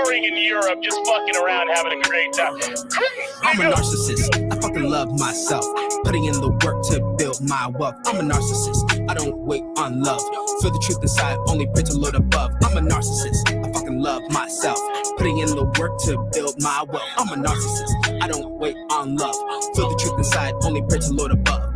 touring in Europe, just fucking around, having a great time. I'm a narcissist. I fucking love myself. Putting in the work to build my wealth. I'm a narcissist. I don't wait on love. Feel the truth inside, only pray to Lord above. I'm a narcissist. I fucking love myself. Putting in the work to build my wealth. I'm a narcissist. I don't wait on love. Feel the truth inside, only pray to Lord above.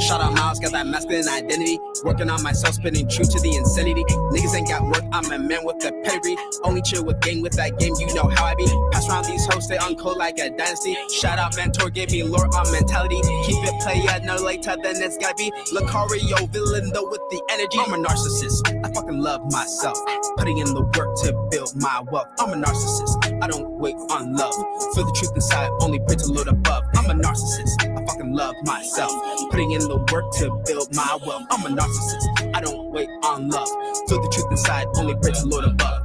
Shout out Miles, got that masculine identity. Working on myself, spinning true to the insanity. Niggas ain't got work, I'm a man with a pedigree. Only chill with gang, with that game, you know how I be. Pass around these hoes, stay on code like a dynasty. Shout out mentor, gave me lore on mentality. Keep it playa, no later than it's gotta be. Lucario, villain though with the energy. I'm a narcissist, I fucking love myself. Putting in the work to build my wealth. I'm a narcissist, I don't wait on love. Feel the truth inside, only pray to Lord above. I'm a narcissist, I fucking love myself. Putting in the work to build my wealth. I'm a narcissist, I don't wait on love. Feel the truth inside, only pray to Lord above.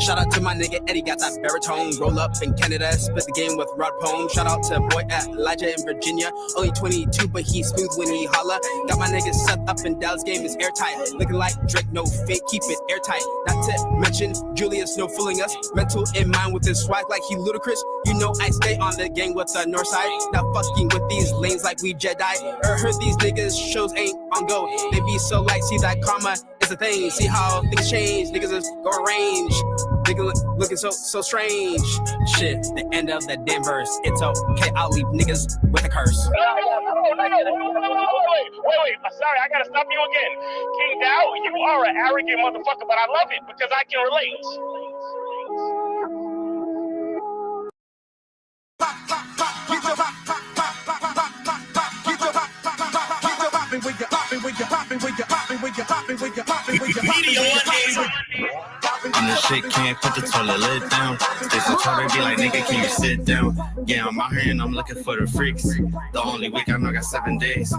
Shout out to my nigga Eddie, got that baritone. Roll up in Canada, split the game with Rod Poem. Shout out to boy at Elijah in Virginia. Only 22, but he's smooth when he holla. Got my niggas set up in Dallas, game is airtight. Looking like Drake, no fake, keep it airtight. Not to mention Julius, no fooling us. Mental in mind with his swag like he ludicrous. You know I stay on the gang with the north side. Not fucking with these lanes like we Jedi. Heard these niggas shows ain't on go. They be so light, see that karma is a thing. See how things change, niggas is go range. Nigga looking so strange. Shit, the end of the damn verse. It's okay, I'll leave niggas with a curse. Wait. Sorry, I gotta stop you again. King Dow, you are an arrogant motherfucker, but I love it because I can relate. I'm the shit, can't put the toilet lid down. Stay so tall, they be like, nigga, can you sit down? Yeah, I'm out here and I'm looking for the freaks. The only week I know I got 7 days.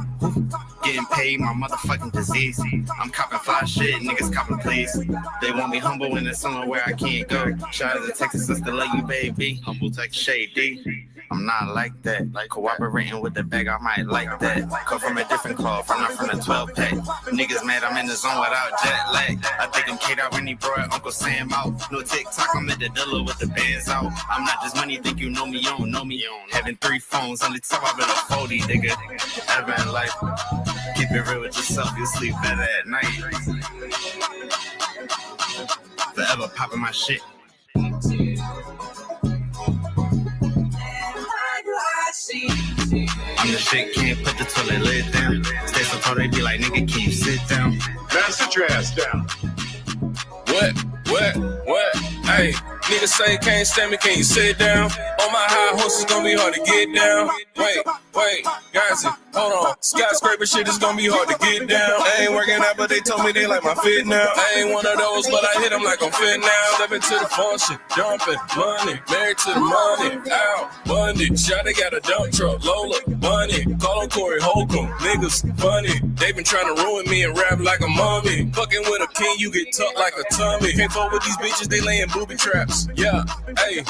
Getting paid, my motherfucking disease. I'm copping fly shit, niggas copping please. They want me humble when it's somewhere where I can't go. Shout out to Texas, I still love you, baby. Humble Texas, shady. I'm not like that. Like cooperating with the bag, I might like that. Come from a different cloth, I'm not from the 12 pack. Niggas mad, I'm in the zone without jet lag. I think I'm K'd out when he brought Uncle Sam out. No TikTok, I'm at the dealer with the bands out. I'm not just money, think you know me, you don't know me. Having 3 phones on the top, I've been a 40, nigga. Ever in life, keep it real with yourself, you'll sleep better at night. Forever popping my shit. I'm the shit, can't put the toilet lid down. Stay so tall, they be like, nigga, can you sit down? Now sit your ass down. What? Hey, niggas say can't stand me, can you sit down? On my high horse, it's gonna be hard to get down. Wait, guys, hold on. Skyscraper shit is gonna be hard to get down. I ain't working out, but they told me they like my fit now. I ain't one of those, but I hit them like I'm fit now. Stepping to the function, jumping, money, married to the money, out, Bundy. Shotty got a dump truck, Lola, Bunny. Call him Corey Holcomb, niggas funny. They been trying to ruin me and rap like a mummy. Fucking with a king, you get tucked like a tummy. Can't fuck with these bitches, they laying booby traps. Yeah, hey,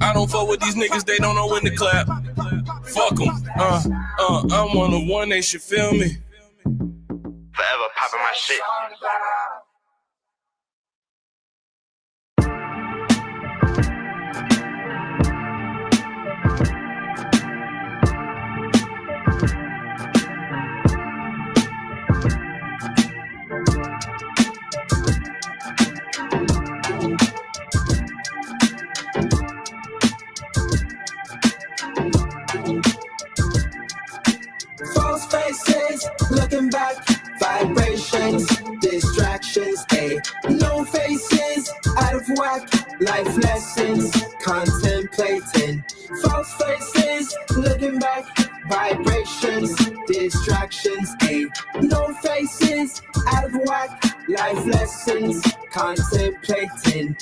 I don't fuck with these niggas, they don't know when to clap. Fuck them, I'm one of one, they should feel me. Forever popping my shit. False faces, looking back, vibrations, distractions, no faces, out of whack, life lessons, contemplating. False faces, looking back, vibrations, distractions, no faces, out of whack, life lessons, contemplating.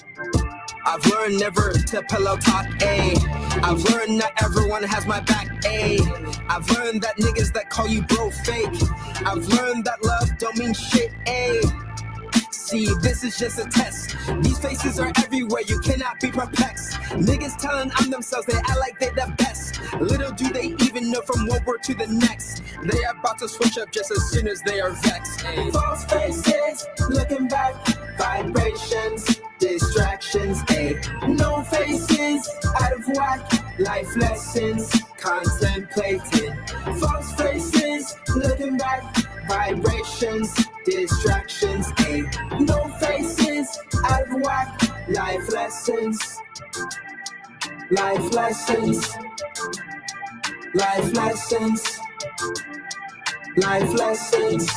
I've learned never to pillow talk, I've learned not everyone has my back, I've learned that niggas that call you bro fake. I've learned that love don't mean shit, See, this is just a test. These faces are everywhere, you cannot be perplexed. Niggas telling I'm themselves, they act like they the best. Little do they even know from one word to the next. They are about to switch up just as soon as they are vexed. False faces, looking back, vibrations, distractions, no faces, out of whack, life lessons, contemplating. False faces, looking back, vibrations, distractions, no faces, out of whack, life lessons, life lessons, life lessons, life lessons.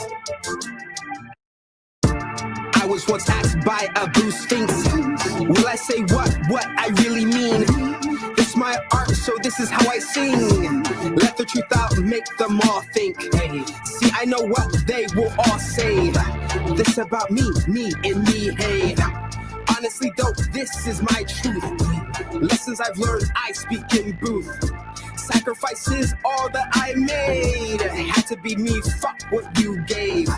I was once asked by a blue sphinx, will I say what I really mean? It's my art, so this is how I sing. Let the truth out, make them all think. See, I know what they will all say. This about me, and me, hey. Honestly though, this is my truth. Lessons I've learned, I speak in booth. Sacrifices, all that I made. Had to be me, fuck what you gave.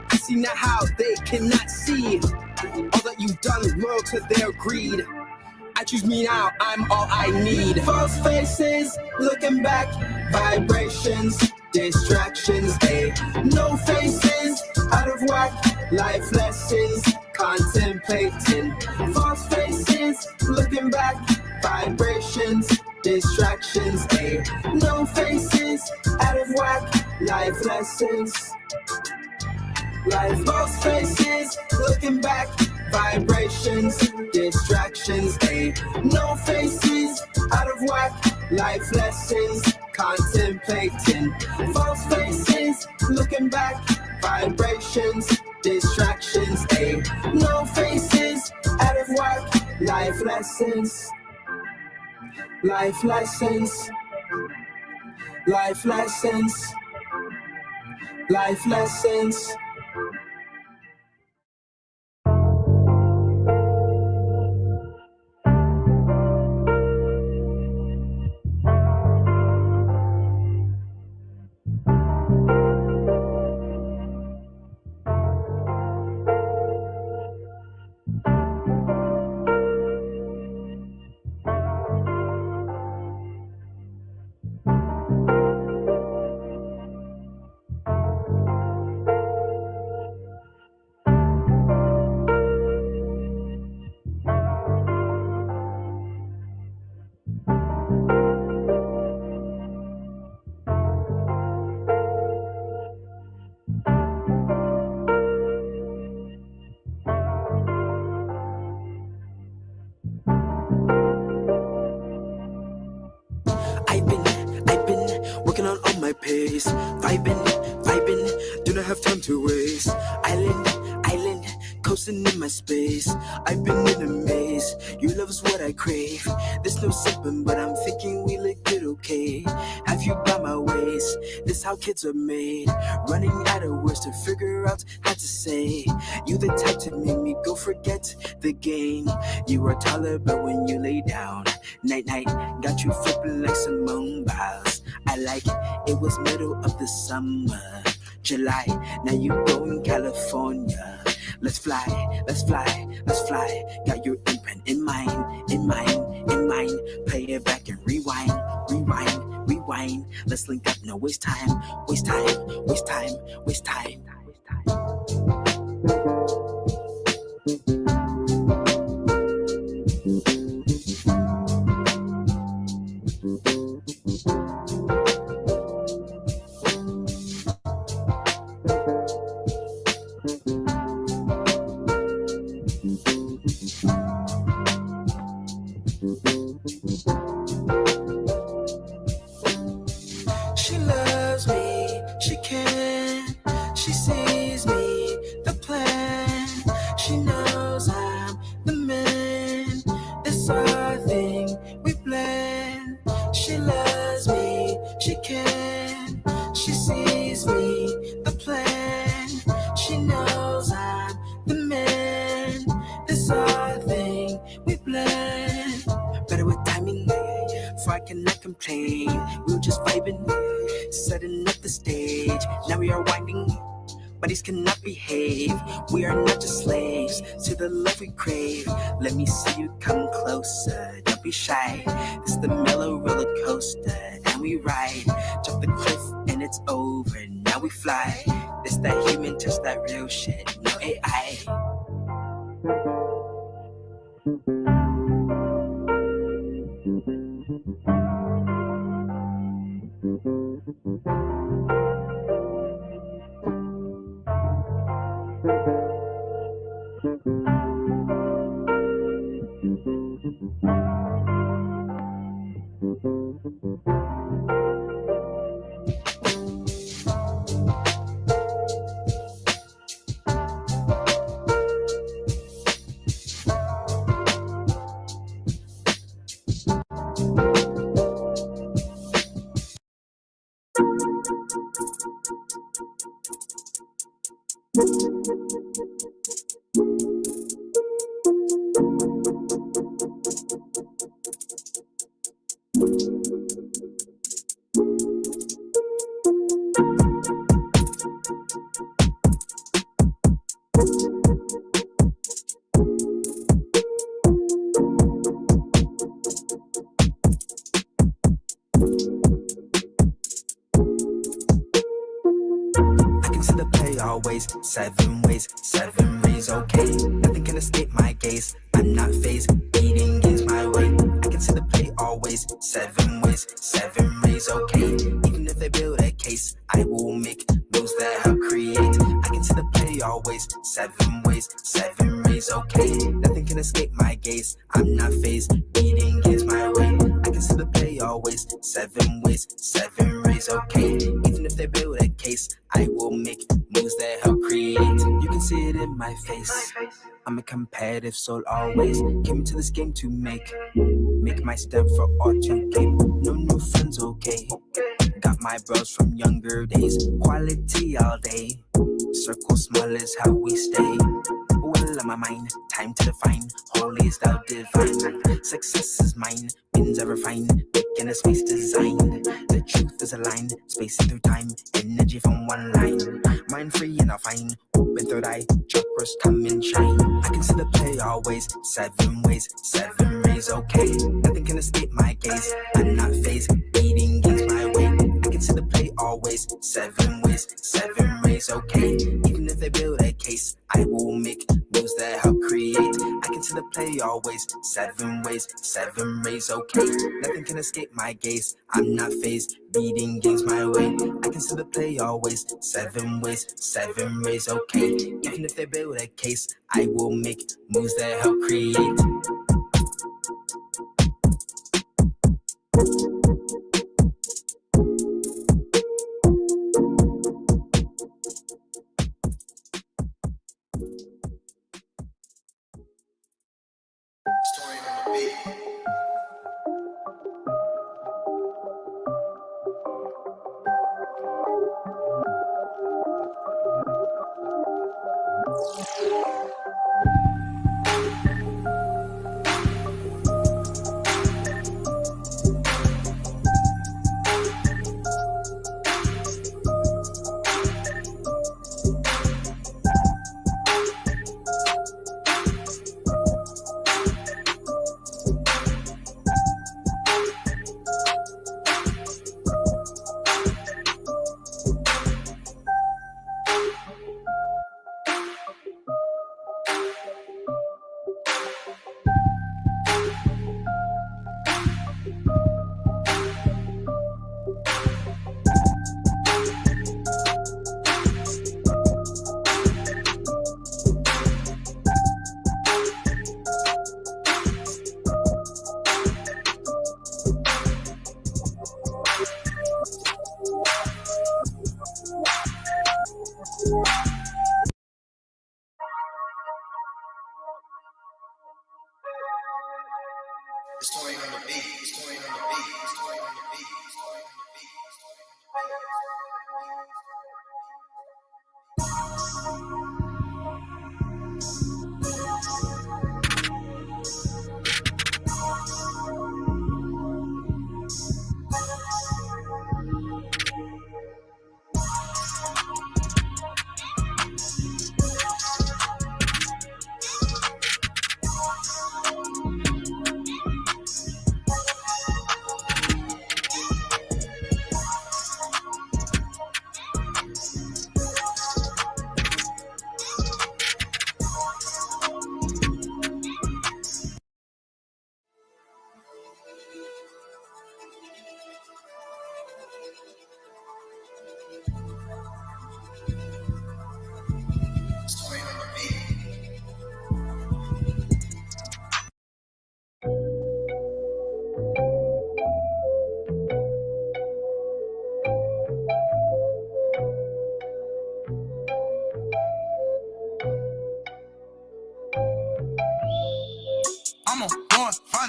I see now how they cannot see all that you've done, loyal to their greed. I choose me now, I'm all I need. False faces, looking back, vibrations, distractions, no faces, out of whack, life lessons, contemplating. False faces, looking back, vibrations, distractions, no faces, out of whack, life lessons. Life, false faces, looking back, vibrations, distractions, no faces, out of whack, life lessons, contemplating. False faces, looking back, vibrations, distractions, no faces, out of whack, life lessons, life lessons, life lessons, life lessons. Vibing, do not have time to waste. Island, coasting in my space. I've been in a maze. Your love is what I crave. There's no sipping, but I'm thinking we look good, okay? Have you by my waist? This how kids are made. Running out of words to figure out how to say. You the type to make me go forget the game. You are taller, but when you lay down, night, got you flipping like some mobiles. I like it was middle of the summer, July. Now you go in California. Let's fly. Got your imprint in mine. Play it back and rewind. Let's link up, no waste time. She loves me, she can, she sees me, the plan. She knows I'm the man, it's our thing, we blend. She loves me, she can, she sees me, the plan. She knows I'm the man, it's our thing, we blend. Better with timing, for I cannot complain. We were just vibing, setting up the stage. Now we are winding, bodies cannot behave. We are not just slaves to the love we crave. Let me see you come closer, don't be shy. This is the mellow roller coaster, and we ride. Jump the cliff and it's over, now we fly. This that human touch, that real shit, no AI. Always 7 ways, 7 rays, okay. Nothing can escape my gaze. I'm not phased, eating is my way. I can see the play always 7 ways, 7 rays, okay. Even if they build a case, I will make moves that help create. I can see the play always 7 ways, 7 rays, okay. Nothing can escape my gaze. I'm not phased, eating is my way. I can see the play always 7 ways, 7 rays, okay. Even if they build a case, I will make moves that help create. You can see it in my face. I'm a competitive soul always. Came into this game to make my step for all to gain. No new friends, okay. Got my bros from younger days. Quality all day. Circle small is how we stay. Well on my mind, time to define. Holy is thou divine. Success is mine, wins are refined. In a space designed, the truth is aligned. Spacing through time, energy from one line. Mind free and I'll find. Open third eye, chakras come and shine. I can see the play always 7 ways, 7 rays, okay. Nothing can escape my gaze. I'm not phased, eating is my way. I can see the play always 7 ways, 7 rays, okay. Even if they build a case, I will make moves that help create. I can see the play always 7 ways, 7 rays, okay. Nothing can escape my gaze. I'm not phased, beating games my way. I can see the play always 7 ways, 7 rays, okay. Even if they build a case, I will make moves that help create.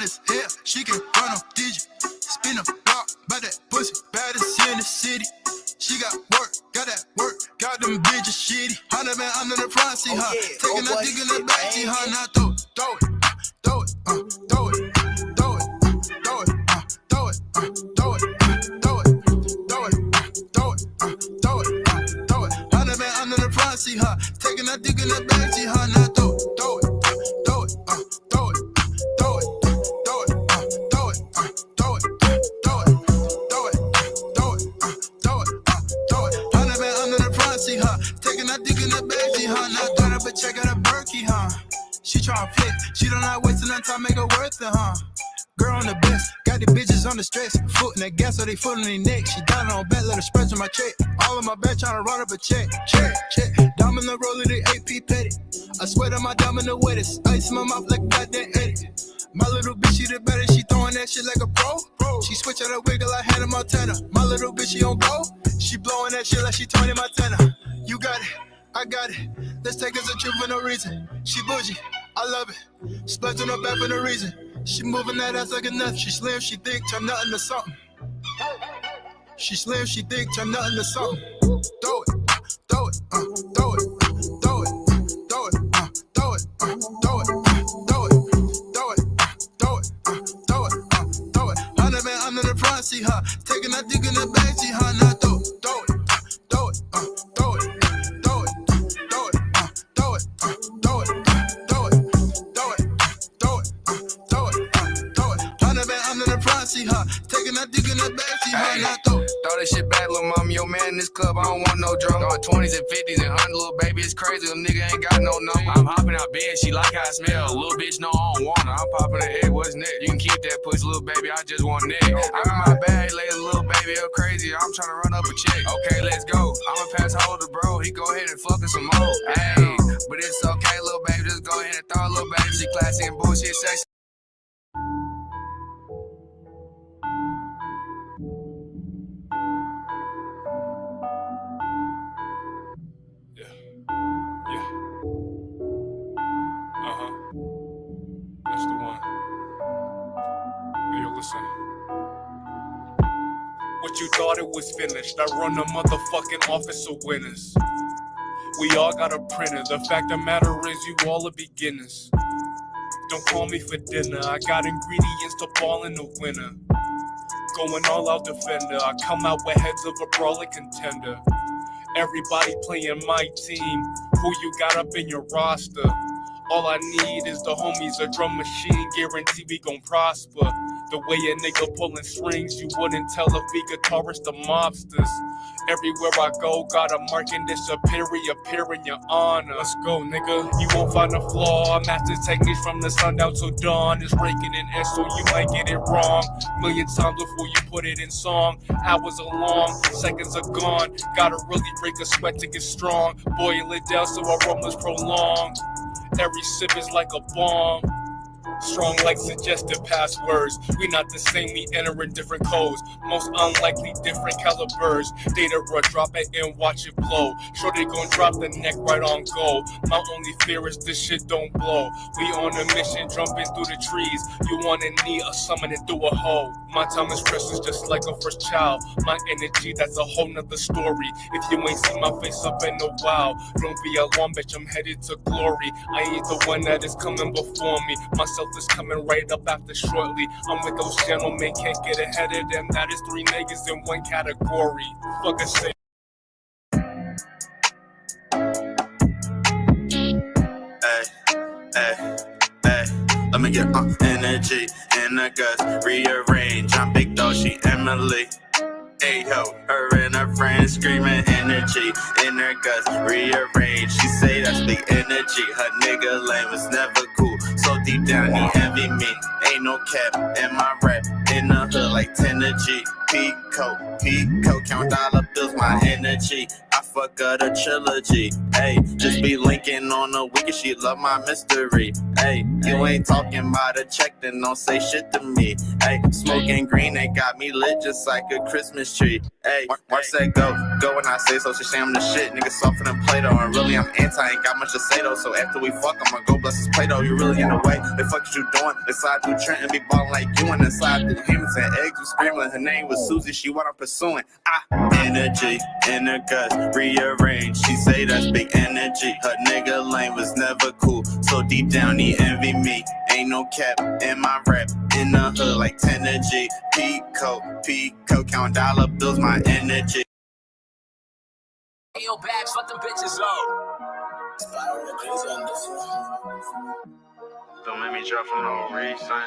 as hell, she can run on digit. Spin a block, by that pussy, baddest in the city. She got work, got them bitches shitty. 100 man under the front, see her. Taking a dick in the back, see her. Now throw it, throw it, throw it, throw it, throw it, throw it, throw it, throw it, throw it, throw it, throw it, throw it, throw it. 100 man under the front, see her. Taking a dick in the back, see her. Now throw it, throw it, throw it, throw it, throw it, throw it, throw it, throw it, throw it, throw it, throw it, throw it, throw it. 100 man under the front, see her. Taking a dick in the back, see her. Now throw it, but check out a Berkey, huh? She tryna flip, she don't like wasting her time, make her worth it, huh? Girl on the best, got the bitches on the stress. Foot in that gas, so they foot in their neck. She down on bet, let her spread on my check. All of my bet tryna run up a check, check, check. Diamond the roller, the AP petty. I swear to my diamond the wettest. Ice in my mouth like a goddamn Eddie. My little bitch, she the better, she throwing that shit like a pro. She switch out her wiggle like Hannah Montana. My little bitch, she on go. She blowing that shit like she Tony Montana. You got it, I got it. Let's take us a trip for no reason. She bougie, I love it. Splurge on her back for no reason. She moving that ass like a nut. She slim, she thick, turn nothing to something. She slim, she thick, turn nothing to something. Throw it, throw it, throw it, throw it, throw it, throw it, throw it, throw it, throw it, throw it, throw it, throw it. 100 man under the front, see her. Taking that dick in the back, see her. Now throw it, throw it, throw it, throw it, throw it, throw it, throw it, throw it, throw it, throw it, throw it, throw it, throw it. 100 man under the front, see her. Taking that dick in the back, see her. Now throw it. Throw that shit back, little mama. Yo, man, in this club, I don't want no drama. Going 20s and 50s and 100, little baby, it's crazy. Little nigga ain't got no number. I'm hopping out bed, she like how I smell. Little bitch, no, I don't want her. I'm popping her head, what's next? You can keep that pussy, little baby, I just want neck. I'm in my bag, lay a little baby up crazy. I'm trying to run up a check. Okay, let's go. I'ma pass hold to bro, he go ahead and fuck her some more. Hey, but it's okay, little baby, just go ahead and throw a little baby. She classy and bullshit sexy. That's the one. Hey, yo, listen. What you thought it was finished? I run a motherfucking office of winners. We all got a printer. The fact of the matter is you all are beginners. Don't call me for dinner. I got ingredients to ball in the winter. Going all out defender. I come out with heads of a brawling contender. Everybody playing my team. Who you got up in your roster? All I need is the homies, a drum machine, guarantee we gon' prosper. The way a nigga pulling strings, you wouldn't tell if we guitarists the mobsters. Everywhere I go, got a mark and this superior appear in your honor. Let's go, nigga, you won't find a flaw. I master techniques from the sundown till dawn. It's raking in S, so you might get it wrong. Million times before you put it in song. Hours are long, seconds are gone. Gotta really break a sweat to get strong. Boil it down so aroma's prolonged. Every sip is like a bomb. Strong like suggestive passwords. We not the same, we enter in different codes. Most unlikely different calibers. Data bro, drop it and watch it blow. Sure they gon' drop the neck right on go. My only fear is this shit don't blow. We on a mission jumping through the trees. You wanna need a summon and through a hole. My time is precious just like a first child. My energy, that's a whole nother story. If you ain't seen my face up in a while, don't be alarmed, bitch, I'm headed to glory. I ain't the one that is coming before me. Myself is coming right up after shortly. I'm with those gentlemen, can't get ahead of them. That is 3 niggas in one category. Fuck a say. Let me get energy in the guts, rearrange. I'm big dog, she Emily. Ayo, her and her friends screaming energy in her guts, rearrange. She say that's big energy. Her nigga lame was never cool. So deep down he envy me. Ain't no cap in my rap. In the hood like 10 G. Pico, count dollar bills, my energy. I fuck her the trilogy. Hey, just be linking on the wicked, she love my mystery. Hey, you ain't talking about a check, then don't say shit to me. Hey, smoking green, they got me lit just like a Christmas tree. Hey, Mark said go when I say so, she say I'm the shit, nigga softer than Play-Doh. And really I'm anti, ain't got much to say though. So after we fuck, I'ma go bless his Play-Doh. You really in the way, the fuck is you doing? They slide through Trenton, be ballin' like you, and then slide through Hamilton. Eggs was screaming, her name was Susie, she what I'm pursuing. Energy in her guts, rearrange. She say that's big energy. Her nigga lane was never cool, so deep down he envy me. Ain't no cap in my rap, in the hood like Tenergy. Pico, count dollar bills, my energy. Hey, yo, Babs, let them bitches up. Don't let me drop for no reason. I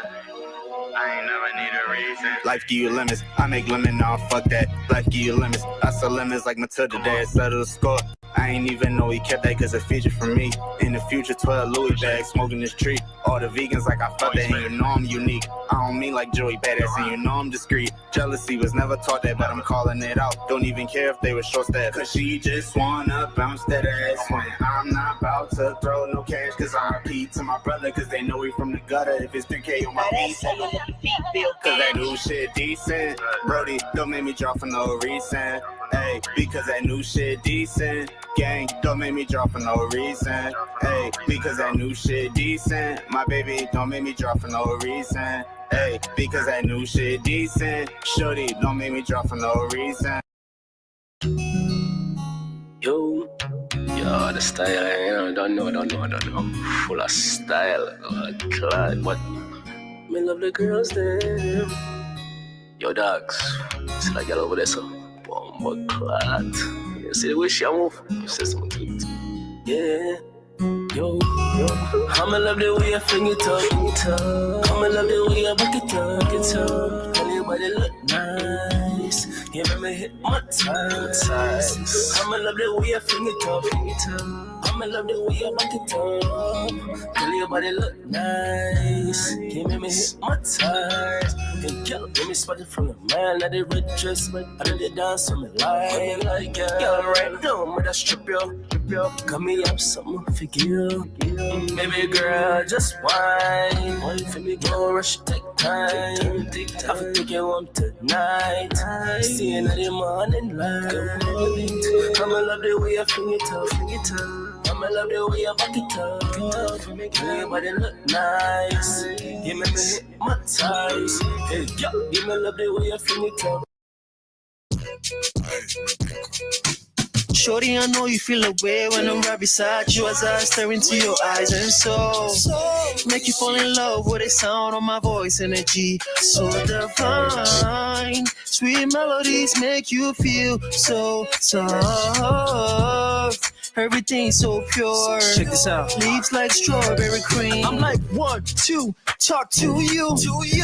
ain't never need a reason. Life give you limits, I make lemon, nah, fuck that. Life give you limits, I sell lemons like Matilda dad, settle the score. I ain't even know he kept that cause it featured for me. In the future, 12 Louis bags, smoking this tree. All the vegans like I fuck that, and you know I'm unique. I don't mean like Joey Badass, and you know I'm discreet. Jealousy was never taught that, but I'm calling it out. Don't even care if they were short staffed, cause she just wanna bounce that ass when I'm not about to throw no cash. Cause I repeat to my brother, cause they know we from the gutter. If it's 3K on my beat, cause that new shit decent. Brody, don't make me drop for no reason. Hey, because that new shit decent. Gang, don't make me drop for no reason. Hey, because that new shit decent. My baby, don't make me drop for no reason. Hey, because that new shit decent. Shorty, don't make me drop for no reason. Yo, the style, I don't know. Full of style, clad, but me love the girls there. Yo, dogs, see that girl over there, so bomb clad. You see the way she move? You say something to it. Yeah. Yo, I'ma love the way you fling it up. I'ma love the way you back it up. Tell your body look nice. You make me hit my thighs. I'ma love the way you fling it up. I'ma love the way you back it up. Tell your body look nice. You make me hit my thighs. Hey, girl, let me spot it from the man at the red dress. I did the dance on the line. Like, girl, right now, with a strip, yo. Come me up something for you. Baby girl, just whine. Wine for me, go rush, take time. I will take you home tonight. See you in the morning light. I'ma love the way you fling it up. I'ma love the way you back it up. Everybody look nice. You make me hit my thighs. Hey, yo, you me love the way you fling it up. Shorty, I know you feel away when I'm right beside you as I stare into your eyes and soul. Make you fall in love with the sound of my voice, energy so divine. Sweet melodies make you feel so soft. Everything so pure. Check this out. Leaves like strawberry cream. I'm like 1, 2, talk to you.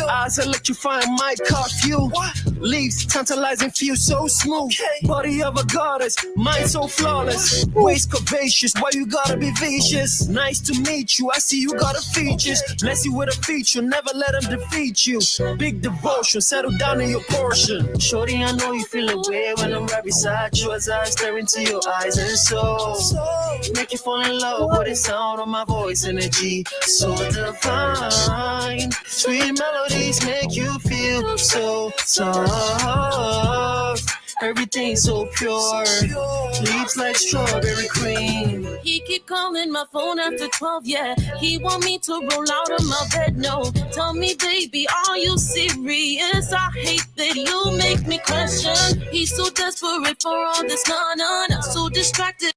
Eyes electrifying, might cuff you. Leaves tantalizing, feel so smooth. Body of a goddess, mind so flawless. Waist curvaceous, why you gotta be vicious? Nice to meet you, I see you got a features. Bless you with a feature, never let them defeat you. Big devotion, settle down in your portion. Shorty, I know you feel away when I'm right beside you as I stare into your eyes and soul. Make you fall in love with the sound of my voice, energy so divine. Sweet melodies make you feel so soft. Everything so pure. Leaves like strawberry cream. He keep calling my phone after 12, yeah. He want me to roll out of my bed, no. Tell me, baby, are you serious? I hate that you make me question. He's so desperate for all this, nah, so distracted.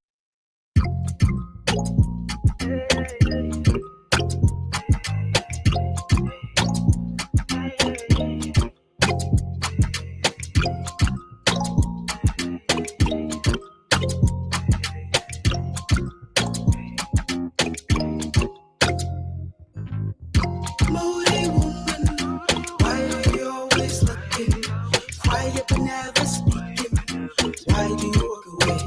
Moody woman, why are you always looking? Quiet but never speaking. Why do you walk away?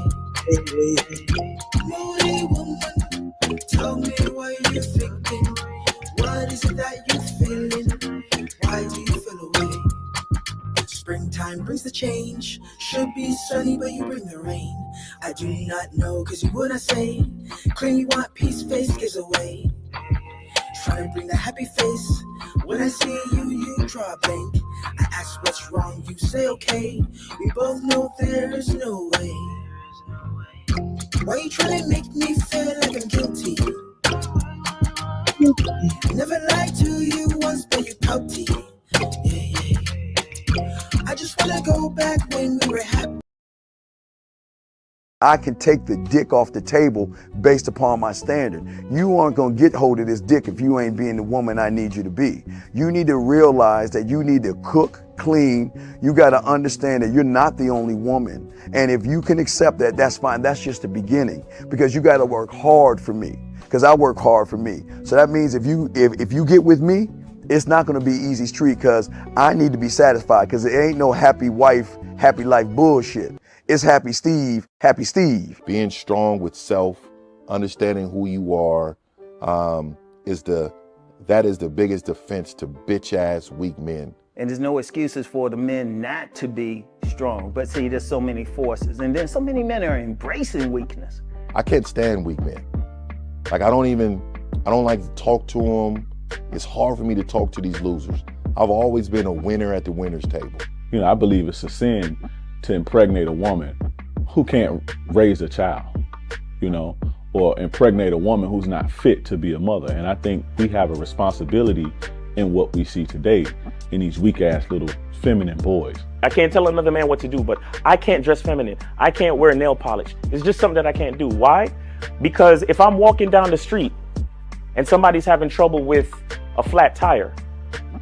Moody woman, tell me what you're thinking. What is it that you're feeling? Why do you feel away? Springtime brings the change. Should be sunny, but you bring the rain. I do not know, cause you would not say. Claim you want peace, face gives away. Trying to bring a happy face. When I see you, you draw a blank. I ask what's wrong, you say okay. We both know there is no way. Why you trying to make me feel like I'm guilty? Never lied to you once, but you pouty. Yeah. I just wanna go back when we were happy. I can take the dick off the table based upon my standard. You aren't gonna get hold of this dick if you ain't being the woman I need you to be. You need to realize that you need to cook, clean. You gotta understand that you're not the only woman. And if you can accept that, that's fine. That's just the beginning, because you gotta work hard for me, because I work hard for me. So that means if you get with me, it's not gonna be easy street, because I need to be satisfied, because it ain't no happy wife, happy life bullshit. It's happy Steve, happy Steve. Being strong with self, understanding who you are, is the biggest defense to bitch ass weak men. And there's no excuses for the men not to be strong. But see, there's so many forces, and then so many men are embracing weakness. I can't stand weak men. Like I don't like to talk to them. It's hard for me to talk to these losers. I've always been a winner at the winner's table. You know, I believe it's a sin to impregnate a woman who can't raise a child, you know, or impregnate a woman who's not fit to be a mother. And I think we have a responsibility in what we see today in these weak ass little feminine boys. I can't tell another man what to do, but I can't dress feminine. I can't wear nail polish. It's just something that I can't do. Why? Because if I'm walking down the street and somebody's having trouble with a flat tire,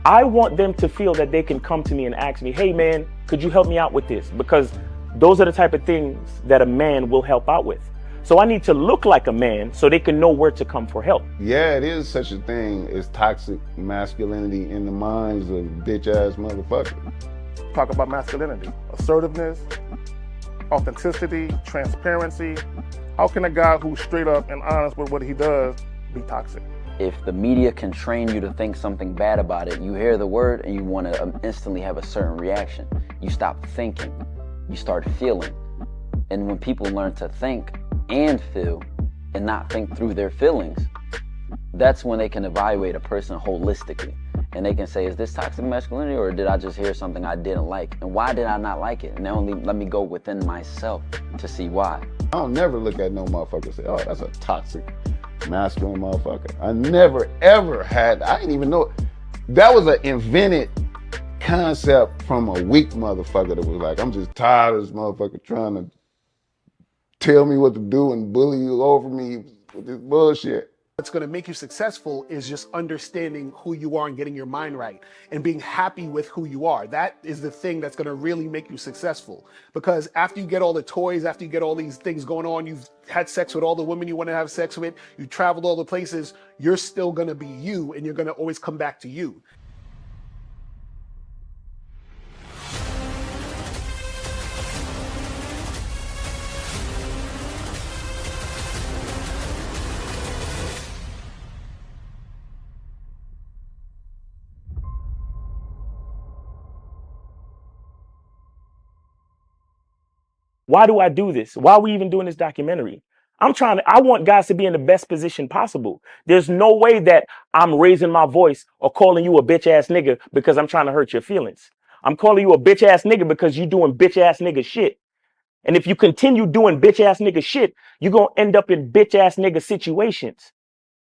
I want them to feel that they can come to me and ask me, hey man, could you help me out with this? Because those are the type of things that a man will help out with. So I need to look like a man so they can know where to come for help. Yeah, it is such a thing as toxic masculinity in the minds of bitch ass motherfuckers. Talk about masculinity, assertiveness, authenticity, transparency. How can a guy who's straight up and honest with what he does be toxic? If the media can train you to think something bad about it, you hear the word and you want to instantly have a certain reaction. You stop thinking, you start feeling. And when people learn to think and feel and not think through their feelings, that's when they can evaluate a person holistically. And they can say, is this toxic masculinity, or did I just hear something I didn't like? And why did I not like it? And only let me go within myself to see why. I don't never look at no motherfucker and say, oh, that's a toxic masculine motherfucker. I never ever had, I didn't even know. That was an invented concept from a weak motherfucker that was like, I'm just tired of this motherfucker trying to tell me what to do and bully you over me with this bullshit. What's going to make you successful is just understanding who you are and getting your mind right and being happy with who you are. That is the thing that's going to really make you successful. Because after you get all the toys, after you get all these things going on, you've had sex with all the women you want to have sex with, you traveled all the places, you're still going to be you, and you're going to always come back to you. Why do I do this? Why are we even doing this documentary? I want guys to be in the best position possible. There's no way that I'm raising my voice or calling you a bitch ass nigga because I'm trying to hurt your feelings. I'm calling you a bitch ass nigga because you're doing bitch ass nigga shit. And if you continue doing bitch ass nigga shit, you're going to end up in bitch ass nigga situations.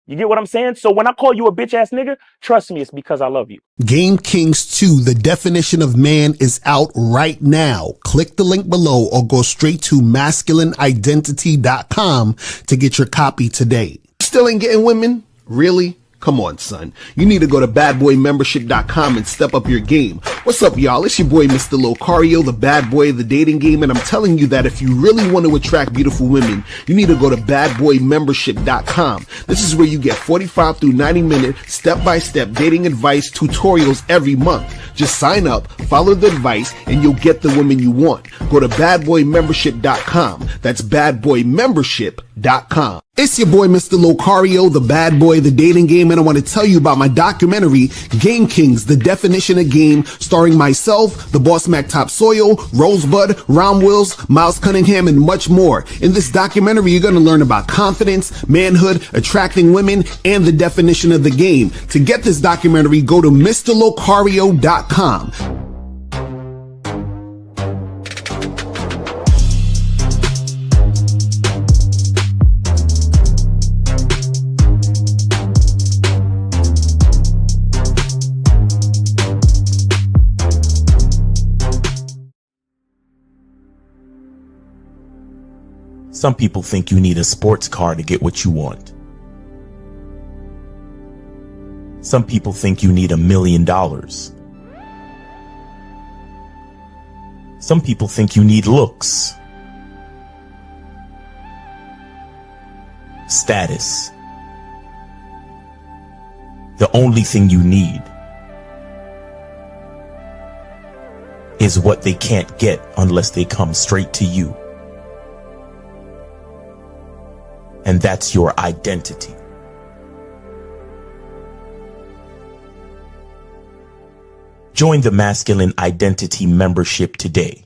You get what I'm saying? So when I call you a bitch ass nigga, trust me, it's because I love you. Game Kings 2, The Definition of Man, is out right now. Click the link below or go straight to masculineidentity.com to get your copy today. Still ain't getting women? Really? Come on, son. You need to go to badboymembership.com and step up your game. What's up, y'all? It's your boy, Mr. Locario, the bad boy of the dating game, and I'm telling you that if you really want to attract beautiful women, you need to go to badboymembership.com. This is where you get 45 through 90-minute step-by-step dating advice tutorials every month. Just sign up, follow the advice, and you'll get the woman you want. Go to badboymembership.com. That's badboymembership.com. It's your boy, Mr. Locario, the bad boy of the dating game, and I want to tell you about my documentary, Game Kings, The Definition of Game, starring myself, the Boss Mac Top Soil, Rosebud, Ron Wills, Miles Cunningham, and much more. In this documentary, you're going to learn about confidence, manhood, attracting women, and the definition of the game. To get this documentary, go to MrLocario.com. Some people think you need a sports car to get what you want. Some people think you need $1 million. Some people think you need looks, status. The only thing you need is what they can't get unless they come straight to you. And that's your identity. Join the Masculine Identity membership today.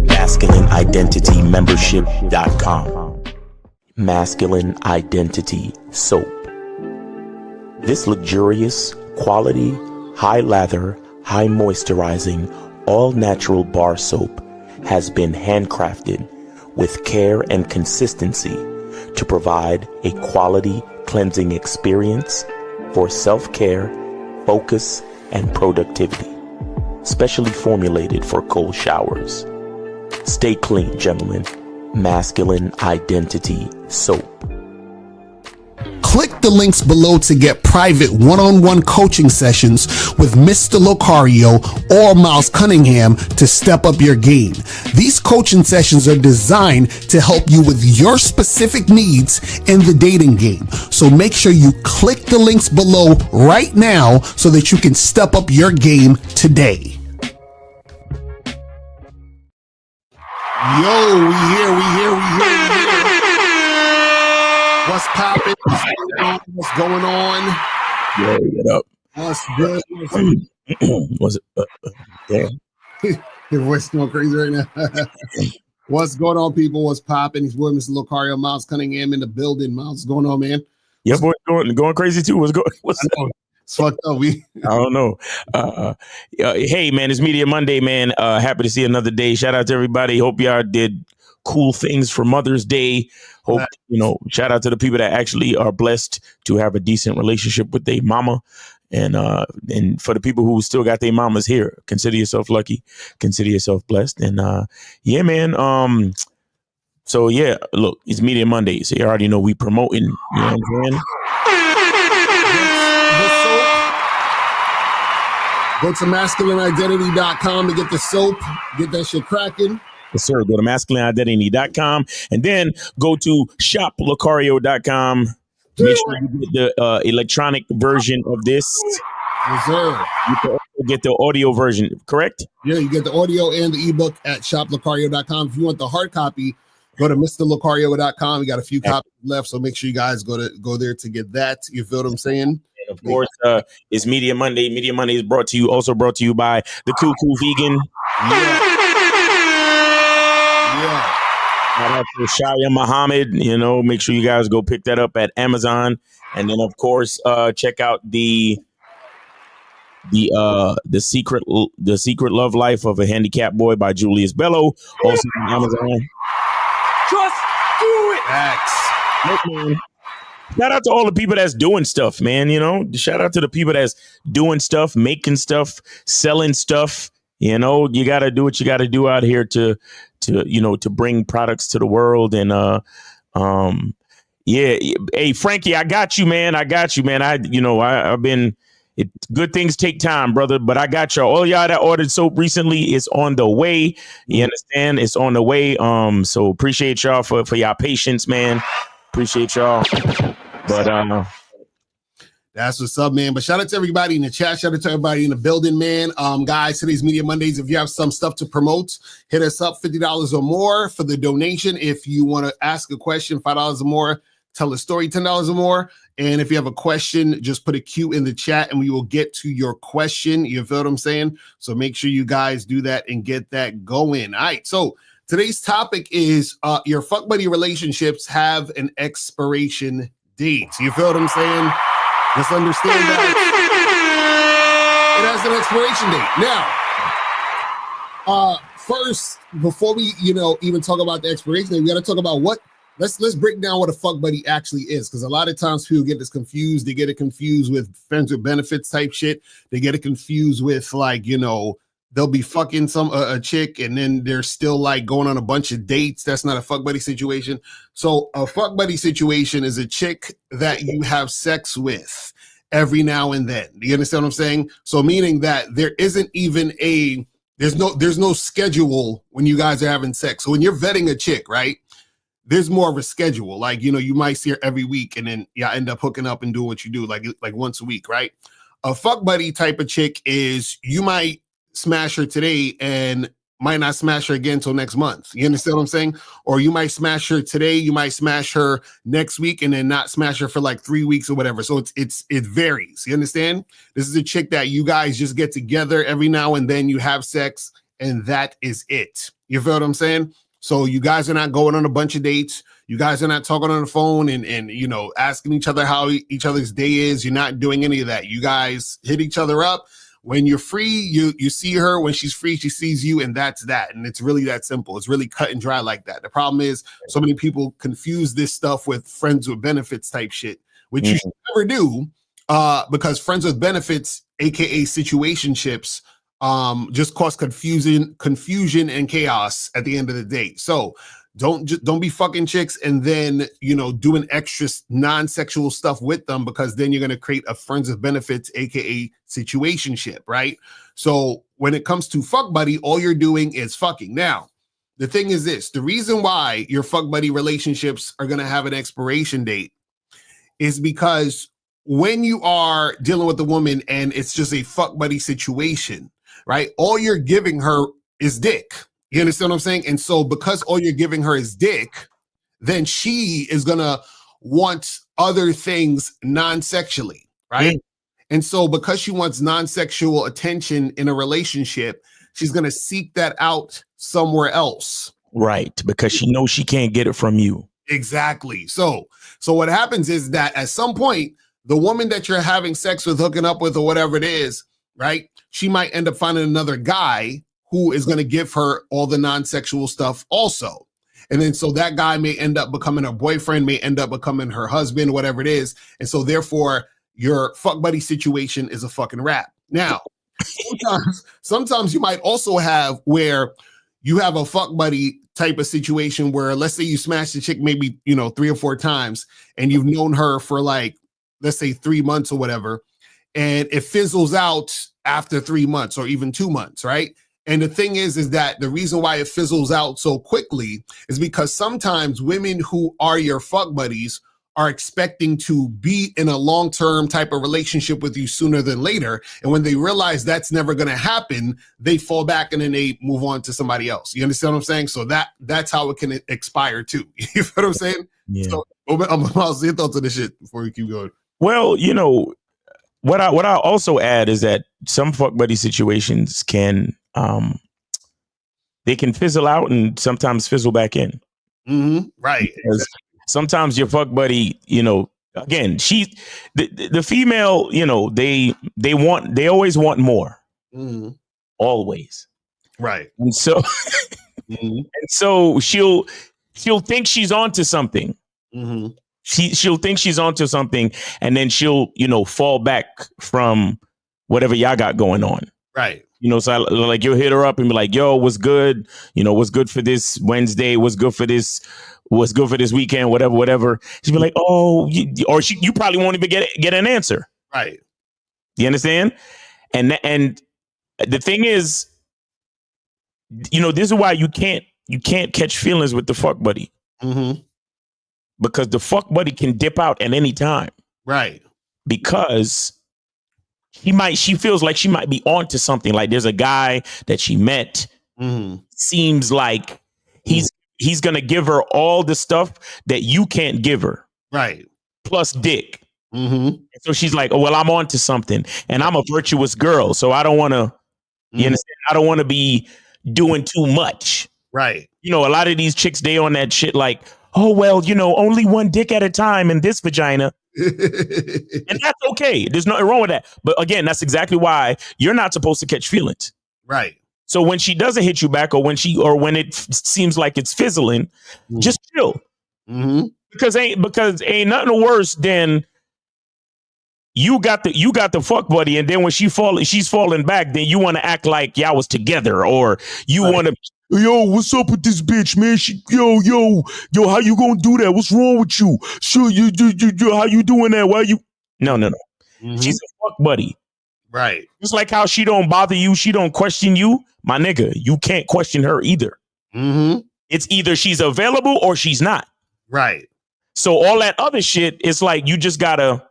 MasculineIdentityMembership.com. Masculine Identity Soap. This luxurious, quality, high lather, high moisturizing, all natural bar soap has been handcrafted with care and consistency to provide a quality cleansing experience for self-care, focus, and productivity. Specially formulated for cold showers. Stay clean, gentlemen. Masculine Identity Soap. Click the links below to get private one-on-one coaching sessions with Mr. Locario or Miles Cunningham to step up your game. These coaching sessions are designed to help you with your specific needs in the dating game. So make sure you click the links below right now so that you can step up your game today. Yo, we here. What's poppin'? What's going on? Yo, what up? What's good? Was it? Damn. Your voice going crazy right now. What's going on, people? What's poppin'? It's boy, Mr. Locario, Miles Cunningham in the building. Miles, what's going on, man? Yeah, boy, going crazy too. What's up? It's fucked up. I don't know. Hey, man, it's Media Monday, man. Happy to see another day. Shout out to everybody. Hope y'all did cool things for Mother's Day. Hope, shout out to the people that actually are blessed to have a decent relationship with their mama. And for the people who still got their mamas here, consider yourself lucky. Consider yourself blessed. And yeah, man. So yeah, look, it's Media Monday. So you already know we promoting. You know what I'm saying? Go to masculineidentity.com to get the soap. Get that shit cracking. Yes, sir. Go to masculineidentity.com and then go to shoplocario.com. Make sure you get the electronic version of this. Yes, sir. You can also get the audio version, correct? Yeah, you get the audio and the ebook at shoplocario.com. If you want the hard copy, go to MrLocario.com. We got a few copies left, so make sure you guys go there to get that. You feel what I'm saying? And of course, it's Media Monday. Media Monday is brought to you by the Cool Vegan. Yeah. Shout out to Shia Muhammad. Make sure you guys go pick that up at Amazon, and then of course, check out the secret love life of a handicapped boy by Julius Bello, also on Amazon. Just do it. Man. Shout out to all the people that's doing stuff, man. Shout out to the people that's doing stuff, making stuff, selling stuff. You got to do what you got to do out here to bring products to the world. And yeah. Hey, Frankie, I got you, man. I've been. Good things take time, brother. But I got y'all. All y'all that ordered soap recently, it's on the way. You understand? It's on the way. So appreciate y'all for y'all patience, man. Appreciate y'all. But That's what's up, man. But shout out to everybody in the chat. Shout out to everybody in the building, man. Guys, today's Media Mondays. If you have some stuff to promote, hit us up, $50 or more for the donation. If you want to ask a question, $5 or more. Tell a story, $10 or more. And if you have a question, just put a Q in the chat and we will get to your question. You feel what I'm saying? So make sure you guys do that and get that going. All right. So today's topic is your fuck buddy relationships have an expiration date. You feel what I'm saying? Just understand that it has an expiration date. Now, first, before we, even talk about the expiration date, we got to talk about let's break down what a fuck buddy actually is. Because a lot of times people get this confused. They get it confused with friends with benefits type shit. They get it confused with they'll be fucking a chick and then they're still like going on a bunch of dates. That's not a fuck buddy situation. So a fuck buddy situation is a chick that you have sex with every now and then. Do you understand what I'm saying? So meaning that there isn't even there's no schedule when you guys are having sex. So when you're vetting a chick, right? There's more of a schedule. Like, you might see her every week and then you end up hooking up and doing what you do like once a week, right? A fuck buddy type of chick is you might smash her today and might not smash her again until next month. You understand what I'm saying? Or you might smash her today, you might smash her next week and then not smash her for like 3 weeks or whatever. So it varies. You understand? This is a chick that you guys just get together every now and then, you have sex and that is it. You feel what I'm saying? So you guys are not going on a bunch of dates. You guys are not talking on the phone and asking each other how each other's day is. You're not doing any of that. You guys hit each other up. When you're free, you see her. When she's free, she sees you, and that's that. And it's really that simple. It's really cut and dry like that. The problem is so many people confuse this stuff with friends with benefits type shit, which you should never do, because friends with benefits, aka situationships, just cause confusion and chaos at the end of the day. So don't be fucking chicks and then doing extra non-sexual stuff with them, because then you're going to create a friends with benefits, aka situationship, right? So when it comes to fuck buddy, all you're doing is fucking. Now the thing is this: the reason why your fuck buddy relationships are going to have an expiration date is because when you are dealing with a woman and it's just a fuck buddy situation, right? All you're giving her is dick. You understand what I'm saying? And so because all you're giving her is dick, then she is going to want other things non-sexually, right? And so because she wants non-sexual attention in a relationship, she's going to seek that out somewhere else. Right, because she knows she can't get it from you. Exactly. So what happens is that at some point, the woman that you're having sex with, hooking up with, or whatever it is, right? She might end up finding another guy who is going to give her all the non-sexual stuff also. And then so that guy may end up becoming her boyfriend, may end up becoming her husband, whatever it is. And so therefore your fuck buddy situation is a fucking wrap. Now, sometimes you might also have where you have a fuck buddy type of situation where, let's say you smash the chick maybe, 3 or 4 times and you've known her for like, let's say 3 months or whatever. And it fizzles out after 3 months or even 2 months, right? And the thing is that the reason why it fizzles out so quickly is because sometimes women who are your fuck buddies are expecting to be in a long-term type of relationship with you sooner than later. And when they realize that's never going to happen, they fall back and then they move on to somebody else. You understand what I'm saying? So that's how it can expire too. You know what I'm saying? Yeah. So I'll see your thoughts on this shit before we keep going. Well, what I also add is that some fuck buddy situations can they can fizzle out and sometimes fizzle back in. Mm-hmm. Right. Because sometimes your fuck buddy, again, the female, they always want more. Mm-hmm. Always. Right. And so and so she'll think she's onto something. Mm-hmm. She'll think she's onto something, and then she'll, fall back from whatever y'all got going on. Right. So like you'll hit her up and be like, yo, what's good? What's good for this Wednesday? What's good for this weekend? Whatever. She'll be like, oh, you probably won't even get an answer. Right. You understand? And the thing is, this is why you can't catch feelings with the fuck buddy. Mm-hmm. Because the fuck buddy can dip out at any time. Right. because she feels like she might be onto something. Like there's a guy that she met, seems like he's gonna give her all the stuff that you can't give her, right? Plus dick. So she's like, oh well, I'm onto something, and I'm a virtuous girl, so I don't want to. You understand? I don't want to be doing too much. Right. You know, a lot of these chicks, they on that shit like, oh, well, you know, only one dick at a time in this vagina. And that's okay. There's nothing wrong with that. But again, that's exactly why you're not supposed to catch feelings. Right. So when she doesn't hit you back, or when it seems like it's fizzling, just chill. Because ain't nothing worse than you got the fuck buddy, and then when she's falling back, then you want to act like y'all was together, or you want to, yo, what's up with this bitch, man? Yo, how you gonna do that? What's wrong with you? Sure, you how you doing that? Why you? No. She's a fuck buddy. Right. Just like how she don't bother you, she don't question you, my nigga. You can't question her either. It's either she's available or she's not. Right. So all that other shit, it's like you just gotta.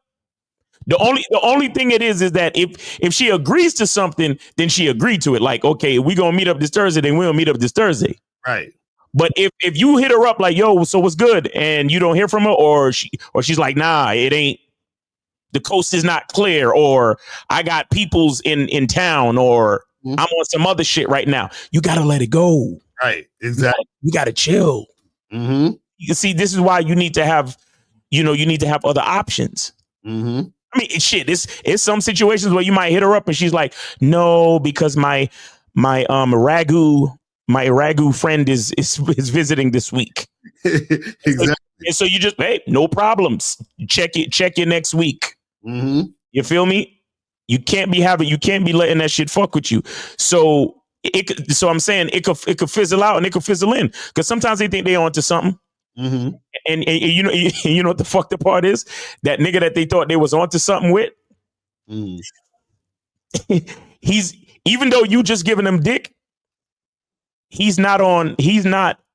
The only thing it is that if she agrees to something, then she agreed to it. Like, okay, we gonna meet up this Thursday, then we'll meet up this Thursday. Right. But if you hit her up like, yo, so what's good, and you don't hear from her, or she's like, nah, it ain't. The coast is not clear, or I got peoples in town, or I'm on some other shit right now. You gotta let it go. Right. Exactly. You gotta chill. You see, this is why you need to have, other options. I mean, shit, it's some situations where you might hit her up and she's like, no, because my ragu friend is visiting this week. Exactly. And so you just, hey, no problems. Check you next week. You feel me? You can't be letting that shit fuck with you. So I'm saying it could fizzle out and it could fizzle in, because sometimes they think they onto something. And you know what the fucked up part is? That nigga that they thought they was onto something with, he's, even though you just giving him dick, he's not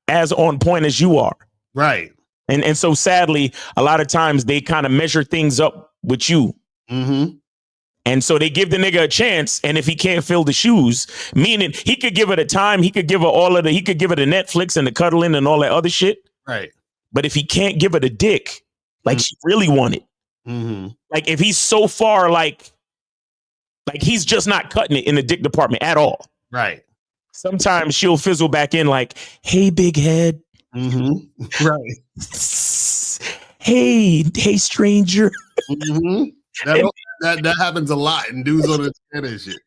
as on point as you are. Right. And so sadly, a lot of times they kind of measure things up with you. And so they give the nigga a chance, and if he can't fill the shoes, meaning he could give it a time, he could give her he could give her the Netflix and the cuddling and all that other shit. Right. But if he can't give her the dick, like she really wanted, like if he's so far, like he's just not cutting it in the dick department at all. Right. Sometimes she'll fizzle back in like, hey, big head. Right. Hey, stranger. That happens a lot, and dudes on the internet and shit.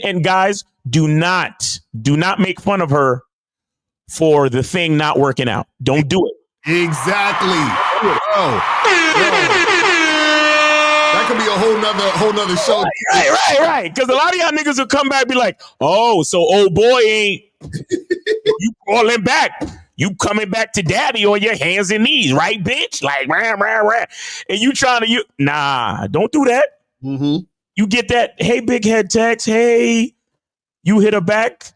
And guys, do not make fun of her for the thing not working out. Don't do it. Exactly. That could be a whole nother show. Right. Because a lot of y'all niggas will come back and be like, oh, so old boy ain't you calling back. You coming back to daddy on your hands and knees, right, bitch? Like, rah. And you trying to, nah, don't do that. You get that, hey, big head text, hey, you hit her back.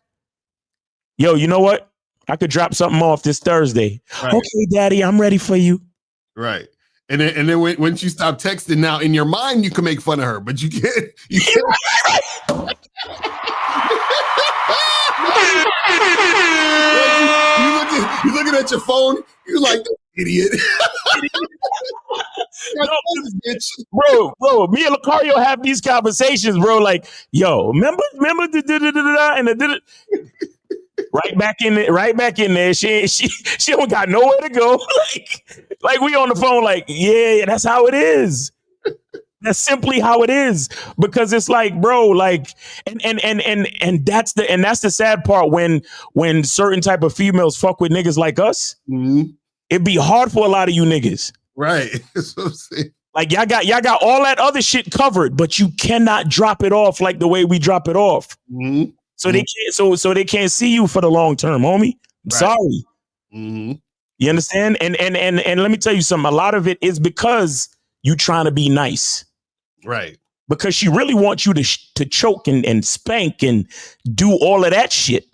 Yo, you know what? I could drop something off this Thursday. Right. Okay, daddy, I'm ready for you. Right. And then when you stop texting, now in your mind you can make fun of her, but you can't. You're looking at your phone. You're like, idiot. Bro, me and Lucario have these conversations, bro. Like, yo, remember the and the right back in there. She don't got nowhere to go. like we on the phone. Like, yeah, that's how it is. That's simply how it is, because it's like, bro, like, and that's the sad part when certain type of females fuck with niggas like us. It'd be hard for a lot of you niggas. Right. That's what I'm saying. Like y'all got all that other shit covered, but you cannot drop it off like the way we drop it off. So they can't. So they can't see you for the long term, homie. I'm sorry. You understand? And let me tell you something. A lot of it is because you trying to be nice. Right. Because she really wants you to choke and spank and do all of that shit.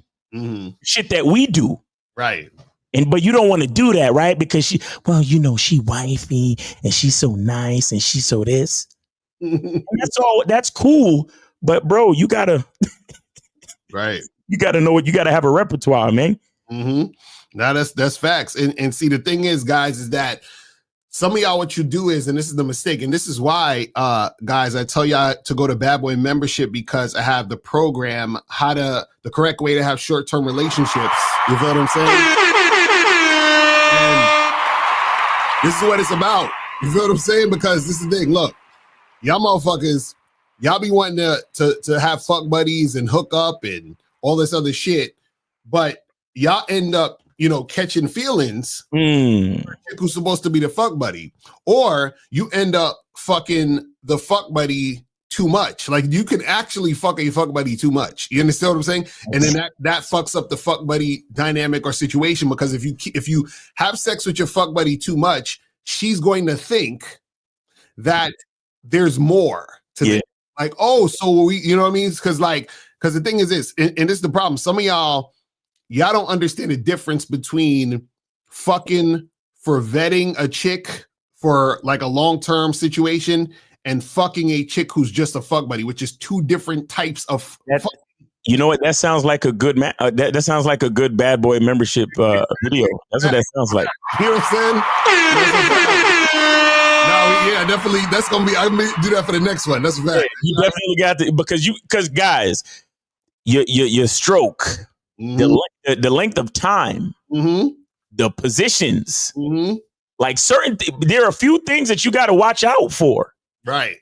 Shit that we do. Right. But you don't want to do that, right? Because she wifey and she's so nice and she's so this. And that's cool. But bro, you gotta right. You gotta know what you gotta have a repertoire, man. Mm-hmm. Now that's facts. And see, the thing is, guys, is that some of y'all, what you do is, and this is the mistake, and this is why, guys, I tell y'all to go to Bad Boy Membership, because I have the program, the correct way to have short-term relationships. You feel what I'm saying? And this is what it's about. You feel what I'm saying? Because this is the thing. Look, y'all motherfuckers, y'all be wanting to have fuck buddies and hook up and all this other shit, but y'all end up, catching feelings for a chick who's supposed to be the fuck buddy, or you end up fucking the fuck buddy too much. Like, you can actually fuck a fuck buddy too much. You understand what I'm saying? And then that fucks up the fuck buddy dynamic or situation, because if you have sex with your fuck buddy too much, she's going to think that there's more to this. Like, oh, so we, you know what I mean? Because the thing is this, and this is the problem. Some of y'all don't understand the difference between fucking for vetting a chick for like a long-term situation and fucking a chick who's just a fuck buddy, which is two different types of. You know what? That sounds like a good that sounds like a good Bad Boy Membership video. That's what that sounds like. You know what I'm saying? No, yeah, definitely. That's gonna be. I'm gonna do that for the next one. That's right. You definitely got to, because guys, your stroke, the length of time, the positions, like there are a few things that you got to watch out for. Right.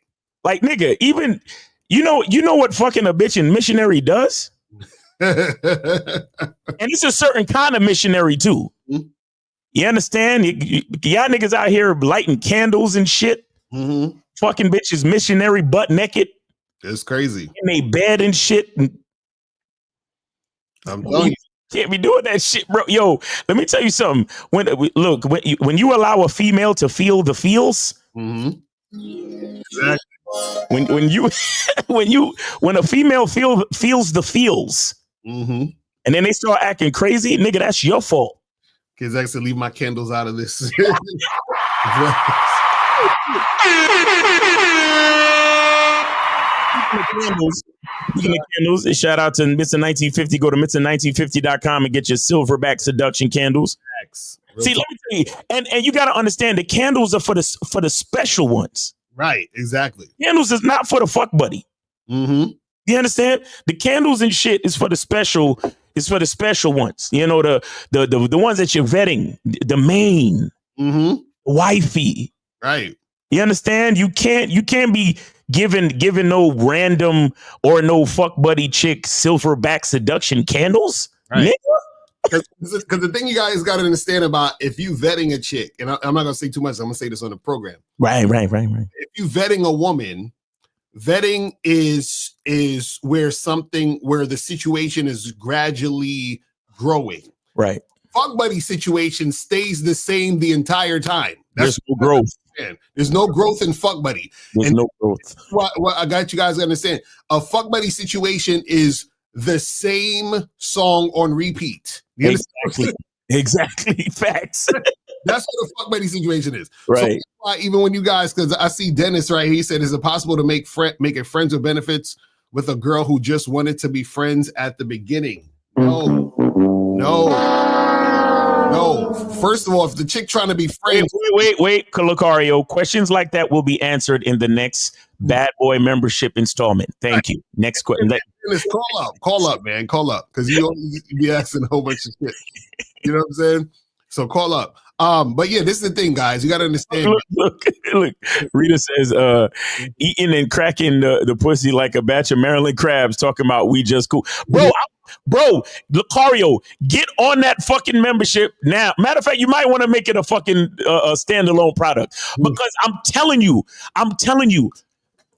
Like, nigga, even you know what fucking a bitch in missionary does, and it's a certain kind of missionary too. You understand? Y'all niggas out here lighting candles and shit. Fucking bitches missionary butt naked. It's crazy. In they bed and shit. I'm telling you. Can't be doing that shit, bro. Yo, let me tell you something. When you allow a female to feel the feels, exactly. When a female feels the feels, and then they start acting crazy, nigga, that's your fault. Kids actually leave my candles out of this. Speaking of candles, shout out to Mr. 1950. Go to Mr.1950.com and get your silverback seduction candles. See, let me tell you, and you got to understand, the candles are for the special ones. Right, exactly. Candles is not for the fuck buddy. You understand? The candles and shit is for the special. It's for the special ones. You know, the ones that you're vetting, the main, wifey. Right. You understand? You can't be giving no random or no fuck buddy chick silverback seduction candles. Right. Because the thing you guys got to understand about, if you vetting a chick, and I'm not going to say too much, I'm going to say this on the program. Right. If you vetting a woman, vetting is where the situation is gradually growing. Right. Fuck buddy situation stays the same the entire time. There's no growth. There's no growth in fuck buddy. There's no growth. What I got you guys to understand. A fuck buddy situation is the same song on repeat. Exactly. Facts. That's what a fuck buddy situation is. Right. So even when you guys, because I see Dennis right here, he said, is it possible to make it friends with benefits with a girl who just wanted to be friends at the beginning? No. First of all, if the chick trying to be friends. Wait, Lucario. Questions like that will be answered in the next Bad Boy Membership installment. Thank you. Next question. Call up, man. Call up. Because you always be asking a whole bunch of shit. You know what I'm saying? So call up. But yeah, this is the thing, guys. You got to understand. Look. Rita says, eating and cracking the pussy like a batch of Maryland crabs, talking about we just cool. Bro, Lucario, get on that fucking membership now. Matter of fact, you might want to make it a fucking standalone product, because I'm telling you,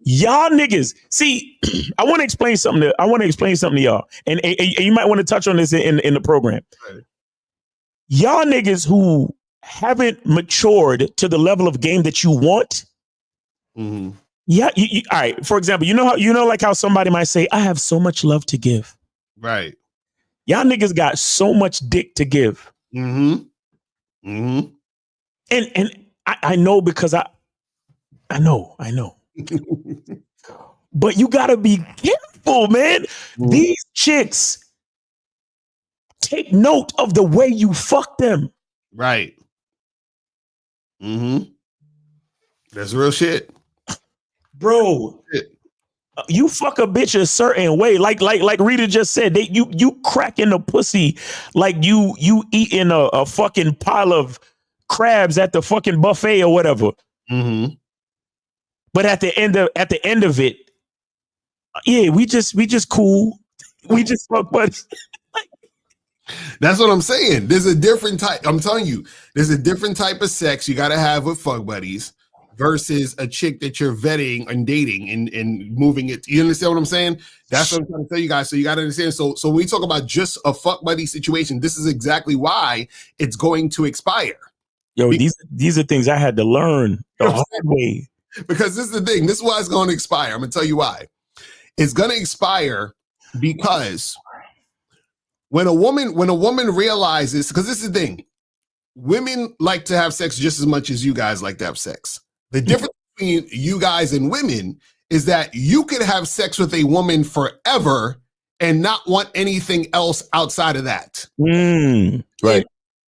y'all niggas. See, I want to explain something to y'all, and you might want to touch on this in the program. Right. Y'all niggas who haven't matured to the level of game that you want. Yeah, all right. For example, like how somebody might say, "I have so much love to give." Right. Y'all niggas got so much dick to give. Mm-hmm. Mm-hmm. And I know because I know. But you gotta be careful, man. These chicks take note of the way you fuck them. Right. Mm-hmm. That's real shit. Bro. You fuck a bitch a certain way, like Rita just said. You cracking the pussy like you eating a fucking pile of crabs at the fucking buffet or whatever. Mm-hmm. But at the end of it, yeah, we just cool. We just fuck buddies. That's what I'm saying. There's a different type. I'm telling you, there's a different type of sex you got to have with fuck buddies versus a chick that you're vetting and dating and moving it. You understand what I'm saying? That's what I'm trying to tell you guys. So you got to understand. So when we talk about just a fuck buddy situation, this is exactly why it's going to expire. Yo, these are things I had to learn the hard way. Because this is the thing. This is why it's going to expire. I'm going to tell you why. It's going to expire because when a woman realizes, because this is the thing, women like to have sex just as much as you guys like to have sex. The difference between you guys and women is that you could have sex with a woman forever and not want anything else outside of that. Right. And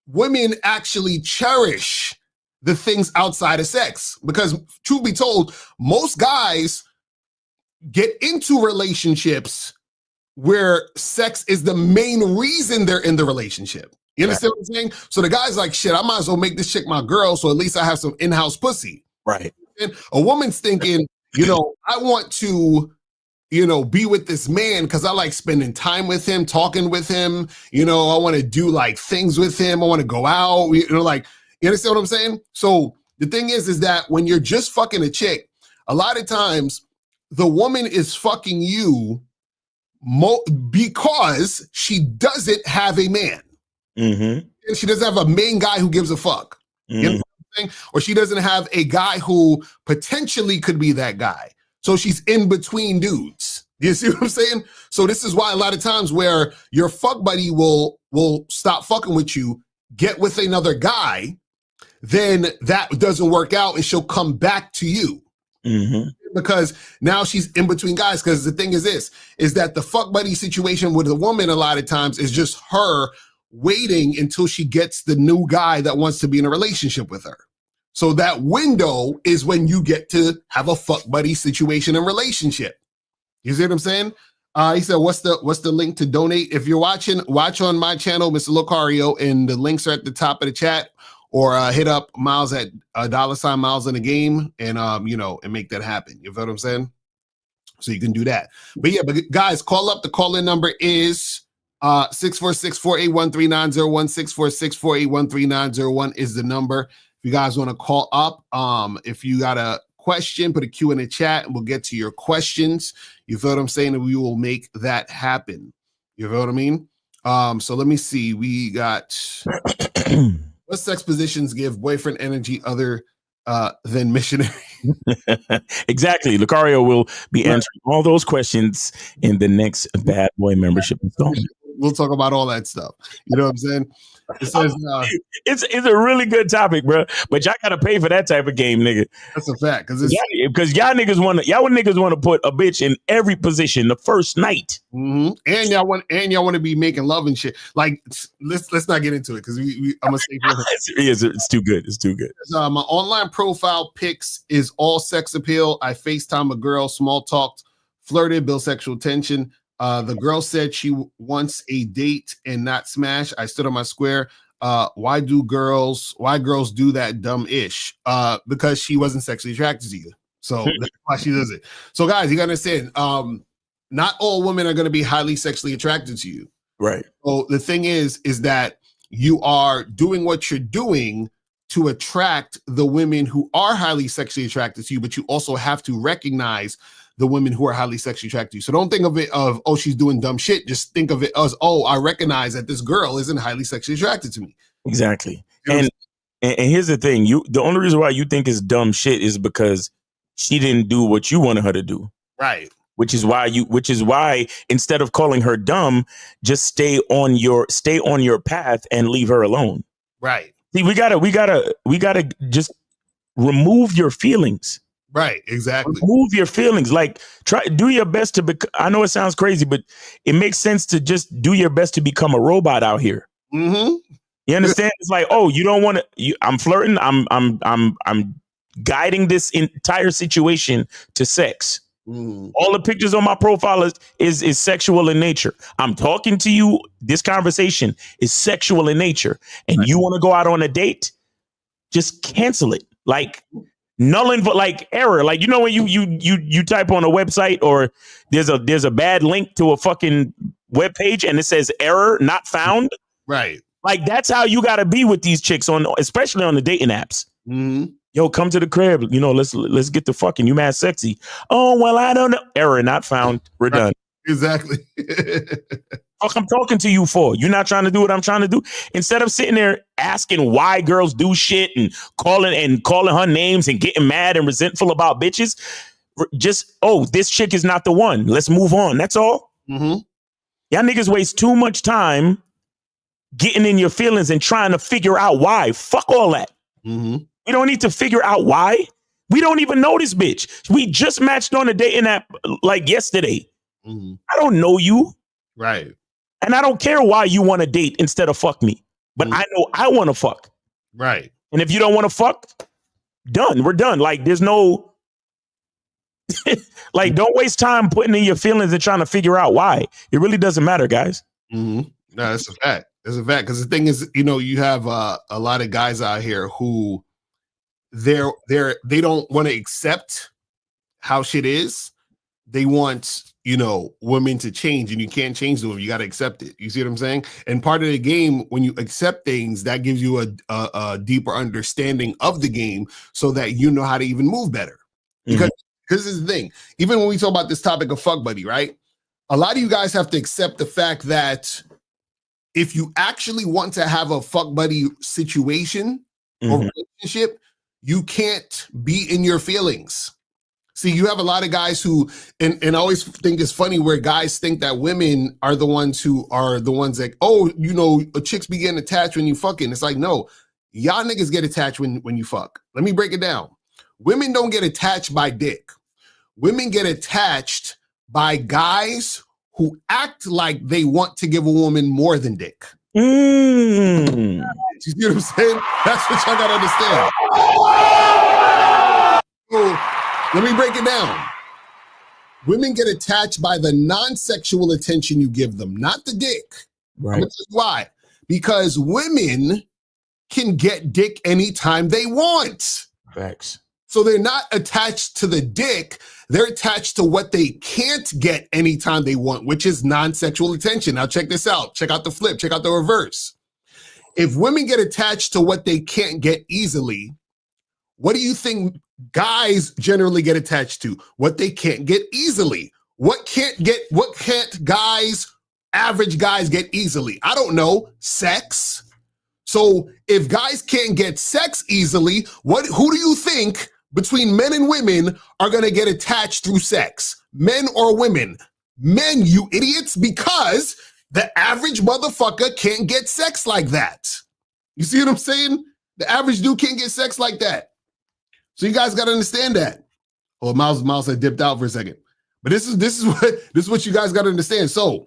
women actually cherish the things outside of sex because, truth be told, most guys get into relationships where sex is the main reason they're in the relationship. You understand what I'm saying? So the guy's like, shit, I might as well make this chick my girl, so at least I have some in-house pussy. Right. And a woman's thinking, I want to, be with this man because I like spending time with him, talking with him. I want to do like things with him. I want to go out. You understand what I'm saying? So the thing is that when you're just fucking a chick, a lot of times the woman is fucking you because she doesn't have a man. Mm-hmm. And she doesn't have a main guy who gives a fuck. You know what I'm saying? Or she doesn't have a guy who potentially could be that guy. So she's in between dudes. You see what I'm saying? So this is why a lot of times where your fuck buddy will stop fucking with you, get with another guy, then that doesn't work out and she'll come back to you. Mm-hmm. Because now she's in between guys. Because the thing is this, is that the fuck buddy situation with a woman a lot of times is just her waiting until she gets the new guy that wants to be in a relationship with her. So that window is when you get to have a fuck buddy situation and relationship. You see what I'm saying? He said, what's the link to donate? If you're watching, watch on my channel, Mr. Locario, and the links are at the top of the chat, or hit up Miles at $ Miles in the game and and make that happen. You feel what I'm saying? So you can do that. But yeah, but guys, call up. The call-in number is 646-481-3901. 646-481-3901 is the number. If you guys want to call up, if you got a question, put a Q in the chat and we'll get to your questions. You feel what I'm saying? And we will make that happen. You feel what I mean? So let me see. We got what sex positions give boyfriend energy other than missionary? Exactly. Lucario will be answering all those questions in the next Bad Boy membership installment. We'll talk about all that stuff. You know what I'm saying? It says, it's a really good topic, bro. But y'all gotta pay for that type of game, nigga. That's a fact, because y'all niggas want to put a bitch in every position the first night, and y'all want to be making love and shit. Like, let's not get into it because I'm gonna say it's too good. It's too good. My online profile pics is all sex appeal. I FaceTime a girl, small talked, flirted, build sexual tension. The girl said she wants a date and not smash. I stood on my square. Why girls do that dumb ish? Because she wasn't sexually attracted to you. So that's why she does it. So guys, you gotta understand, not all women are gonna be highly sexually attracted to you. Right. So the thing is that you are doing what you're doing to attract the women who are highly sexually attracted to you, but you also have to recognize the women who are highly sexually attracted to you. So don't think of it of, oh, she's doing dumb shit. Just think of it as, oh, I recognize that this girl isn't highly sexually attracted to me. Exactly. And here's the thing. The only reason why you think it's dumb shit is because she didn't do what you wanted her to do. Right. which is why instead of calling her dumb, just stay on your path and leave her alone. Right. See, we gotta just remove your feelings. Right, exactly. Remove your feelings. Like, do your best to I know it sounds crazy, but it makes sense to just do your best to become a robot out here. Mm-hmm. You understand? It's like, oh, you don't want to. I'm flirting. I'm guiding this entire situation to sex. Mm-hmm. All the pictures on my profile is sexual in nature. I'm talking to you. This conversation is sexual in nature, and you want to go out on a date? Just cancel it. Like, null and like error. Like, you know, when you type on a website or there's a bad link to a fucking web page and it says error not found. Right. Like, that's how you got to be with these chicks especially on the dating apps. Mm-hmm. Yo, come to the crib. You know, let's get the fucking. You mad sexy? Oh well, I don't know. Error not found. We're done. Exactly. Fuck, I'm talking to you for. You're not trying to do what I'm trying to do. Instead of sitting there asking why girls do shit and calling her names and getting mad and resentful about bitches, just, oh, this chick is not the one. Let's move on. That's all. Mm-hmm. Y'all niggas waste too much time getting in your feelings and trying to figure out why. Fuck all that. Mm-hmm. We don't need to figure out why. We don't even know this bitch. We just matched on a dating app like yesterday. Mm-hmm. I don't know you. Right. And I don't care why you want to date instead of fuck me. But I know I want to fuck. Right. And if you don't want to fuck, done. We're done. Like, there's no... like, don't waste time putting in your feelings and trying to figure out why. It really doesn't matter, guys. Mm-hmm. No, that's a fact. That's a fact. Because the thing is, you know, you have a lot of guys out here who they don't want to accept how shit is. They want, you know, women to change, and you can't change them. You got to accept it. You see what I'm saying? And part of the game, when you accept things, that gives you a deeper understanding of the game, so that you know how to even move better. Because this is the thing. Even when we talk about this topic of fuck buddy, right? A lot of you guys have to accept the fact that if you actually want to have a fuck buddy situation or relationship, you can't be in your feelings. See, you have a lot of guys who, and I always think it's funny where guys think that women are the ones like, oh, you know, chicks be getting attached when you fucking. It's like, no, y'all niggas get attached when you fuck. Let me break it down. Women don't get attached by dick. Women get attached by guys who act like they want to give a woman more than dick. You see what I'm saying? That's what y'all gotta understand. So, let me break it down. Women get attached by the non-sexual attention you give them, not the dick. Right. Why? Because women can get dick anytime they want. Facts. So they're not attached to the dick. They're attached to what they can't get anytime they want, which is non-sexual attention. Now check this out. Check out the flip. Check out the reverse. If women get attached to what they can't get easily, what do you think guys generally get attached to? What they can't get easily. What can't average guys get easily? I don't know. Sex. So if guys can't get sex easily, who do you think between men and women are going to get attached through sex? Men or women? Men, you idiots, because the average motherfucker can't get sex like that. You see what I'm saying? The average dude can't get sex like that. So you guys got to understand that. Oh, Miles had dipped out for a second. But this is what you guys got to understand. So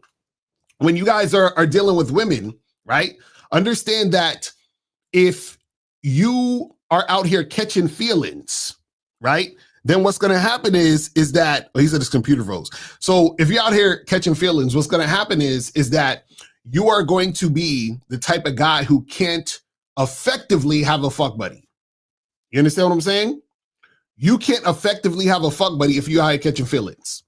when you guys are dealing with women, right? Understand that if you are out here catching feelings, right? Then what's going to happen is that, he said his computer froze. So if you're out here catching feelings, what's going to happen is that you are going to be the type of guy who can't effectively have a fuck buddy. You understand what I'm saying? You can't effectively have a fuck buddy if you're out here catching feelings.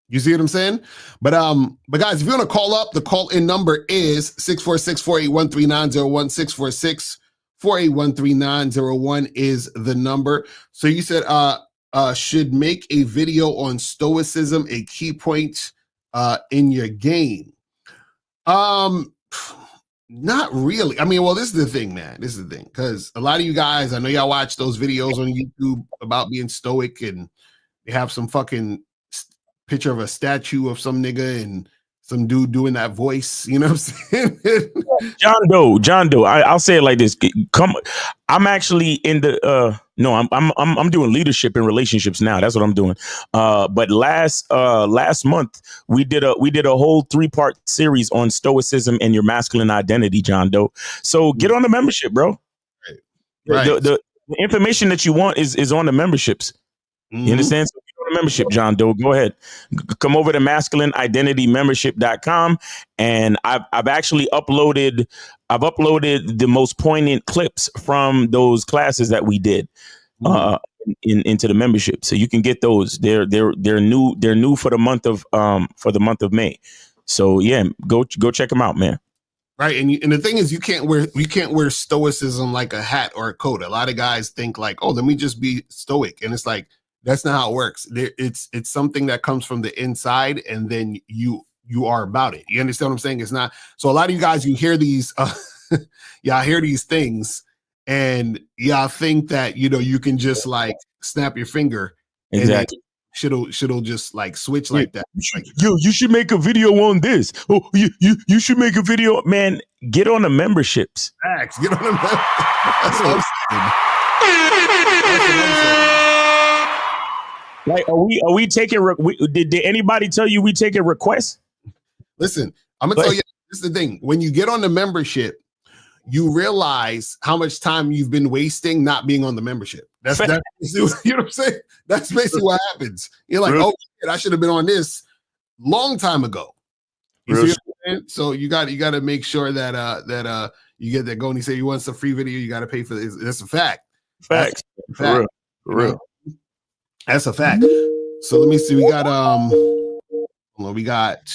You see what I'm saying? But guys, if you want to call up, the call-in number is 646-481-3901. 646-481-3901 is the number. So you said should make a video on stoicism a key point in your game. Not really. I mean, well, this is the thing, man. This is the thing. Because a lot of you guys, I know y'all watch those videos on YouTube about being stoic, and they have some fucking picture of a statue of some nigga and some dude doing that voice. You know what I'm saying? John Doe. I'll say it like this. I'm actually in the no, I'm doing leadership in relationships now. That's what I'm doing. But last month we did a whole 3-part series on stoicism and your masculine identity, John Doe. So get on the membership, bro. Right. The information that you want is on the memberships. You understand? So get on the membership, John Doe. Go ahead. Come over to masculineidentitymembership.com, and I've actually uploaded the most poignant clips from those classes that we did into the membership. So you can get those. They're new for the month of May. So yeah, go check them out, man. Right, and the thing is, you can't wear stoicism like a hat or a coat. A lot of guys think like, oh, let me just be stoic, and it's like that's not how it works. It's something that comes from the inside, and then you are about it. You understand what I'm saying? It's not. So a lot of you guys, you hear these, I hear these things, and I think that you can just like snap your finger, exactly. And shit'll just like switch like that. Yo, you should make a video on this. Oh, you should make a video, man. Get on the memberships. Facts. Get on the That's what I'm saying. Like, are we taking? Did anybody tell you we taking requests? Listen, I'm gonna tell you. This is the thing. When you get on the membership, you realize how much time you've been wasting not being on the membership. That's you know what I'm saying? That's basically what happens. You're like, oh shit, I should have been on this long time ago. You see what I'm saying? So you got to make sure that you get that going. He said he wants a free video, you got to pay for this. That's a fact. Facts. For real. That's a fact. So let me see. We got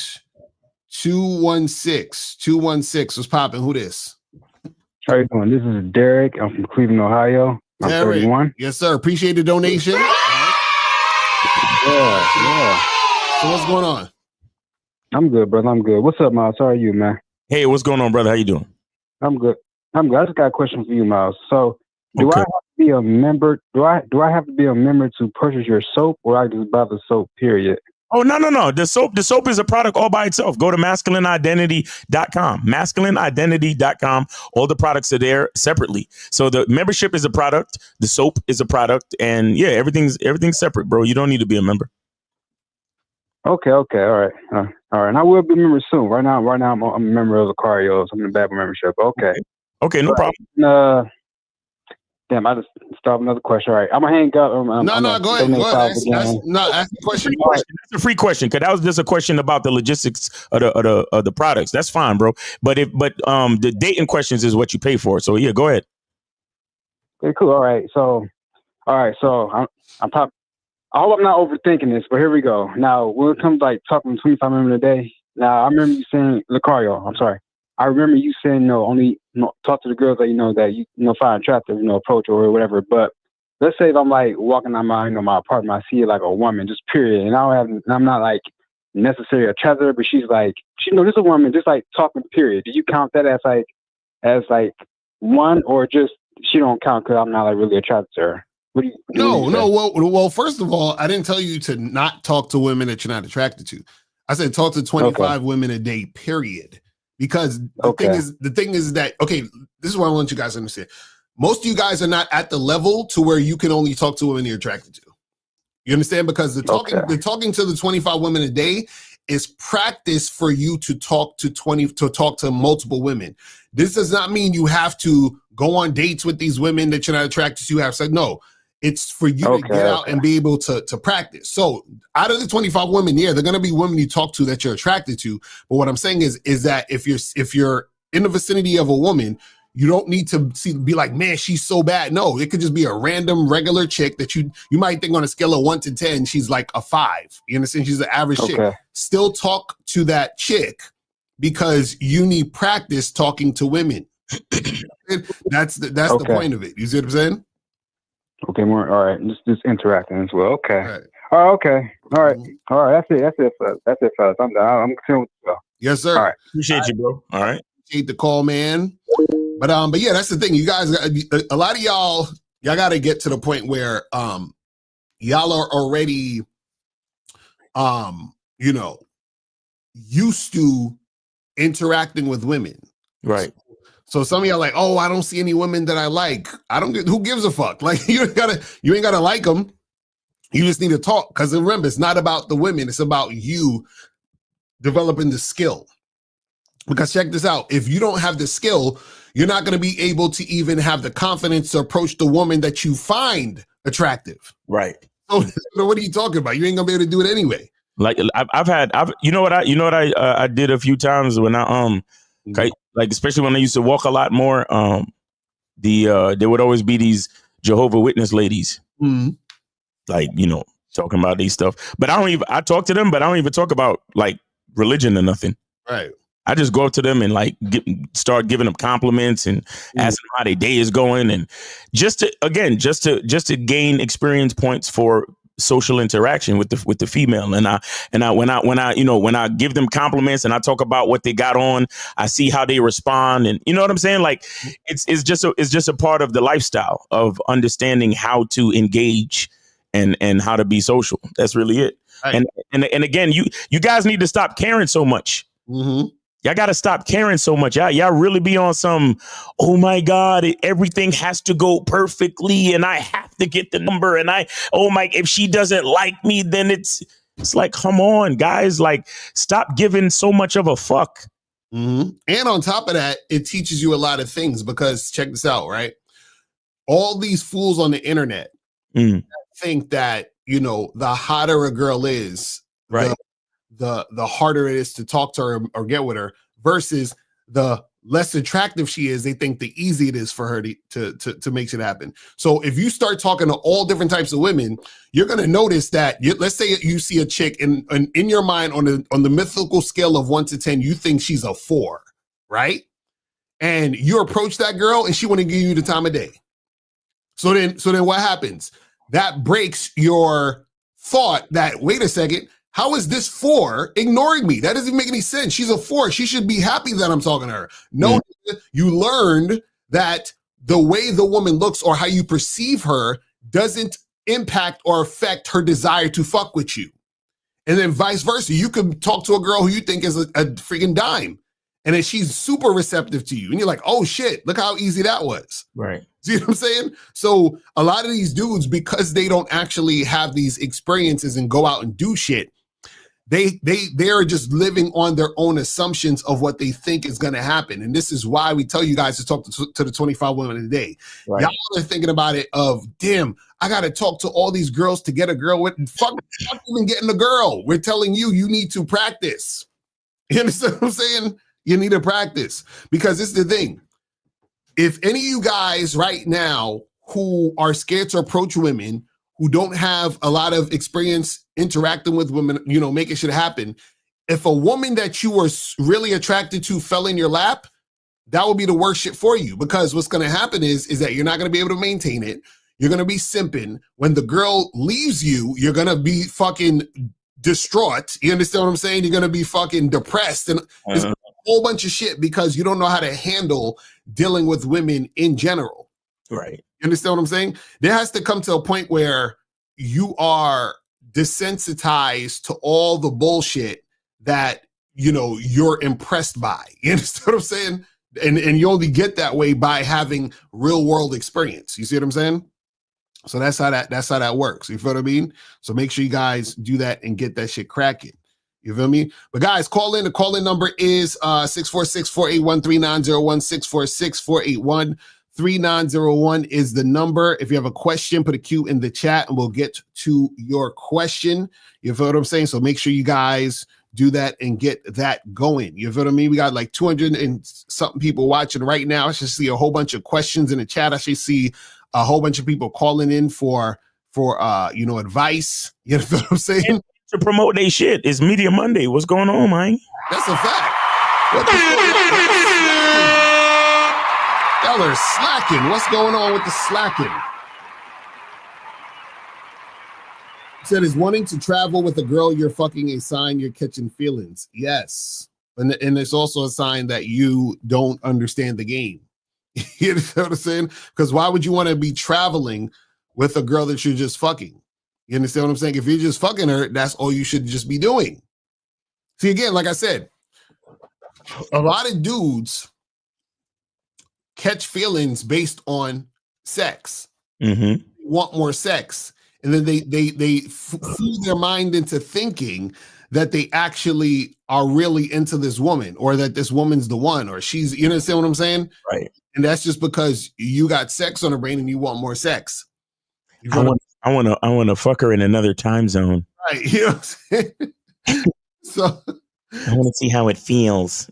216. 216 was popping. Who this? How you doing? This is Derek. I'm from Cleveland, Ohio. I'm 31. Yes, sir. Appreciate the donation. Yeah. So what's going on? I'm good, brother. I'm good. What's up, Miles? How are you, man? Hey, what's going on, brother? How you doing? I'm good. I just got a question for you, Miles. So do I have to be a member? Do I have to be a member to purchase your soap, or I just buy the soap, period? Oh, no. The soap is a product all by itself. Go to masculineidentity.com. Masculineidentity.com. All the products are there separately. So the membership is a product. The soap is a product. And yeah, everything's separate, bro. You don't need to be a member. Okay. All right. And I will be a member soon. Right now I'm a member of the Carios. I'm in the Bad Boy membership. Okay, no problem. Damn, I just stopped another question. All right, I'm gonna hang up. Go ahead. Ask the question. That's a free question, because that was just a question about the logistics of the products. That's fine, bro. But the dating questions is what you pay for. So yeah, go ahead. Okay, cool. All right, so I'm top. I hope I'm not overthinking this, but here we go. Now, when it comes to like talking 25 minutes a day, now I remember you saying Lucario. I'm sorry. I remember you saying only talk to the girls that that you find attractive, approach or whatever. But let's say if I'm like walking on my my apartment, I see like a woman, just period, and I'm not like necessarily attracted to her, but she's like this is a woman, just like talking, period. Do you count that as like one, or just she don't count because I'm not like really attracted to her? No. Well, first of all, I didn't tell you to not talk to women that you're not attracted to. I said talk to 25 women a day, period. Because the thing is that, okay, this is what I want you guys to understand. Most of you guys are not at the level to where you can only talk to women you're attracted to. You understand? Because the talking to the 25 women a day is practice for you to talk to multiple women. This does not mean you have to go on dates with these women that you're not attracted to. Have said no. It's for you to get out and be able to practice. So out of the 25 women, they're going to be women you talk to that you're attracted to. But what I'm saying is that if you're in the vicinity of a woman, you don't need to be like, man, she's so bad. No, it could just be a random regular chick that you might think on a scale of 1 to 10, she's like a 5. You understand? She's an average chick. Still talk to that chick because you need practice talking to women. That's the point of it. You see what I'm saying? Okay, more. All right, just interacting as well. Okay. All right. Oh, okay. All right. All right. That's it, fellas. I'm concerned with you. Yes, sir. All right. Appreciate you, bro. All right. Appreciate the call, man. But yeah, that's the thing. You guys, a lot of y'all got to get to the point where y'all are already you know, used to interacting with women. Right. So some of y'all like, oh, I don't see any women that I like. Who gives a fuck? Like you ain't gotta like them. You just need to talk. Because remember, it's not about the women, it's about you developing the skill. Because check this out, if you don't have the skill, you're not going to be able to even have the confidence to approach the woman that you find attractive. Right. So what are you talking about? You ain't gonna be able to do it anyway. Like I've you know what I did a few times when like especially when I used to walk a lot more. There would always be these Jehovah Witness ladies, like talking about these stuff. But I talk to them, but I don't even talk about like religion or nothing. Right. I just go up to them and like start giving them compliments and ask them how their day is going, and just to gain experience points for social interaction with the female. And when I give them compliments and I talk about what they got on, I see how they respond, and you know what I'm saying. Like it's just a part of the lifestyle of understanding how to engage and how to be social. That's really it. Right. And again, you guys need to stop caring so much. Y'all got to stop caring so much. Y'all really be on some, oh my God, everything has to go perfectly and I have to get the number, and if she doesn't like me, then it's like, come on, guys, like stop giving so much of a fuck. And on top of that, it teaches you a lot of things, because check this out, right? All these fools on the internet think that, the hotter a girl is, right, the harder it is to talk to her or get with her, versus the less attractive she is, they think the easier it is for her to make shit happen. So if you start talking to all different types of women, you're going to notice that let's say you see a chick and in your mind on the mythical scale of 1 to 10, you think she's a 4, right? And you approach that girl and she want to give you the time of day. So then what happens? That breaks your thought that, wait a second, how is this 4 ignoring me? That doesn't even make any sense. She's a 4. She should be happy that I'm talking to her. No, you learned that the way the woman looks or how you perceive her doesn't impact or affect her desire to fuck with you. And then vice versa. You could talk to a girl who you think is a freaking dime, and then she's super receptive to you. And you're like, oh shit, look how easy that was. Right. See what I'm saying? So a lot of these dudes, because they don't actually have these experiences and go out and do shit, they're just living on their own assumptions of what they think is going to happen. And this is why we tell you guys to talk to the 25 women a day. Right. Y'all are thinking about it of, damn, I got to talk to all these girls to get a girl with. Fuck even getting a girl. We're telling you need to practice. You understand what I'm saying? You need to practice, because this is the thing. If any of you guys right now who are scared to approach women, who don't have a lot of experience interacting with women, making shit happen, if a woman that you were really attracted to fell in your lap, that would be the worst shit for you, because what's going to happen is that you're not going to be able to maintain it. You're going to be simping. When the girl leaves you, you're going to be fucking distraught. You understand what I'm saying? You're going to be fucking depressed, and it's a whole bunch of shit because you don't know how to handle dealing with women in general. Right. You understand what I'm saying? There has to come to a point where you are desensitized to all the bullshit that, you're impressed by. You understand what I'm saying? And you only get that way by having real world experience. You see what I'm saying? So that's how that works. You feel what I mean? So make sure you guys do that and get that shit cracking. You feel me? But guys, call in. The call-in number is 646-481-3901, 646-481-3901 is the number. If you have a question, put a Q in the chat and we'll get to your question. You feel what I'm saying? So make sure you guys do that and get that going. You feel what I mean? We got like 200 and something people watching right now. I should see a whole bunch of questions in the chat. I should see a whole bunch of people calling in for advice. You know what I'm saying? To promote their shit. It's Media Monday. What's going on, man? That's a fact. What the fuck? Y'all are slacking. What's going on with the slacking? Said, is wanting to travel with a girl you're fucking a sign you're catching feelings? Yes. And it's also a sign that you don't understand the game. You know what I'm saying? Because why would you want to be traveling with a girl that you're just fucking? You understand what I'm saying? If you're just fucking her, that's all you should just be doing. See, again, like I said, a lot of dudes catch feelings based on sex. Mm-hmm. Want more sex, and then they fool their mind into thinking that they actually are really into this woman, or that this woman's the one, or she's, you understand what I'm saying? Right. And that's just because you got sex on her brain and you want more sex. I want to fuck her in another time zone. Right. You know what I'm saying? So I want to see how it feels.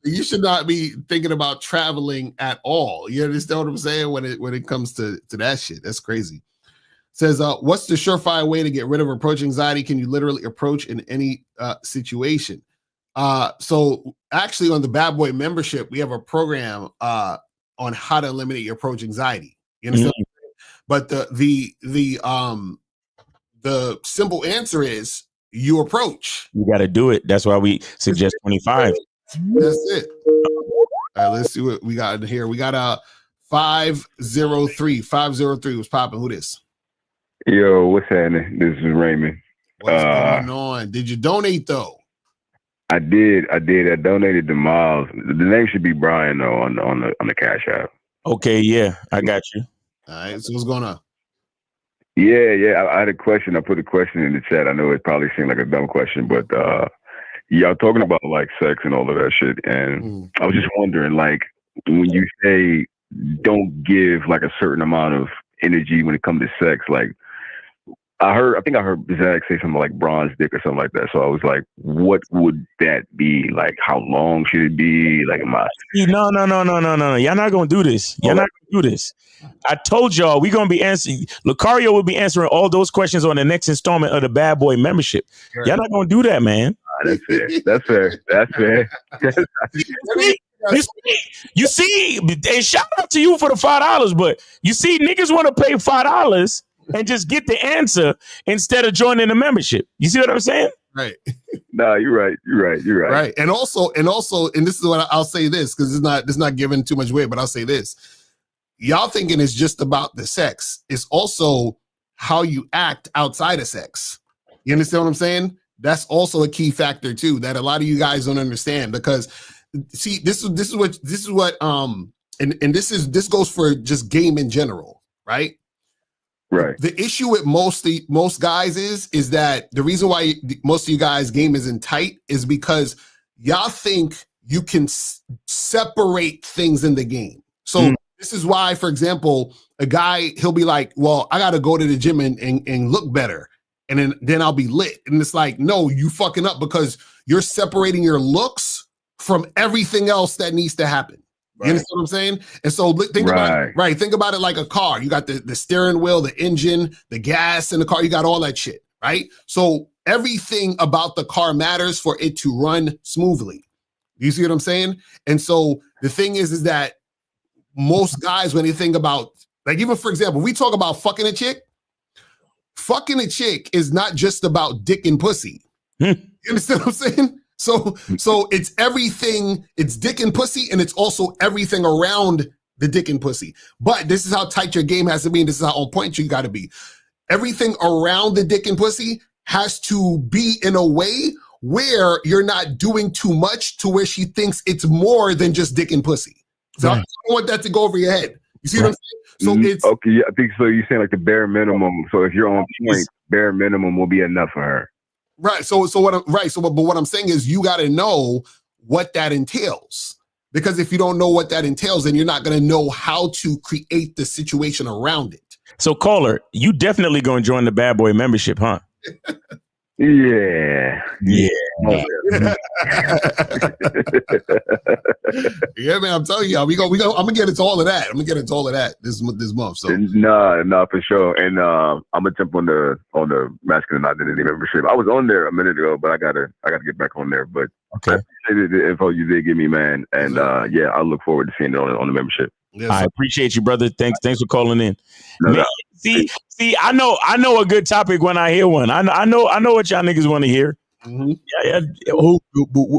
you should not be thinking about traveling at all. You understand what I'm saying? When it comes to that shit, that's crazy. Says, what's the surefire way to get rid of approach anxiety? Can you literally approach in any situation? So actually on the Bad Boy membership, we have a program on how to eliminate your approach anxiety. You understand? But the simple answer is you approach. You got to do it. That's why we suggest 25. That's it. All right, let's see what we got in here. We got 503. 503 was popping. Who this? Yo, what's happening? This is Raymond. What's going on? Did you donate though? I did. I donated to Miles. The name should be Brian though on the Cash App. Okay, yeah, I got you. All right, so what's going on? Yeah. I had a question. I put a question in the chat. I know it probably seemed like a dumb question, but y'all talking about like sex and all of that shit, and I was just wondering, like, when you say don't give like a certain amount of energy when it comes to sex, like I think I heard Zach say something like bronze dick or something like that. So I was like, what would that be? Like, how long should it be? Like, No. Y'all not gonna do this. Y'all not gonna do this. I told y'all we gonna be answering. Lucario will be answering all those questions on the next installment of the Bad Boy membership. Sure. Y'all not gonna do that, man. That's fair. That's fair. That's fair. You see, and shout out to you for the $5, but you see, niggas want to pay $5 and just get the answer instead of joining the membership. You see what I'm saying? Right. Nah, you're right. Right. And also, and this is what I'll say this, because it's not giving too much weight, but I'll say this. Y'all thinking it's just about the sex. It's also how you act outside of sex. You understand what I'm saying? That's also a key factor too, that a lot of you guys don't understand, because see, this is what this goes for just game in general, right? Right. The issue with most guys is that the reason why most of you guys game isn't tight is because y'all think you can separate things in the game. So this is why, for example, a guy, he'll be like, well, I got to go to the gym and look better. And then I'll be lit. And it's like, no, you fucking up, because you're separating your looks from everything else that needs to happen. You understand what I'm saying? And so think about it like a car. You got the steering wheel, the engine, the gas in the car. You got all that shit, right? So everything about the car matters for it to run smoothly. You see what I'm saying? And so the thing is that most guys, when they think about, like, even for example, we talk about fucking a chick is not just about dick and pussy. You understand what I'm saying? So it's everything, it's dick and pussy, and it's also everything around the dick and pussy. But this is how tight your game has to be, and this is how on point you got to be. Everything around the dick and pussy has to be in a way where you're not doing too much to where she thinks it's more than just dick and pussy. So I don't want that to go over your head. You see what I'm saying? So it's okay. Yeah, I think so. You're saying like the bare minimum. So if you're on point, bare minimum will be enough for her. Right. So what I'm saying is you got to know what that entails, because if you don't know what that entails, then you're not going to know how to create the situation around it. So, caller, you definitely going to join the Bad Boy membership, huh? Yeah. Yeah, man. I'm telling you, I'm gonna get into all of that. This month. So nah, for sure. And I'm gonna jump on the masculine identity membership. I was on there a minute ago, but I gotta get back on there. But okay, I appreciate the info you did give me, man. And yeah, I look forward to seeing it on the membership. Yes, I appreciate you, brother. Thanks for calling in. No, man, see, I know a good topic when I hear one. I know what y'all niggas want to hear. Yeah. Oh,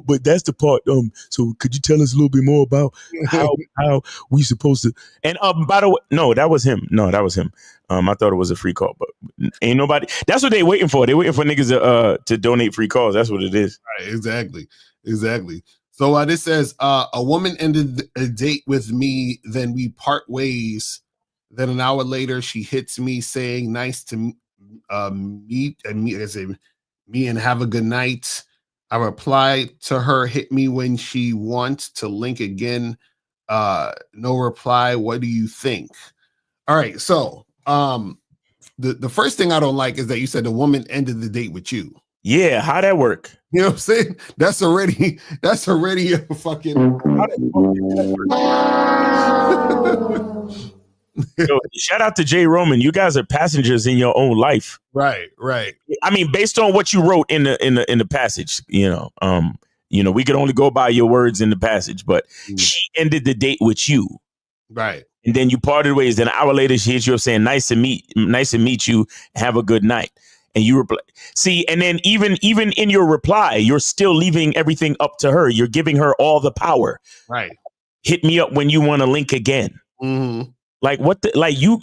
but that's the part. So could you tell us a little bit more about how we supposed to? And by the way, no, that was him. No, that was him. I thought it was a free call, but ain't nobody. That's what they waiting for. They waiting for niggas to donate free calls. That's what it is. Right, exactly. So this says a woman ended a date with me, then we part ways. Then an hour later, she hits me saying, "Nice to meet me and have a good night." I replied to her, "Hit me when she wants to link again." No reply. What do you think? All right, so the first thing I don't like is that you said the woman ended the date with you. Yeah, how that work? You know what I'm saying? That's already a fucking. Yo, shout out to Jay Roman. You guys are passengers in your own life. Right. I mean, based on what you wrote in the passage, we could only go by your words in the passage, but she ended the date with you. Right. And then you parted ways. Then an hour later, she hits you up saying, nice to meet you. Have a good night. And you reply. See, and then even in your reply, you're still leaving everything up to her. You're giving her all the power. Right. Hit me up when you want to link again. Mm-hmm. Like what the you?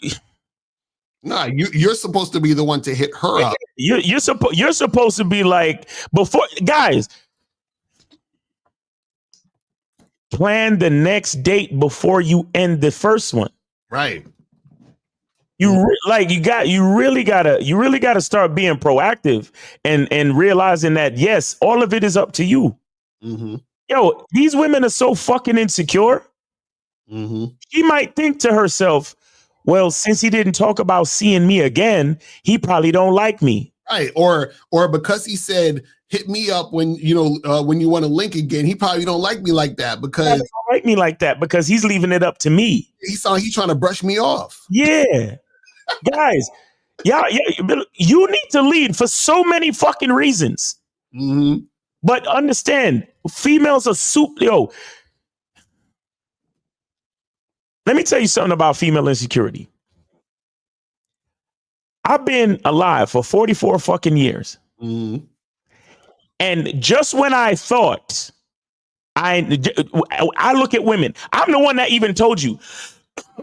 Nah, you're supposed to be the one to hit her up. You're supposed to be like before, guys. Plan the next date before you end the first one. Right. You really gotta start being proactive and realizing that yes, all of it is up to you. Mm-hmm. Yo, these women are so fucking insecure. Mm-hmm. She might think to herself, well, since he didn't talk about seeing me again, he probably don't like me. Right. Or because he said hit me up when you want to link again, he probably don't like me like that because he's leaving it up to me. He's trying to brush me off. Yeah. Guys, yeah, you need to lead for so many fucking reasons. Mm-hmm. But understand, females are yo. Let me tell you something about female insecurity. I've been alive for 44 fucking years. Mm-hmm. And just when I thought I look at women, I'm the one that even told you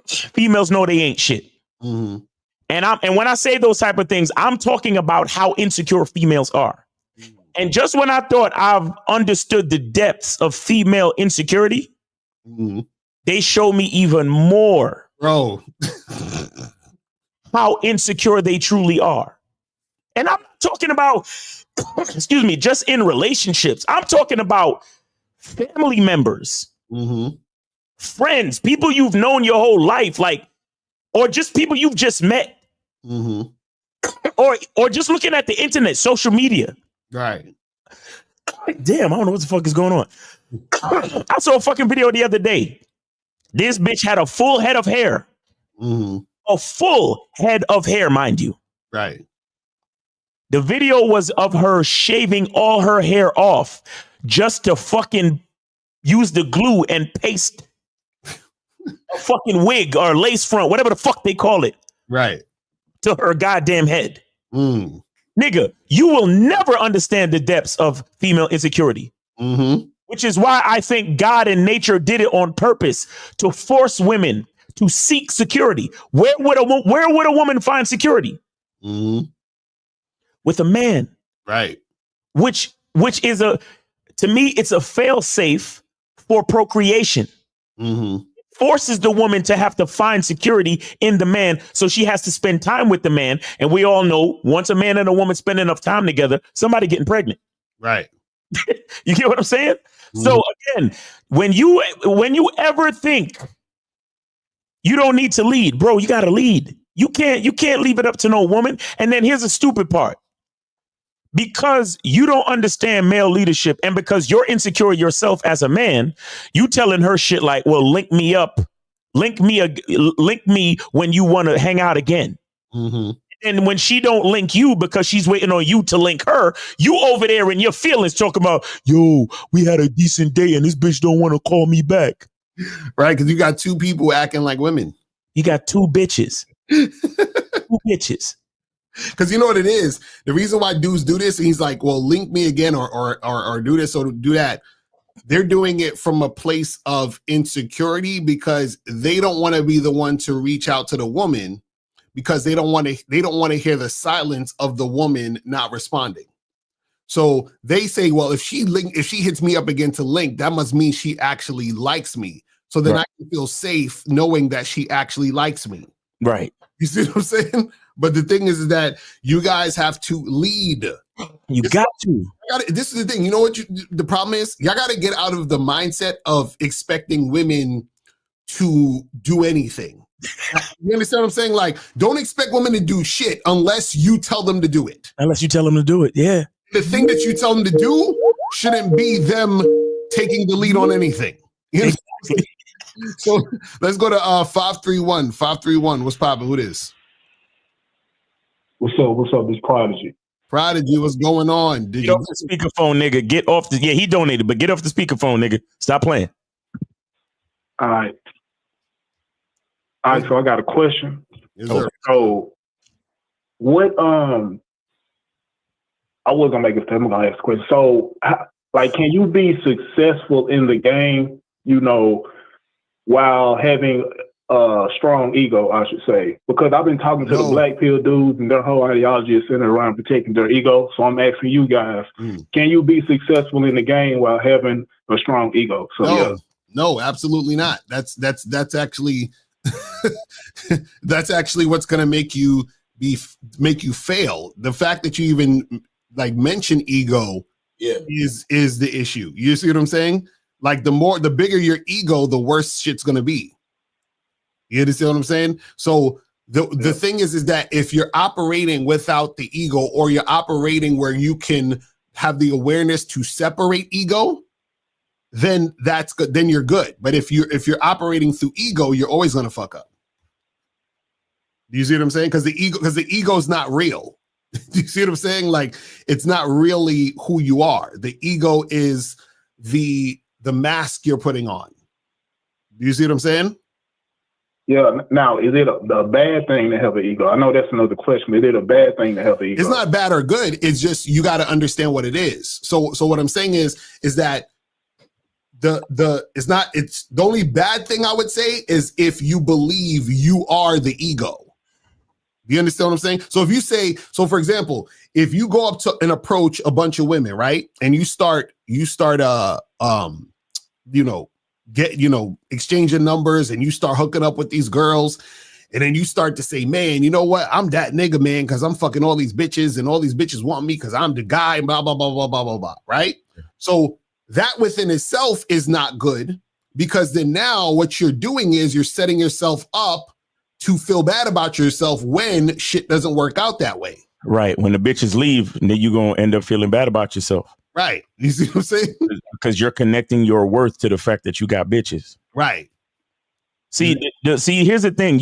females know they ain't shit. Mm-hmm. And when I say those type of things, I'm talking about how insecure females are. Mm-hmm. And just when I thought I've understood the depths of female insecurity, mm-hmm. they show me even more, bro, how insecure they truly are. And I'm not talking about, excuse me, just in relationships. I'm talking about family members, mm-hmm. friends, people you've known your whole life, or just people you've just met, mm-hmm. or just looking at the internet, social media. Right. Damn, I don't know what the fuck is going on. I saw a fucking video the other day. This bitch had a full head of hair. Mm-hmm. A full head of hair, mind you. Right. The video was of her shaving all her hair off just to fucking use the glue and paste a fucking wig or lace front, whatever the fuck they call it. Right. To her goddamn head. Mm. Nigga, you will never understand the depths of female insecurity. Mm-hmm. Which is why I think God and nature did it on purpose to force women to seek security. Where would a woman find security? Mm-hmm. With a man. Right. Which is to me, it's a fail-safe for procreation. Mm-hmm. Forces the woman to have to find security in the man, so she has to spend time with the man. And we all know once a man and a woman spend enough time together, somebody getting pregnant. Right. You get what I'm saying? Mm-hmm. So again, when you ever think you don't need to lead, bro, you got to lead. You can't leave it up to no woman. And then here's the stupid part. Because you don't understand male leadership and because you're insecure yourself as a man, you telling her shit like, well, link me up, link me when you want to hang out again. Mm-hmm. And when she don't link you because she's waiting on you to link her, you over there in your feelings talking about, yo, we had a decent day and this bitch don't want to call me back. Right, because you got two people acting like women. You got two bitches. Two bitches. Because you know what it is? The reason why dudes do this, and he's like, well, link me again or do this or do that. They're doing it from a place of insecurity because they don't want to be the one to reach out to the woman because they don't want to hear the silence of the woman not responding. So they say, well, if she hits me up again to link, that must mean she actually likes me. So then I can feel safe knowing that she actually likes me. Right. You see what I'm saying? But the thing is that you guys have to lead. You got to. This is the thing. You know what the problem is? Y'all got to get out of the mindset of expecting women to do anything. You understand what I'm saying? Like, don't expect women to do shit unless you tell them to do it. Unless you tell them to do it, yeah. The thing that you tell them to do shouldn't be them taking the lead on anything. You know? Exactly. So let's go to 531. 531. What's poppin'? Who this? What's up? What's up? This Prodigy. Prodigy, what's going on? Get off the speakerphone, nigga. Get off the. Yeah, he donated, but get off the speakerphone, nigga. Stop playing. All right. So I got a question. Yes, sir. So, what? I was gonna make a statement. I'm gonna ask a question. So, like, can you be successful in the game? You know, while having a strong ego, I should say, because I've been talking to the black pill dudes, and their whole ideology is centered around protecting their ego. So I'm asking you guys, can you be successful in the game while having a strong ego? So no, absolutely not. That's actually that's actually what's going to make you fail. The fact that you even like mention ego is the issue. You see what I'm saying? Like the bigger your ego, the worse shit's going to be. You understand what I'm saying? So the thing is that if you're operating without the ego, or you're operating where you can have the awareness to separate ego, then that's good. Then you're good. But if you're operating through ego, you're always gonna fuck up. Do you see what I'm saying? Because the ego is not real. Do you see what I'm saying? Like, it's not really who you are. The ego is the mask you're putting on. Do you see what I'm saying? Yeah. Now, is it a bad thing to have an ego? I know that's another question. Is it a bad thing to have an ego? It's not bad or good. It's just you got to understand what it is. So what I'm saying is that it's the only bad thing I would say is if you believe you are the ego. Do you understand what I'm saying? So if you say, for example, if you go up to and approach a bunch of women, right, and you start exchanging numbers, and you start hooking up with these girls, and then you start to say, man, you know what? I'm that nigga, man, because I'm fucking all these bitches, and all these bitches want me because I'm the guy, blah, blah, blah, blah, blah, blah, blah, right? So that within itself is not good, because then now what you're doing is you're setting yourself up to feel bad about yourself when shit doesn't work out that way. Right. When the bitches leave, then you're going to end up feeling bad about yourself. Right. You see what I'm saying? Because you're connecting your worth to the fact that you got bitches. Right. See, here's the thing.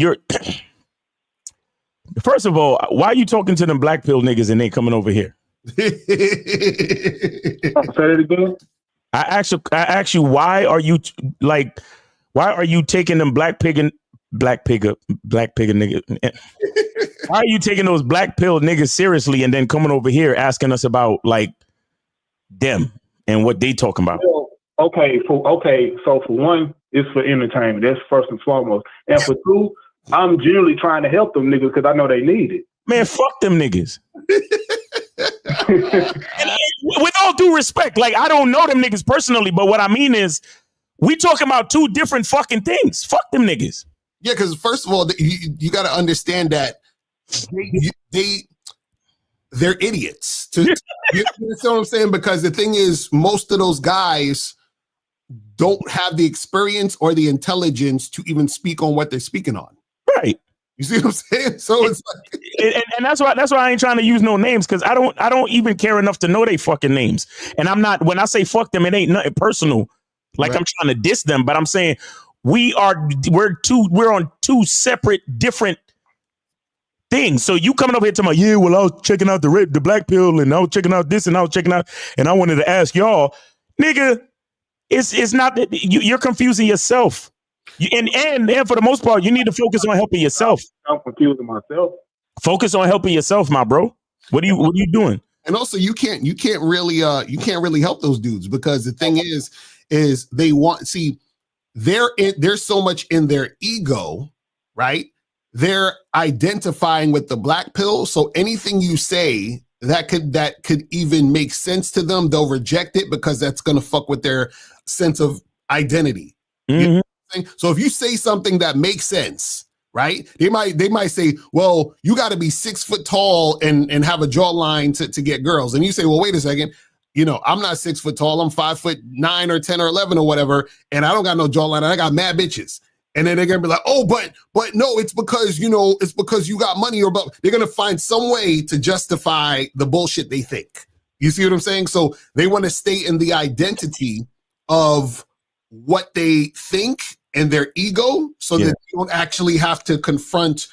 First of all, why are you talking to them black pill niggas and they coming over here? Say that again. I ask you, why are you taking them black pig niggas? Why are you taking those black pill niggas seriously and then coming over here asking us about like them and what they talking about? Well, so for one, it's for entertainment. That's first and foremost. And for two, I'm generally trying to help them niggas because I know they need it. Man, fuck them niggas. And with all due respect, like, I don't know them niggas personally, but what I mean is we talking about two different fucking things. Fuck them niggas. Yeah, because first of all, you got to understand that they're idiots. You understand what I'm saying? Because the thing is, most of those guys don't have the experience or the intelligence to even speak on what they're speaking on. Right. You see what I'm saying? So it's like, and that's why I ain't trying to use no names, because I don't even care enough to know they fucking names. And I'm not, when I say fuck them, it ain't nothing personal. Like, right. I'm trying to diss them, but I'm saying we're on two separate, different things. So you coming over here to my, yeah, well, I was checking out the black pill, and I was checking out this, and I was checking out, and I wanted to ask y'all, nigga, it's not that you're confusing yourself. And for the most part, you need to focus on helping yourself. I'm confusing myself. Focus on helping yourself, my bro. What are you doing? And also, you can't really help those dudes, because the thing is they want, see, there's so much in their ego, right? They're identifying with the black pill. So anything you say that could even make sense to them, they'll reject it, because that's going to fuck with their sense of identity. You know what I'm saying? So if you say something that makes sense, right? They might say, well, you got to be 6 foot tall and have a jawline to get girls. And you say, well, wait a second. I'm not 6 foot tall. I'm 5'9" or 10 or 11 or whatever. And I don't got no jawline. And I got mad bitches. And then they're going to be like, oh, but no, it's because you got money, or but they're going to find some way to justify the bullshit they think. You see what I'm saying? So they want to stay in the identity of what they think and their ego, so that they don't actually have to confront,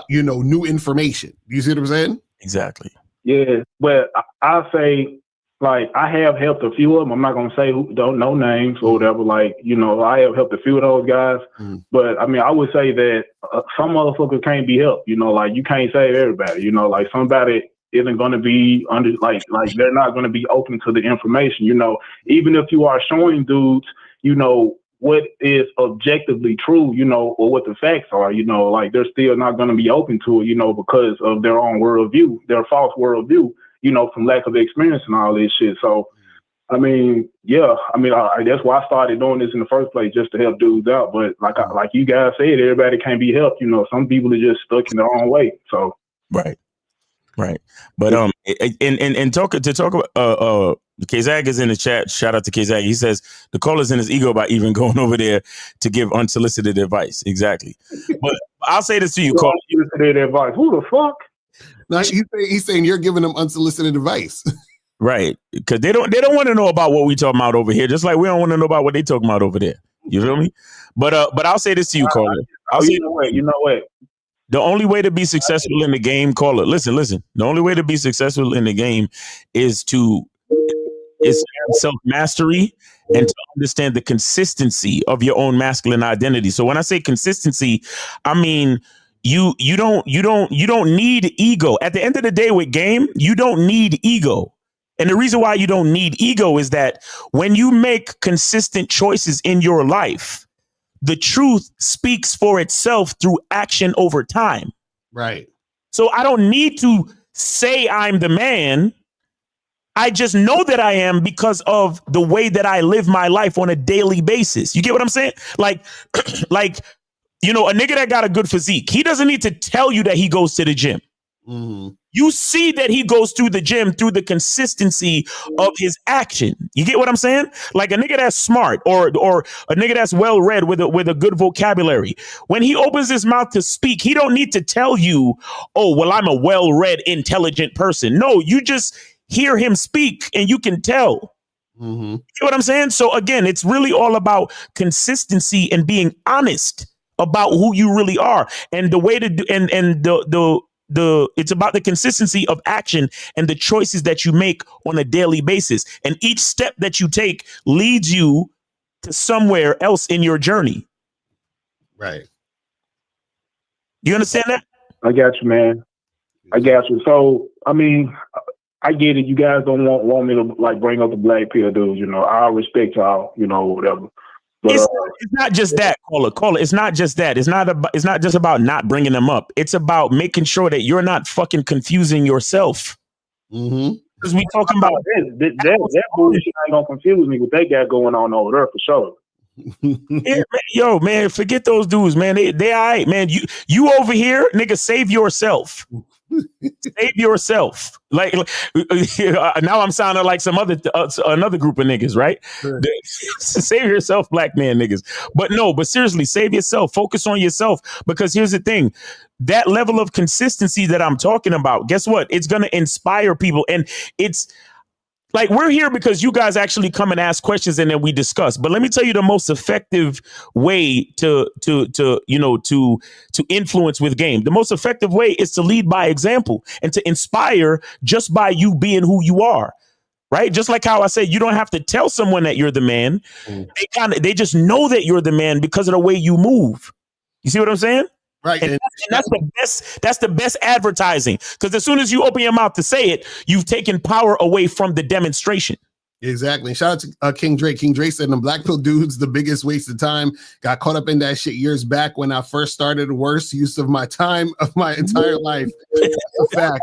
new information. You see what I'm saying? Exactly. Yeah, but I'll say, like, I have helped a few of them. I'm not gonna say who, don't know names or whatever. Like, I have helped a few of those guys. But I mean, I would say that some motherfuckers can't be helped. Like, you can't save everybody. Like, somebody isn't gonna be under, like they're not gonna be open to the information. Even if you are showing dudes, what is objectively true, or what the facts are, like, they're still not going to be open to it, because of their own worldview, their false worldview, from lack of experience and all this shit. So, I mean, that's why I started doing this in the first place, just to help dudes out. But like you guys said, everybody can't be helped. Some people are just stuck in their own way. So, right. But and talk about Kazag is in the chat. Shout out to Kazag. He says the caller's in his ego by even going over there to give unsolicited advice. Exactly. But I'll say this to you, caller. Unsolicited advice. Who the fuck? No, he's saying you're giving them unsolicited advice. Right. Because they don't want to know about what we talking about over here, just like we don't want to know about what they talking about over there. You feel me? But I'll say this to you, caller. You know what? The only way to be successful in the game, caller, listen. The only way to be successful in the game is self-mastery and to understand the consistency of your own masculine identity. So when I say consistency, I mean you don't need ego. At the end of the day with game, you don't need ego. And the reason why you don't need ego is that when you make consistent choices in your life, the truth speaks for itself through action over time. Right. So I don't need to say I'm the man. I just know that I am because of the way that I live my life on a daily basis. You get what I'm saying? Like, a nigga that got a good physique, he doesn't need to tell you that he goes to the gym. Mm-hmm. You see that he goes through the gym through the consistency of his action. You get what I'm saying? Like a nigga that's smart or a nigga that's well read with a good vocabulary. When he opens his mouth to speak, he don't need to tell you, oh, well, I'm a well read, intelligent person. No, you just hear him speak and you can tell. Mm-hmm. You know what I'm saying? So again, it's really all about consistency and being honest about who you really are. And the way to do it's about the consistency of action and the choices that you make on a daily basis. And each step that you take leads you to somewhere else in your journey. Right. You understand that? I got you, man. I got you. So, I mean, I get it. You guys don't want me to like bring up the black pill dudes. I respect y'all, whatever. But, it's not just that, caller. It's not just that. It's not just about not bringing them up. It's about making sure that you're not fucking confusing yourself. Mm-hmm. Because we talking about that bullshit ain't gonna confuse me with they got going on over there for sure. Yeah, yo, man, forget those dudes, man. They all right, man. You over here, nigga, save yourself. Save yourself. Like now I'm sounding like some other another group of niggas, right? Sure. Save yourself, black man niggas. But seriously, save yourself. Focus on yourself. Because here's the thing. That level of consistency that I'm talking about, guess what? It's going to inspire people. And it's like, we're here because you guys actually come and ask questions and then we discuss. But let me tell you the most effective way to influence with game. The most effective way is to lead by example and to inspire just by you being who you are. Right. Just like how I said, you don't have to tell someone that you're the man. They just know that you're the man because of the way you move. You see what I'm saying? Right. And that's the best advertising. Because as soon as you open your mouth to say it, you've taken power away from the demonstration. Exactly. Shout out to King Drake. King Drake said, "Them black pill dudes, the biggest waste of time. Got caught up in that shit years back when I first started. The worst use of my time of my entire life." That's a fact.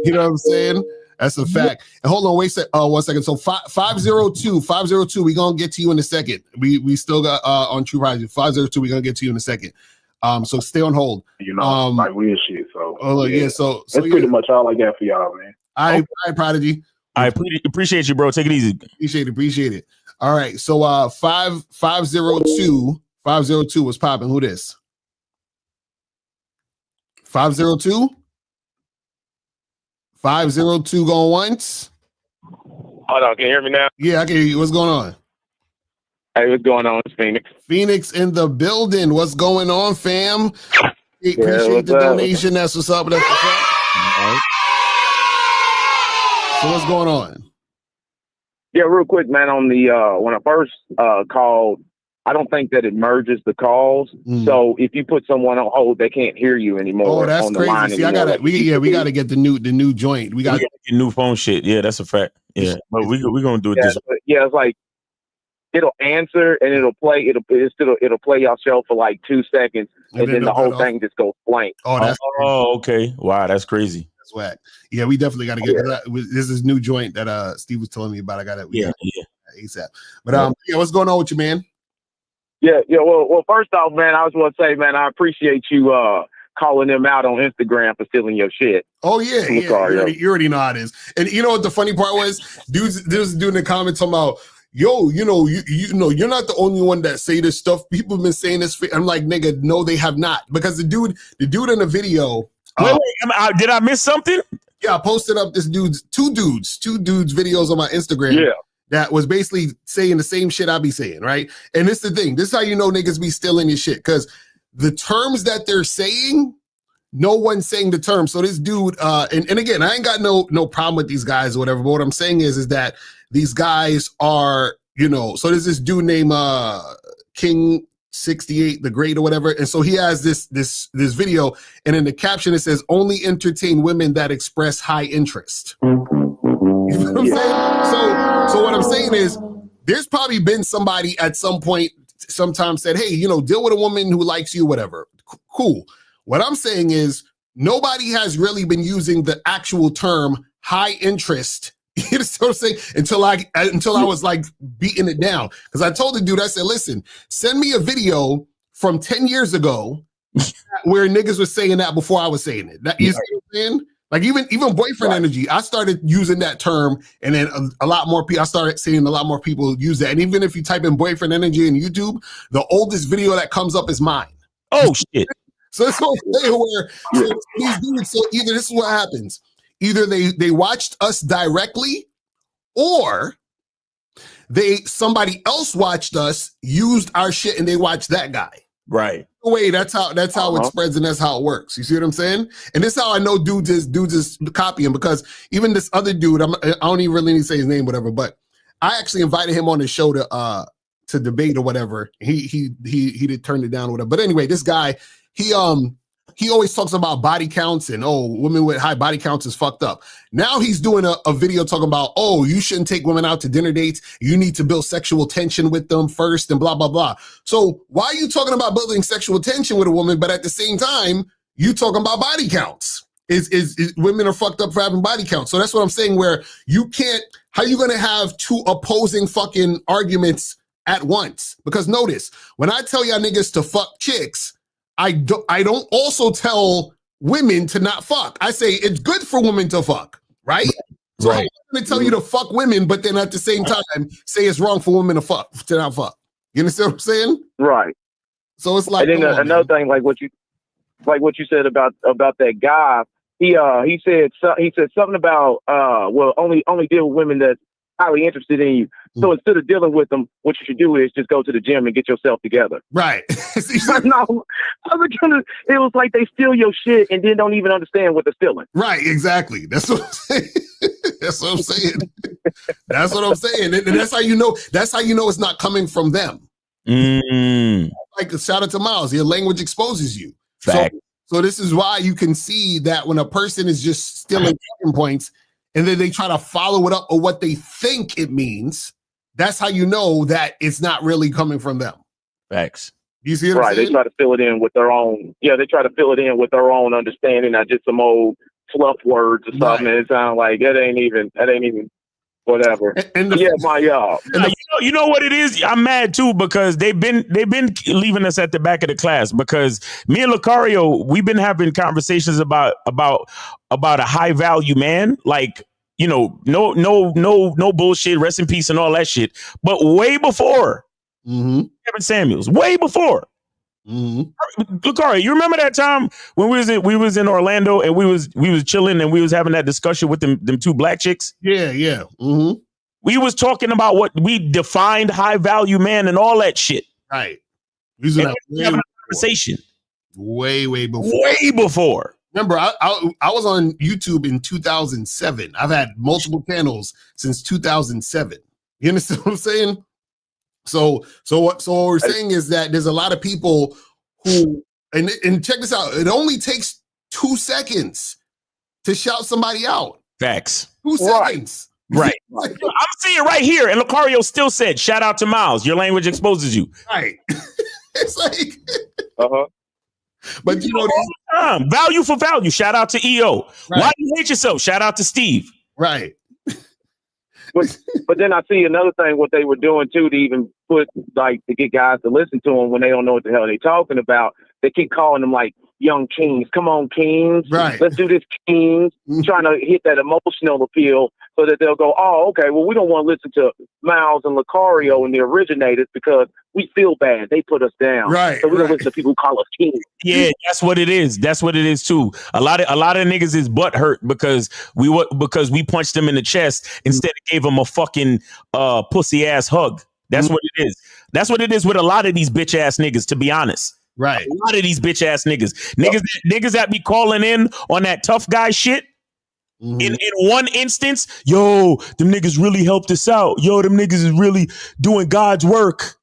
You know what I'm saying? That's a fact. And hold on, wait 1 second. So 502, we gonna get to you in a second. We still got on True Rising 502. We gonna get to you in a second. So stay on hold. You know, like weird shit. So So that's pretty much all I got for y'all, man. I Prodigy. I appreciate you, bro. Take it easy. Appreciate it. All right. So 502 was popping. Who this? 502? 502 going once? Hold on, can you hear me now? Yeah, I can hear you. What's going on? Hey, what's going on? It's Phoenix. Phoenix in the building. What's going on, fam? Appreciate the donation. That's what's up. That's what's up. All right. So what's going on? Yeah, real quick, man. On the when I first called, I don't think that it merges the calls. So if you put someone on hold, they can't hear you anymore. Oh, that's on the crazy. line See, anymore. we gotta get the new joint. We got get new phone shit. Yeah, that's a fact. Yeah, but we gonna do it this way. Yeah, it's like it'll answer and it'll play. It'll play your show for like 2 seconds, and then the whole thing just goes blank. Oh, that's okay. Wow, that's crazy. That's whack. Yeah, we definitely got to get that. This is new joint that Steve was telling me about. I got it. Yeah, ASAP. But yeah, what's going on with you, man? Yeah. Well, first off, man, I was going to say, man, I appreciate you calling them out on Instagram for stealing your shit. Oh yeah. You already know how it is. And you know what the funny part was? There's a dude in the comments talking about, yo, you know, you're not the only one that say this stuff. People have been saying this. I'm like, nigga, no, they have not. Because the dude in the video. Wait, did I miss something? Yeah, I posted up this two dudes videos on my Instagram. Yeah. That was basically saying the same shit I be saying, right? And this is the thing. This is how you know niggas be stealing your shit. Because the terms that they're saying, no one's saying the term. So this dude, and again, I ain't got no problem with these guys or whatever. But what I'm saying is that these guys are, you know, so there's this dude named King 68 the Great or whatever, and so he has this video, and in the caption it says, "Only entertain women that express high interest." You know what I'm saying? So what I'm saying is, there's probably been somebody at some point, sometime said, "Hey, you know, deal with a woman who likes you, whatever." Cool. What I'm saying is, nobody has really been using the actual term high interest. You know what I'm saying? Until I was like beating it down. Because I told the dude, I said, listen, send me a video from 10 years ago where niggas was saying that before I was saying it. You see what I'm saying? Like even boyfriend energy, I started using that term, and then a lot more people, I started seeing a lot more people use that. And even if you type in boyfriend energy in YouTube, the oldest video that comes up is mine. Oh shit. So it's where these dudes, so either this is what happens. Either they watched us directly, or somebody else watched us, used our shit, and they watched that guy. Right. Wait, that's how it spreads, and that's how it works. You see what I'm saying? And this is how I know dudes is copying, because even this other dude, I don't even really need to say his name, whatever. But I actually invited him on the show to debate or whatever. He did turn it down or whatever. But anyway, this guy, he always talks about body counts and, women with high body counts is fucked up. Now he's doing a video talking about, you shouldn't take women out to dinner dates. You need to build sexual tension with them first and blah, blah, blah. So why are you talking about building sexual tension with a woman, but at the same time, you talking about body counts? Is women are fucked up for having body counts. So that's what I'm saying, where you can't, how you going to have two opposing fucking arguments at once? Because notice, when I tell y'all niggas to fuck chicks, I don't also tell women to not fuck. I say it's good for women to fuck, right? So I'm going to tell you to fuck women, but then at the same time say it's wrong for women to not fuck. You understand what I'm saying? Right. So it's like, and then another thing, like what you said about that guy. He said something about only deal with women that's highly interested in you. So instead of dealing with them, what you should do is just go to the gym and get yourself together. Right. No, it was like they steal your shit and then don't even understand what they're stealing. Right, exactly. That's what I'm saying. That's what I'm saying. That's what I'm saying. And that's how you know it's not coming from them. Like, shout out to Miles. Your language exposes you. So this is why you can see that when a person is just stealing talking points and then they try to follow it up with what they think it means, that's how you know that it's not really coming from them. Facts. You see what I'm saying? They try to fill it in with their own. Yeah, they try to fill it in with their own understanding, not just some old fluff words or something. And it sounds like that ain't even whatever. You know what it is? I'm mad too because they've been leaving us at the back of the class because me and Lucario, we've been having conversations about a high value man, like, you know, no bullshit, rest in peace and all that shit. But way before Kevin Samuels, way before. Lucario, you remember that time when we was in Orlando and we was chilling and we was having that discussion with them two black chicks? Yeah. We was talking about what we defined high value man and all that shit. Right. We was having a conversation. Way before. Way before. Remember, I was on YouTube in 2007. I've had multiple channels since 2007. You understand what I'm saying? So what we're saying is that there's a lot of people who, and check this out, it only takes 2 seconds to shout somebody out. Facts. 2 seconds. Right. I'm seeing it right here. And Lucario still said, shout out to Miles. Your language exposes you. Right. It's like, but you know, value for value. Shout out to EO. Right. Why do you hate yourself? Shout out to Steve. Right. But then I see another thing, what they were doing too, to even put, like, to get guys to listen to them when they don't know what the hell they're talking about. They keep calling them like young kings. Come on, kings. Right. Let's do this, kings. Trying to hit that emotional appeal so that they'll go, oh, okay, well, we don't want to listen to Miles and Lucario and the originators because we feel bad. They put us down. Right. So we don't listen to people who call us kings. Yeah, that's what it is. That's what it is too. A lot of niggas is butt hurt because we punched them in the chest instead of gave them a fucking pussy ass hug. That's what it is. That's what it is with a lot of these bitch ass niggas, to be honest. Right. A lot of these bitch ass niggas. Niggas that be calling in on that tough guy shit. In one instance, yo, them niggas really helped us out. Yo, them niggas is really doing God's work.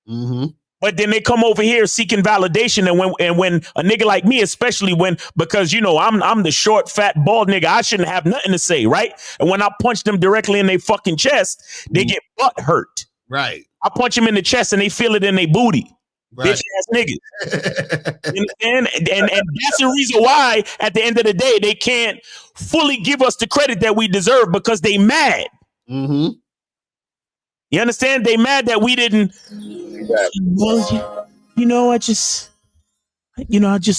But then they come over here seeking validation, and when a nigga like me, especially because you know I'm the short, fat, bald nigga, I shouldn't have nothing to say, right? And when I punch them directly in their fucking chest, they get butt hurt. Right. I punch them in the chest and they feel it in their booty. Right. Bitch ass niggas. You understand? And that's the reason why at the end of the day they can't fully give us the credit that we deserve because they mad. You understand? They mad that we didn't. Well, you know, I just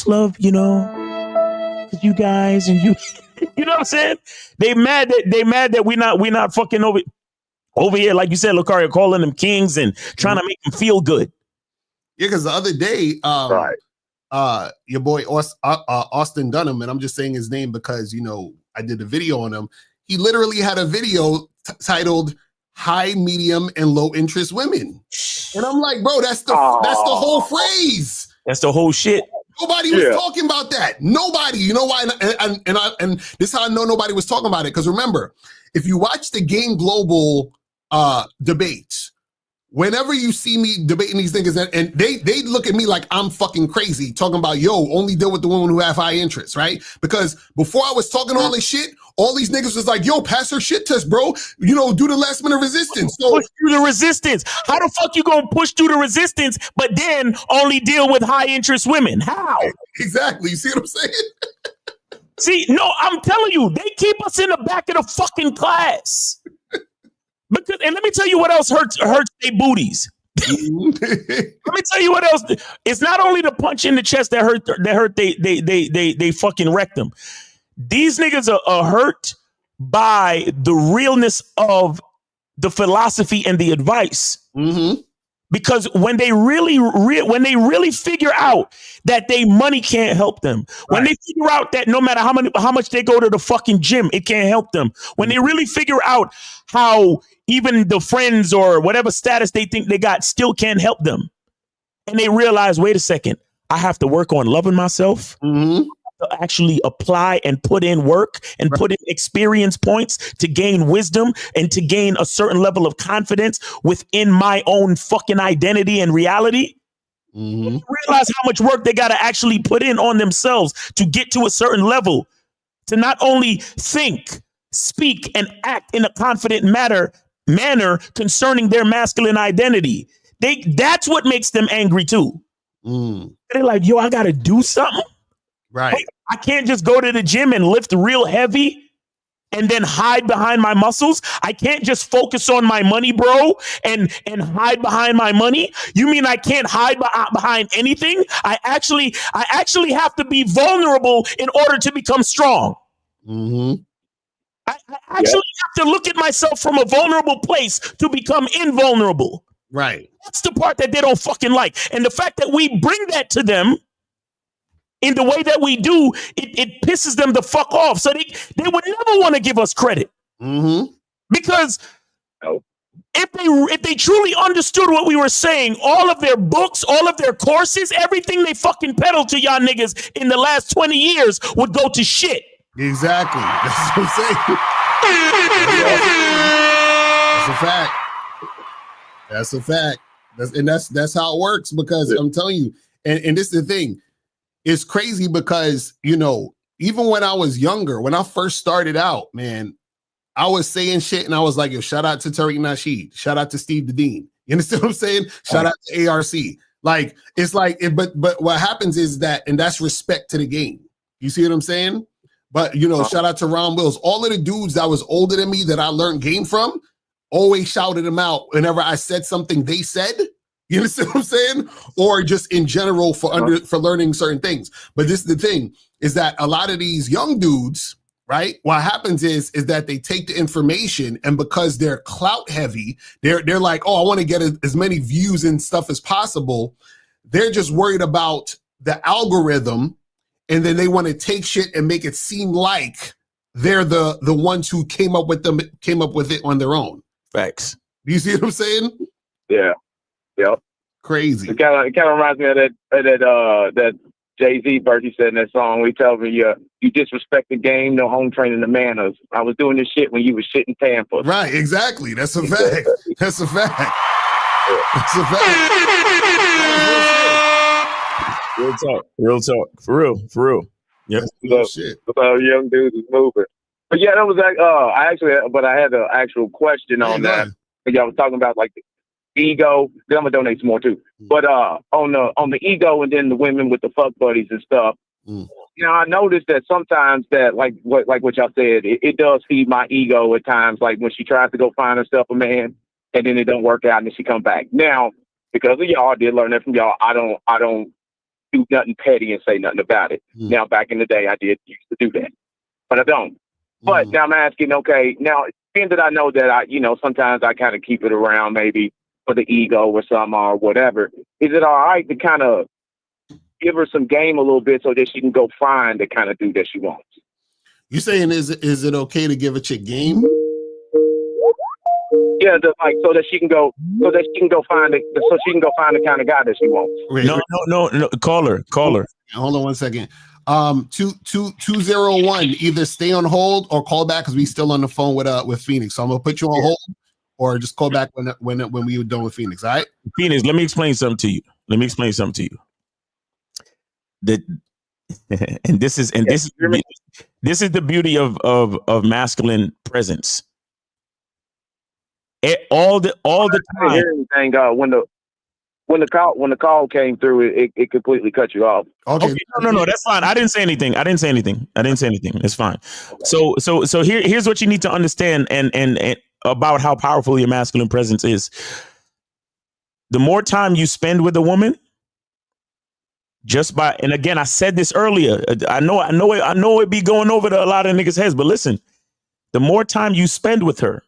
love, cause you guys and you, you know what I'm saying? They mad that we not fucking over here, like you said, Lucario, calling them kings and trying to make them feel good. Yeah, because the other day, your boy Austin Dunham, and I'm just saying his name because, I did a video on him. He literally had a video titled High, Medium, and Low Interest Women. And I'm like, bro, that's the whole phrase. That's the whole shit. Nobody was talking about that. Nobody. You know why? And this is how I know nobody was talking about it. Because remember, if you watch the Game Global debates, whenever you see me debating these things, and they look at me like I'm fucking crazy, talking about, yo, only deal with the women who have high interest, right? Because before I was talking all this shit, all these niggas was like, yo, pass her shit test, bro. Do the last minute resistance. So push through the resistance. How the fuck you gonna push through the resistance, but then only deal with high interest women? How? Exactly. You see what I'm saying? See, no, I'm telling you, they keep us in the back of the fucking class. Because, and let me tell you what else hurts their booties. Let me tell you what else. It's not only the punch in the chest that hurt they fucking rectum. These niggas are hurt by the realness of the philosophy and the advice. Because when they really figure out that they money can't help them, when they figure out that no matter how much they go to the fucking gym, it can't help them. When they really figure out how even the friends or whatever status they think they got still can't help them, and they realize, wait a second, I have to work on loving myself. To actually apply and put in work and put in experience points to gain wisdom and to gain a certain level of confidence within my own fucking identity and reality. They realize how much work they got to actually put in on themselves to get to a certain level, to not only think, speak, and act in a confident manner concerning their masculine identity. That's what makes them angry too. They're like, yo, I got to do something. Right. I can't just go to the gym and lift real heavy and then hide behind my muscles. I can't just focus on my money, bro, and hide behind my money. You mean I can't hide behind anything? I actually have to be vulnerable in order to become strong. I actually have to look at myself from a vulnerable place to become invulnerable. Right. That's the part that they don't fucking like. And the fact that we bring that to them in the way that we do, it pisses them the fuck off. So they would never want to give us credit. Because if they truly understood what we were saying, all of their books, all of their courses, everything they fucking peddled to y'all niggas in the last 20 years would go to shit. Exactly. That's what I'm saying. That's a fact. That's a fact. That's how it works, because I'm telling you, and this is the thing. It's crazy because, you know, even when I was younger, when I first started out, man, I was saying shit and I was like, yo, shout out to Tariq Nasheed. Shout out to Steve the Dean. You understand what I'm saying? Shout out to ARC. Like, it's like, but what happens is that, and that's respect to the game. You see what I'm saying? But, you know, shout out to Ron Wills. All of the dudes that was older than me that I learned game from always shouted them out whenever I said something they said. You understand what I'm saying? Or just in general for learning certain things. But this is the thing, is that a lot of these young dudes, right? What happens is that they take the information, and because they're clout heavy, they're like, oh, I want to get as many views and stuff as possible. They're just worried about the algorithm, and then they want to take shit and make it seem like they're the ones who came up with it on their own. Facts. Do you see what I'm saying? Yeah. Yep. Crazy. It kind of reminds me of that Jay-Z verse he said in that song. We tell me you disrespect the game, no home training the manners. I was doing this shit when you was shit in Tampa. Right, exactly. That's a fact. That's a fact. That's a fact. Real talk. For real. Yep. Shit. Young dudes is moving. But yeah, that was I had an actual question on that. Y'all was talking about like the ego. I'm gonna donate some more too. But on the ego, and then the women with the fuck buddies and stuff. You know, I noticed that sometimes that like what y'all said, it does feed my ego at times. Like when she tries to go find herself a man, and then it don't work out, and then she come back. Now, because of y'all, I did learn that from y'all. I don't do nothing petty and say nothing about it. Now, back in the day, I did used to do that, but I don't. But now I'm asking, okay, now being that I know that sometimes I kind of keep it around maybe for the ego or something or whatever, is it all right to kind of give her some game a little bit so that she can go find the kind of dude that she wants? You saying is it okay to give a chick game? Yeah, so that she can go find the kind of guy that she wants. No. Caller. Hold on 1 second. 201. Either stay on hold or call back, because we still on the phone with Phoenix. So I'm gonna put you on hold, or just call back when we were done with Phoenix. All right, Phoenix. Let me explain something to you. And this is the beauty of masculine presence. All the time. I didn't hear anything when the call came through, it completely cut you off. Okay. No, that's fine. I didn't say anything. It's fine. So here's what you need to understand and about how powerful your masculine presence is. The more time you spend with a woman, and again, I said this earlier. I know it be going over to a lot of niggas' heads, but listen, the more time you spend with her,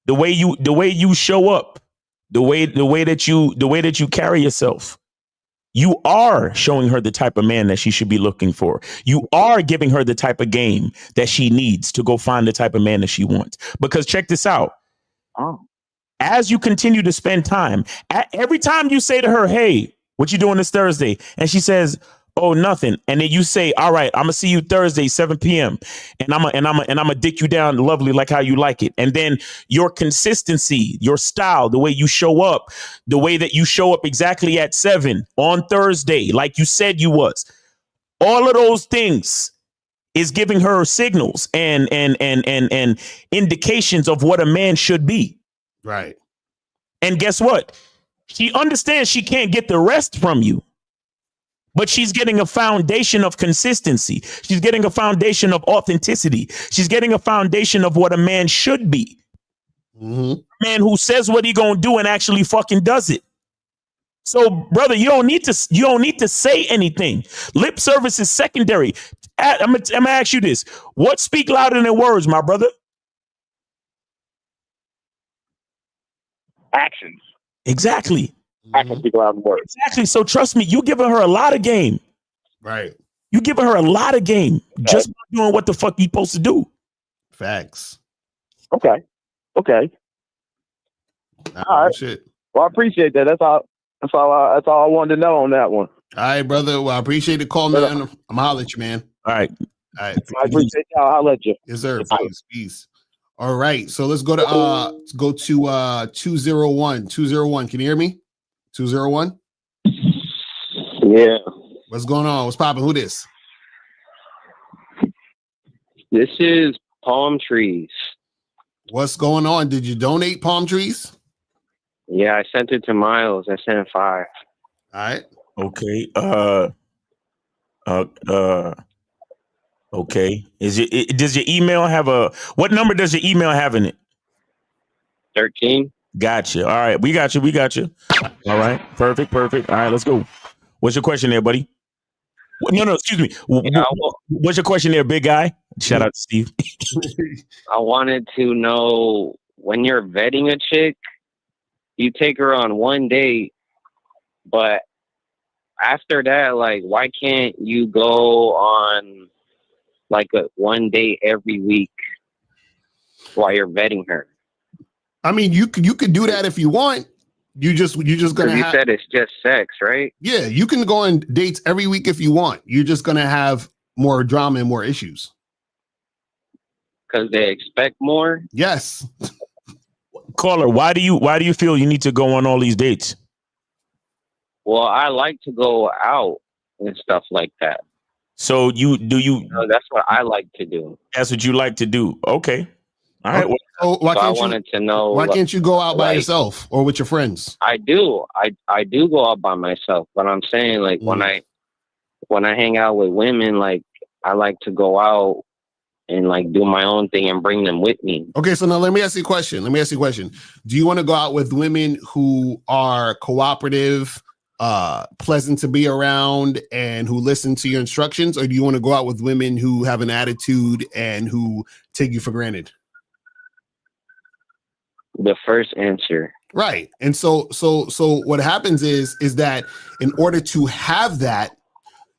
the way you show up, the way that you carry yourself, you are showing her the type of man that she should be looking for. You are giving her the type of game that she needs to go find the type of man that she wants. Because check this out. As you continue to spend time, every time you say to her, hey, what you doing this Thursday? And she says, Oh, nothing. And then you say, all right, I'm gonna see you Thursday, 7 p.m. And I'm gonna dick you down lovely like how you like it. And then your consistency, your style, the way you show up, the way that you show up exactly at 7 on Thursday, like you said you was. All of those things is giving her signals and indications of what a man should be. Right. And guess what? She understands she can't get the rest from you. But she's getting a foundation of consistency. She's getting a foundation of authenticity. She's getting a foundation of what a man should be. Mm-hmm. A man who says what he gonna do and actually fucking does it. So, brother, you don't need to say anything. Lip service is secondary. I'm gonna ask you this: what speak louder than words, my brother? Actions. Exactly. Actions speak louder than words. Exactly. So trust me, you giving her a lot of game. Right. You giving her a lot of game just by doing what the fuck you supposed to do. Facts. Okay. Nah, All right. Shit. Well, I appreciate that. That's all I wanted to know on that one. All right, brother. Well, I appreciate the call, man. I'm holler at you, man. All right. All right. I appreciate y'all. I'll let you. Yes, sir. Peace. All right. So let's go to 201. 201. Can you hear me? 201? Yeah. What's going on? What's popping? Who this? This is Palm Trees. What's going on? Did you donate palm trees? Yeah, I sent it to Miles. I sent 5. All right. Okay. Okay. Does your email have what number does your email have in it? 13. Gotcha. All right. We got you. All right. Perfect. All right, let's go. What's your question there, buddy? No, excuse me. What's your question there, big guy? Shout out to Steve. I wanted to know, when you're vetting a chick, you take her on one date, but after that, like, why can't you go on like a one date every week while you're vetting her? I mean, you could do that if you want. You just gonna. You said it's just sex, right? Yeah, you can go on dates every week if you want. You're just gonna have more drama and more issues. Because they expect more. Yes. Caller, why do you feel you need to go on all these dates? Well, I like to go out and stuff like that. So that's what I like to do. That's what you like to do. Okay. All right. So I wanted to know. Why can't you go out by yourself or with your friends? I do. I do go out by myself, but I'm saying, like, when I hang out with women, like, I like to go out and, like, do my own thing and bring them with me. Okay, so now let me ask you a question. Do you want to go out with women who are cooperative, pleasant to be around, and who listen to your instructions, or do you want to go out with women who have an attitude and who take you for granted? The first answer. Right. And so what happens is that in order to have that,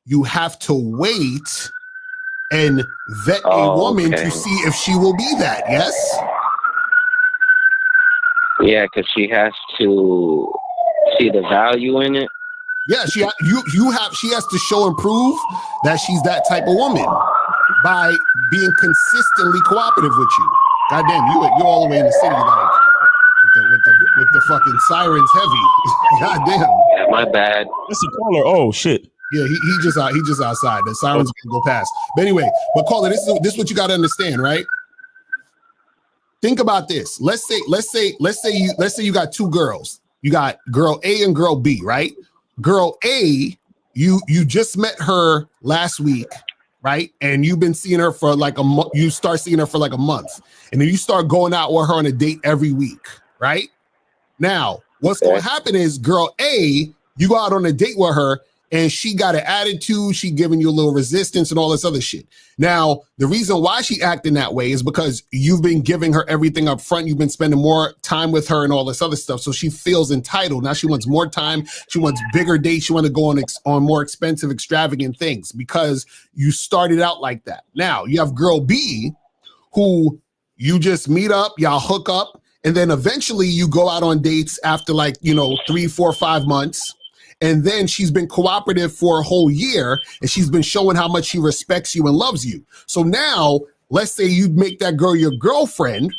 you have to wait and vet a woman to see if she will be that. Yes. Yeah, because she has to see the value in it. Yeah, she has to show and prove that she's that type of woman by being consistently cooperative with you. Goddamn, you all the way in the city, like with the fucking sirens heavy. Goddamn. Yeah, my bad. That's a caller. Oh shit. Yeah, he just outside. The sirens can go past. But anyway, caller, this is what you got to understand, right? Think about this. Let's say you got two girls. You got girl A and girl B, right? Girl A, you just met her last week, right? And you've been seeing her for like a month. You start seeing her for like a month, and then you start going out with her on a date every week, right? Now, what's going to happen is girl A, you go out on a date with her, and she got an attitude. She giving you a little resistance and all this other shit. Now, the reason why she acting that way is because you've been giving her everything up front. You've been spending more time with her and all this other stuff. So she feels entitled. Now she wants more time. She wants bigger dates. She wants to go on more expensive, extravagant things because you started out like that. Now you have girl B who you just meet up, y'all hook up, and then eventually you go out on dates after 3, 4, 5 months. and then she's been cooperative for a whole year, and she's been showing how much she respects you and loves you. So now, let's say you make that girl your girlfriend,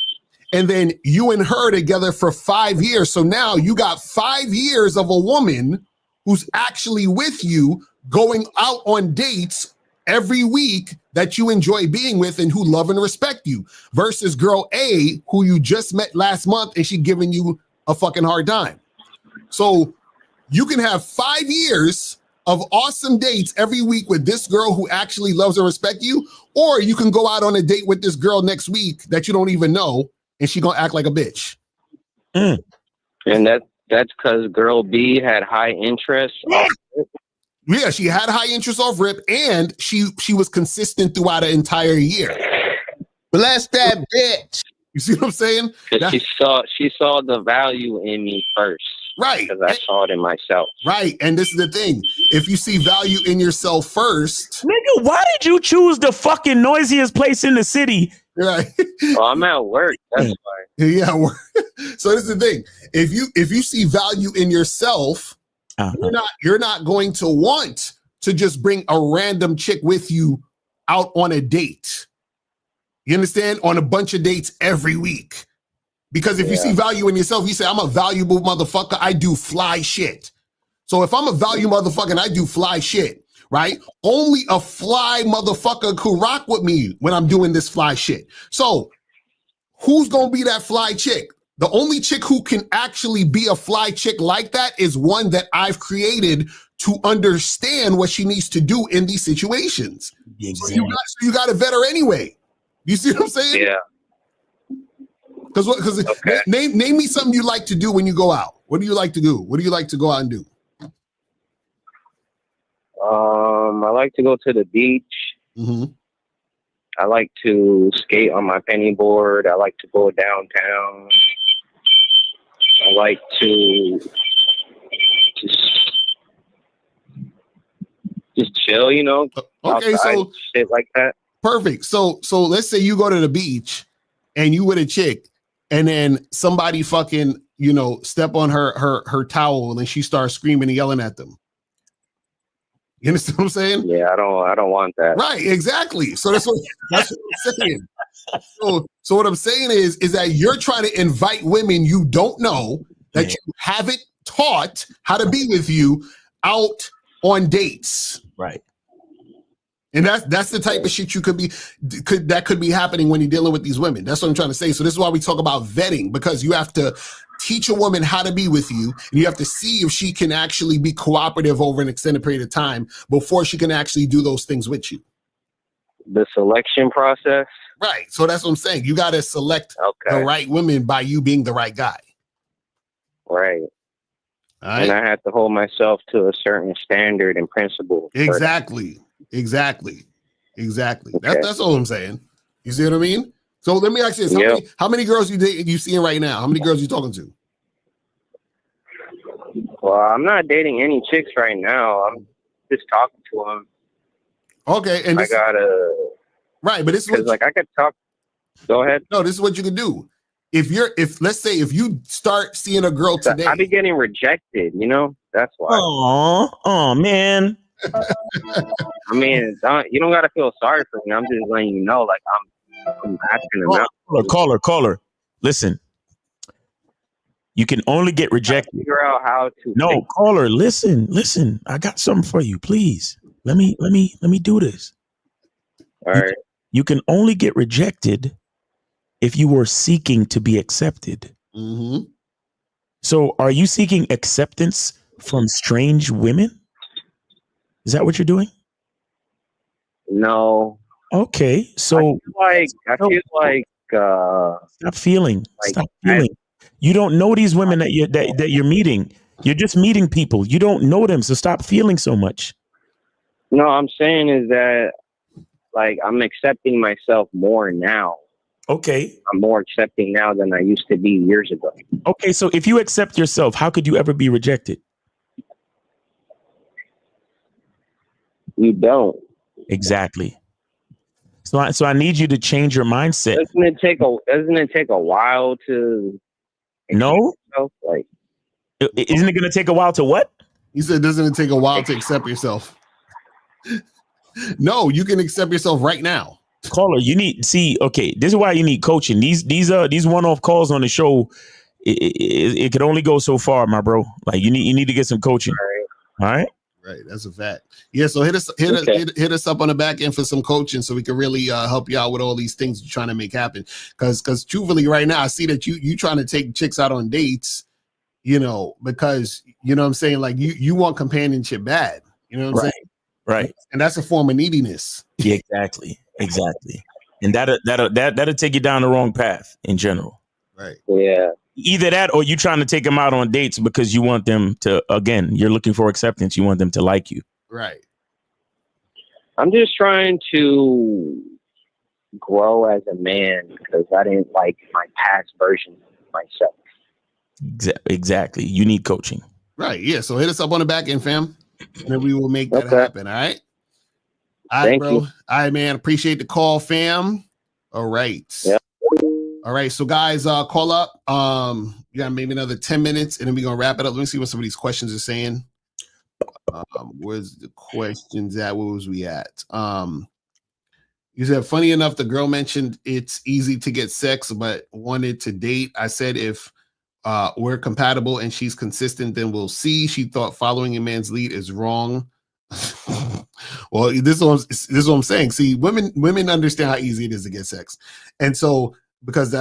and then you and her together for 5 years. So now you got 5 years of a woman who's actually with you, going out on dates every week that you enjoy being with and who love and respect you, versus girl A, who you just met last month and she giving you a fucking hard time. So you can have 5 years of awesome dates every week with this girl who actually loves and respect you, or you can go out on a date with this girl next week that you don't even know, and she gonna act like a bitch. And that's because girl B had high interest. Yeah, she had high interest off rip, and she was consistent throughout an entire year. Bless that bitch. You see what I'm saying? Because she saw the value in me first. Right. Because I saw it in myself. Right. And this is the thing. If you see value in yourself first. Nigga, why did you choose the fucking noisiest place in the city? Right. Oh, I'm at work. That's why. Yeah. So this is the thing. If you see value in yourself, you're not going to want to just bring a random chick with you out on a date. You understand? On a bunch of dates every week. Because if you see value in yourself, you say, I'm a valuable motherfucker, I do fly shit. So if I'm a value motherfucker and I do fly shit, right? Only a fly motherfucker could rock with me when I'm doing this fly shit. So who's gonna be that fly chick? The only chick who can actually be a fly chick like that is one that I've created to understand what she needs to do in these situations. Exactly. So you got to vet her anyway. You see what I'm saying? Yeah. Because name me something you like to do when you go out. What do you like to do? What do you like to go out and do? I like to go to the beach. Mm-hmm. I like to skate on my penny board. I like to go downtown. I like to just chill, you know. Okay, outside, so shit like that. Perfect. So let's say you go to the beach and you with a chick, and then somebody fucking, step on her towel and she starts screaming and yelling at them. You understand what I'm saying? Yeah, I don't want that. Right, exactly. So that's what I'm saying. So what I'm saying is that you're trying to invite women you don't know, that you haven't taught how to be with you, out on dates. Right. And that's the type of shit that could be happening when you're dealing with these women. That's what I'm trying to say. So this is why we talk about vetting, because you have to teach a woman how to be with you, and you have to see if she can actually be cooperative over an extended period of time before she can actually do those things with you. The selection process. Right. So that's what I'm saying. You got to select the right women by you being the right guy. Right. And I have to hold myself to a certain standard and principle. Exactly. Okay. That's all I'm saying. You see what I mean? So let me ask you this. How many girls you seeing right now? How many girls you talking to? Well, I'm not dating any chicks right now. I'm just talking to them. Okay. And I gotta... Right, but this is I could talk. Go ahead. No, this is what you can do. Let's say if you start seeing a girl today, I be getting rejected. That's why. Oh man. I mean, you don't gotta feel sorry for me. I'm just letting you know, like I'm asking them out. Caller. Listen, you can only get rejected. Figure out how to. No, caller. Listen. I got something for you. Please, let me do this. All right. You can only get rejected if you were seeking to be accepted. Mm-hmm. So are you seeking acceptance from strange women? Is that what you're doing? No. Okay. So I feel like stop feeling. You don't know these women that you're meeting. You're just meeting people. You don't know them. So stop feeling so much. No, I'm saying is that I'm accepting myself more now. Okay. I'm more accepting now than I used to be years ago. Okay, so if you accept yourself, how could you ever be rejected? You don't. Exactly. So I need you to change your mindset. Doesn't it take a while to No? yourself? Isn't it going to take a while to what? You said, doesn't it take a while to accept yourself? No, you can accept yourself right now. Caller, you need okay. This is why you need coaching. These one-off calls on the show. It could only go so far, my bro. Like you need to get some coaching. All right. Right, that's a fact. Yeah, so hit us up on the back end for some coaching so we can really help you out with all these things you're trying to make happen. Because truthfully, right now I see that you trying to take chicks out on dates, because you know what I'm saying, like you want companionship bad. You know what I'm saying? Right. And that's a form of neediness. Yeah, exactly. And that'll take you down the wrong path in general. Right. Yeah. Either that or you trying to take them out on dates because you want them to, again, you're looking for acceptance. You want them to like you. Right. I'm just trying to grow as a man because I didn't like my past version of myself. Exactly. You need coaching. Right. Yeah. So hit us up on the back end, fam. And then we will make that happen. All right. All right, Thank bro. you. All right, man. Appreciate the call, fam. All right. Yeah. All right. So guys, call up. You got maybe another 10 minutes and then we're gonna wrap it up. Let me see what some of these questions are saying. Where's the questions at? Where was we at? You said, funny enough, the girl mentioned it's easy to get sex, but wanted to date. I said, if we're compatible and she's consistent, then we'll see. She thought following a man's lead is wrong. Well, this is what I'm saying. See, women understand how easy it is to get sex. And so, because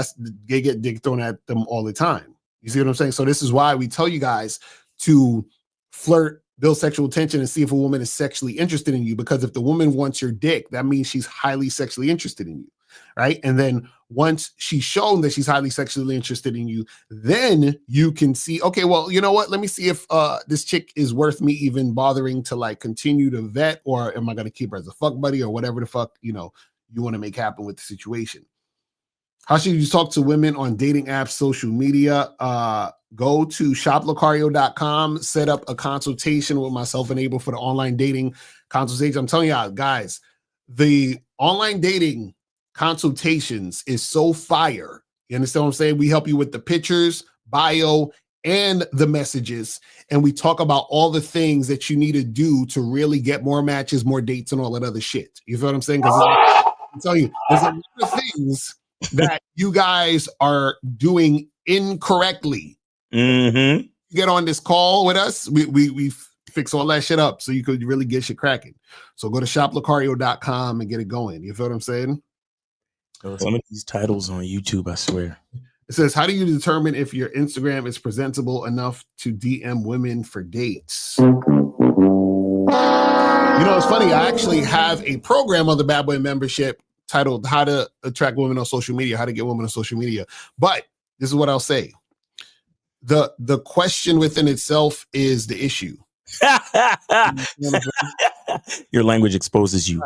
they get dick thrown at them all the time. You see what I'm saying? So this is why we tell you guys to flirt, build sexual tension, and see if a woman is sexually interested in you. Because if the woman wants your dick, that means she's highly sexually interested in you, right? And then once she's shown that she's highly sexually interested in you, then you can see, okay, well, you know what? Let me see if this chick is worth me even bothering to like continue to vet, or am I going to keep her as a fuck buddy or whatever the fuck, you want to make happen with the situation. How should you talk to women on dating apps, social media? Go to shoplocario.com, set up a consultation with myself and Abel for the online dating consultation. I'm telling y'all, guys, the online dating consultations is so fire. You understand what I'm saying? We help you with the pictures, bio, and the messages. And we talk about all the things that you need to do to really get more matches, more dates, and all that other shit. You feel what I'm saying? Because I'm telling you, there's a lot of things that you guys are doing incorrectly. Mm-hmm. Get on this call with us. We fix all that shit up so you could really get shit cracking. So go to shoplocario.com and get it going. You feel what I'm saying? Some of these titles on YouTube, I swear. It says, how do you determine if your Instagram is presentable enough to DM women for dates? It's funny. I actually have a program on the Bad Boy membership titled How to Attract Women on Social Media, How to Get Women on Social Media. But this is what I'll say. The question within itself is the issue. Your language exposes you.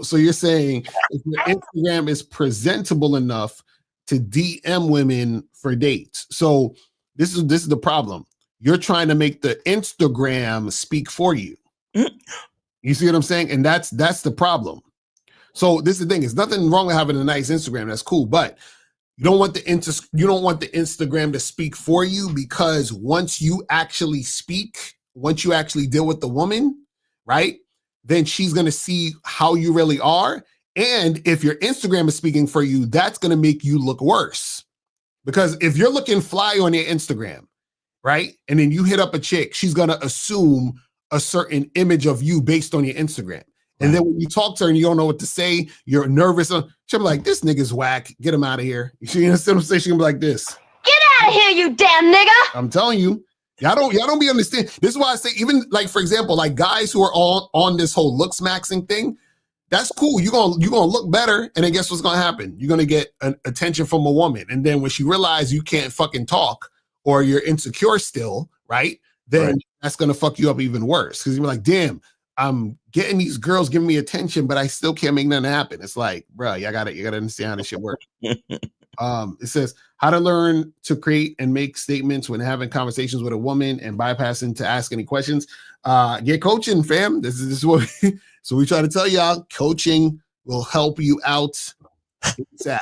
So you're saying if your Instagram is presentable enough to DM women for dates. So this is the problem. You're trying to make the Instagram speak for you. You see what I'm saying? And that's the problem. So this is the thing. There's nothing wrong with having a nice Instagram. That's cool, but you don't want the Instagram to speak for you, because once you actually speak, once you actually deal with the woman, right? Then she's going to see how you really are. And if your Instagram is speaking for you, that's going to make you look worse. Because if you're looking fly on your Instagram, right? And then you hit up a chick, she's going to assume a certain image of you based on your Instagram. And then when you talk to her and you don't know what to say, you're nervous. She'll be like, this nigga's whack. Get him out of here. You understand what I'm saying? She's going to be like this. Get out of here, you damn nigga. I'm telling you. Y'all don't be understand. This is why I say, even like, for example, like guys who are on this whole looks maxing thing, that's cool. You're gonna look better, and then guess what's gonna happen? You're gonna get attention from a woman. And then when she realizes you can't fucking talk, or you're insecure still, right? Then that's gonna fuck you up even worse. Because you're like, damn, I'm getting these girls giving me attention, but I still can't make nothing happen. It's like, bro, you gotta understand how this shit works. It says how to learn to create and make statements when having conversations with a woman and bypassing to ask any questions. Get coaching, fam. This is what so we try to tell y'all. Coaching will help you out. ASAP.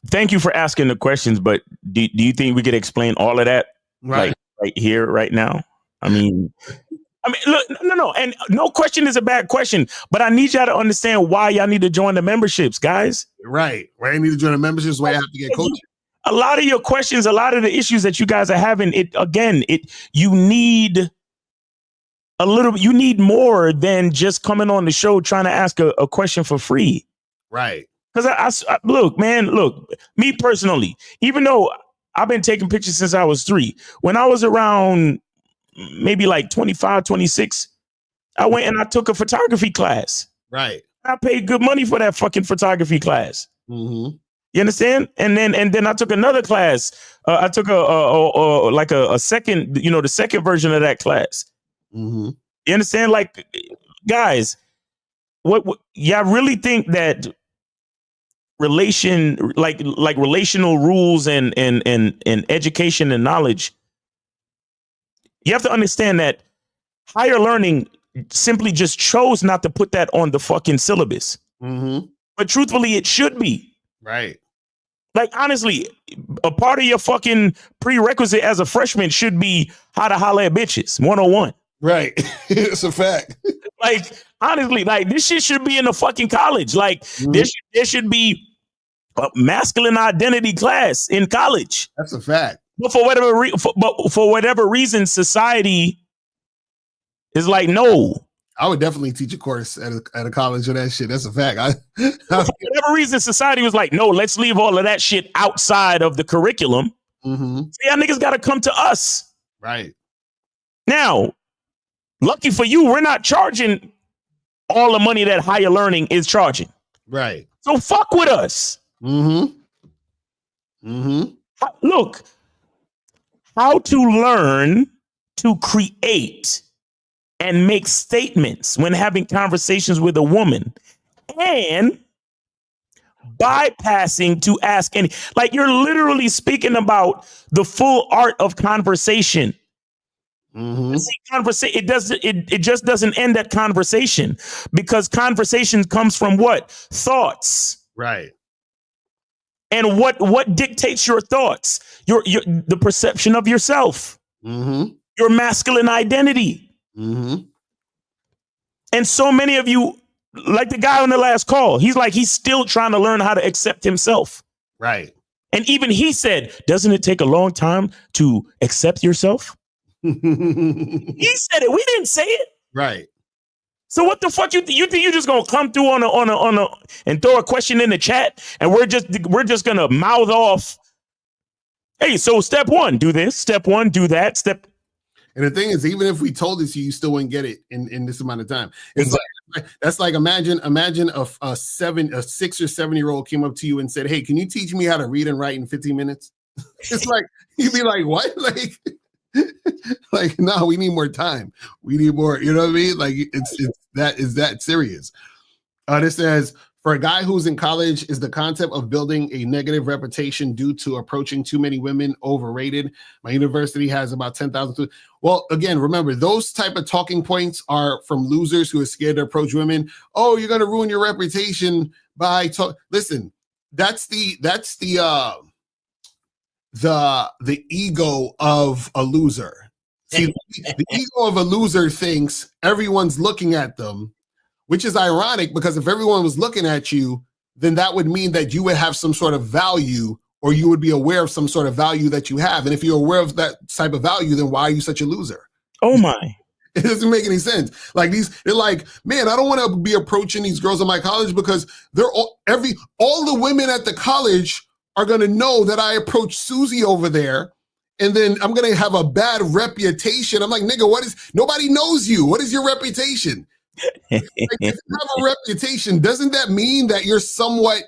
Thank you for asking the questions, but do you think we could explain all of that right here, right now? I mean, look, no, and no question is a bad question, but I need y'all to understand why y'all need to join the memberships, guys. Right. Why you need to join the memberships? Why you have to get coaching. A lot of your questions, a lot of the issues that you guys are having, you need a little. You need more than just coming on the show trying to ask a question for free. Right. Because I look, me personally, even though I've been taking pictures since I was 3, when I was around maybe like 25, 26, I went and I took a photography class. Right. I paid good money for that fucking photography class. Mm-hmm. You understand? And then I took another class. I took a second, the second version of that class. Mm-hmm. You understand? Like, guys, what y'all really think that relational rules and education and knowledge, you have to understand that higher learning simply just chose not to put that on the fucking syllabus. Mm-hmm. But truthfully, it should be. Right. Like, honestly, a part of your fucking prerequisite as a freshman should be how to holler at bitches 101. Right. It's a fact. Like, honestly, like, this shit should be in the fucking college. Like, there should be a masculine identity class in college. That's a fact. But for whatever reason, society is like, no. I would definitely teach a course at a college of that shit. That's a fact. For whatever reason, society was like, no, let's leave all of that shit outside of the curriculum. Mm-hmm. So y'all niggas got to come to us. Right. Now, lucky for you, we're not charging all the money that higher learning is charging. Right. So fuck with us. Mm-hmm. Mm-hmm. Look, how to learn to create and make statements when having conversations with a woman and bypassing to ask any, like, you're literally speaking about the full art of conversation. Mm-hmm. It just doesn't end at conversation, because conversation comes from what? Thoughts. Right. And what dictates your thoughts? The perception of yourself. Mm-hmm. Your masculine identity. Mm-hmm. And so many of you, like the guy on the last call, he's still trying to learn how to accept himself. Right. And even he said, doesn't it take a long time to accept yourself? He said it. We didn't say it. Right. So what the fuck you think you're just gonna come through on a and throw a question in the chat and we're just gonna mouth off, hey, so step 1, do this, step 1, do that, And the thing is, even if we told it to you, you still wouldn't get it in this amount of time. It's that's like imagine a 6 or 7 year old came up to you and said, "Hey, can you teach me how to read and write in 15 minutes?" It's like you'd be like, "What?" Like, no, we need more time. We need more. You know what I mean? Like it's that serious. This says, for a guy who's in college, is the concept of building a negative reputation due to approaching too many women overrated? My university has about 10,000 students. Well, again, remember, those type of talking points are from losers who are scared to approach women. Oh, you're going to ruin your reputation by Listen, that's the ego of a loser. See, the ego of a loser thinks everyone's looking at them, which is ironic, because if everyone was looking at you, then that would mean that you would have some sort of value, or you would be aware of some sort of value that you have. And if you're aware of that type of value, then why are you such a loser? Oh my. It doesn't make any sense. Like they're like, man, I don't want to be approaching these girls at my college because they're all the women at the college are going to know that I approached Susie over there. And then I'm going to have a bad reputation. I'm like, nigga, nobody knows you. What is your reputation? Like, if you have a reputation, doesn't that mean that you're somewhat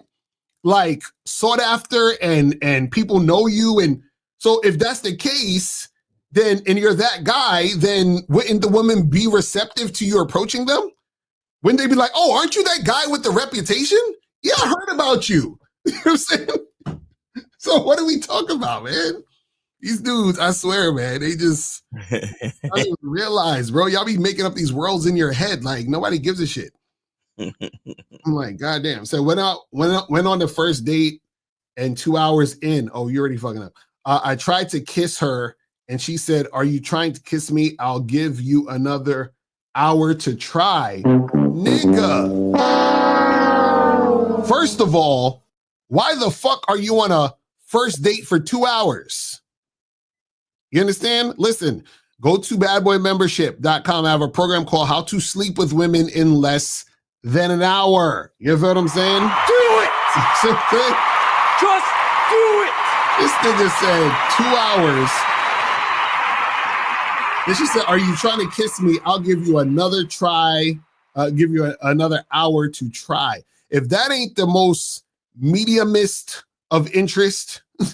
like sought after and people know you? And so if that's the case, then, and you're that guy, then wouldn't the women be receptive to you approaching them? Wouldn't they be like, oh, aren't you that guy with the reputation? Yeah, I heard about you. You know what I'm saying? So what are we talking about, man? These dudes, I swear, man, they just I don't even realize, bro. Y'all be making up these worlds in your head. Like nobody gives a shit. I'm like, goddamn. So went on the first date, and 2 hours in, oh, you're already fucking up. I tried to kiss her, and she said, "Are you trying to kiss me? I'll give you another hour to try." Nigga. First of all, why the fuck are you on a first date for 2 hours? You understand? Listen, go to badboymembership.com. I have a program called How to Sleep with Women in Less Than an Hour. You feel what I'm saying? Do it. Just do it. This nigga said 2 hours. Then she said, "Are you trying to kiss me? I'll give you another try. Give you another hour to try." If that ain't the most mediumist of interest, do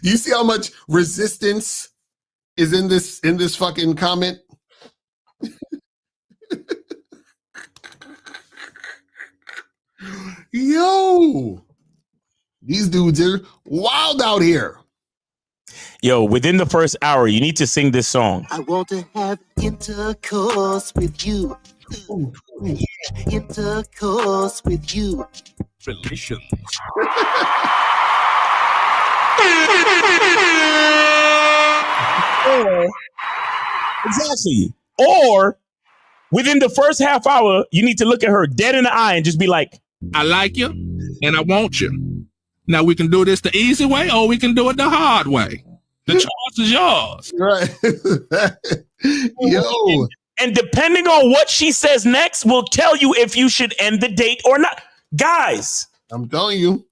you see how much resistance is in this fucking comment? Yo, these dudes are wild out here. Yo, within the first hour, you need to sing this song. I want to have intercourse with you. Yeah, intercourse with you. Relations. Exactly. Or within the first half hour, you need to look at her dead in the eye and just be like, I like you and I want you. Now we can do this the easy way or we can do it the hard way. The choice is yours. Right. Yo. And depending on what she says next will tell you if you should end the date or not. Guys. I'm telling you.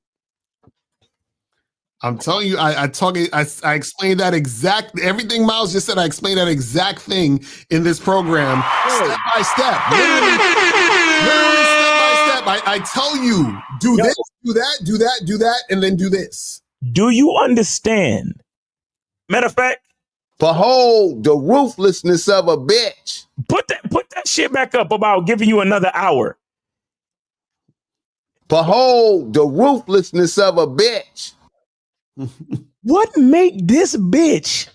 I explained that exact, everything Miles just said, I explained that exact thing in this program, step by step. Literally step by step. I tell you, do this, do that, do that, do that, and then do this. Do you understand? Matter of fact, behold the ruthlessness of a bitch. Put that shit back up about giving you another hour. Behold the ruthlessness of a bitch. What make this bitch?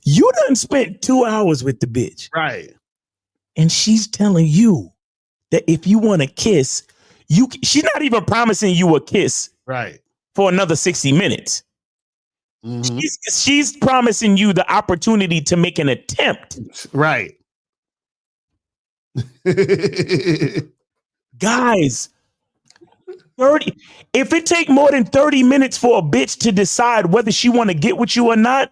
You done spent 2 hours with the bitch. Right. And she's telling you that if you want to kiss, she's not even promising you a kiss. Right. For another 60 minutes. Mm-hmm. She's promising you the opportunity to make an attempt. Right. Guys, 30. If it take more than 30 minutes for a bitch to decide whether she want to get with you or not.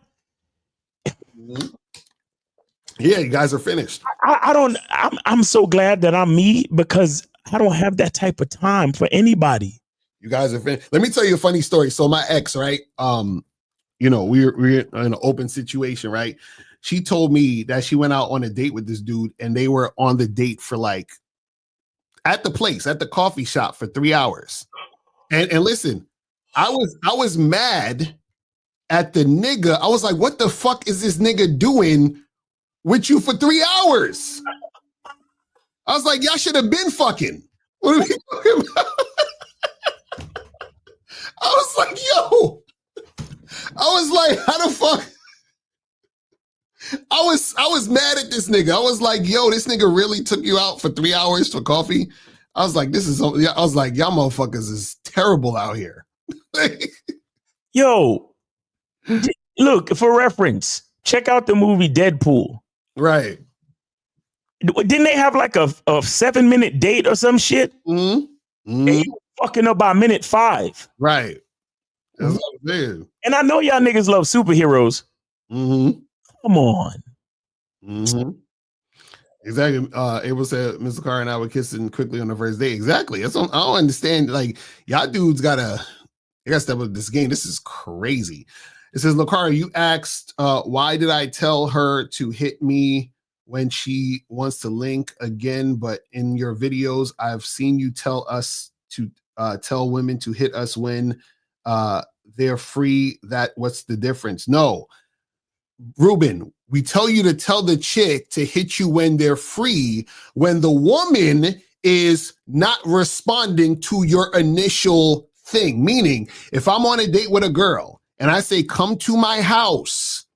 Yeah, you guys are finished. I'm so glad that I'm me because I don't have that type of time for anybody. You guys are finished. Let me tell you a funny story. So my ex, right? We're in an open situation, right? She told me that she went out on a date with this dude and they were on the date for like at the coffee shop for 3 hours. And listen, I was mad at the nigga. I was like, what the fuck is this nigga doing with you for 3 hours? I was like, y'all should have been fucking. What are we talking about? I was like, yo. I was like, how the fuck? I was mad at this nigga. I was like, yo, this nigga really took you out for 3 hours for coffee. I was like, y'all motherfuckers is terrible out here. Yo, look, for reference, check out the movie Deadpool. Right. Didn't they have like a 7-minute date or some shit? Mm-hmm. And he was fucking up by minute 5. Right. That's what I'm saying. And I know y'all niggas love superheroes. Mm-hmm. Come on. Mm-hmm. Exactly. Abel said Mr. Carr and I were kissing quickly on the first date. Exactly. I don't understand. Like, y'all dudes gotta step up this game. This is crazy. It says, Lakara, you asked why did I tell her to hit me when she wants to link again, but in your videos, I've seen you tell us to tell women to hit us when they're free. What's the difference? No, Ruben, we tell you to tell the chick to hit you when they're free, when the woman is not responding to your initial thing. Meaning, if I'm on a date with a girl and I say, come to my house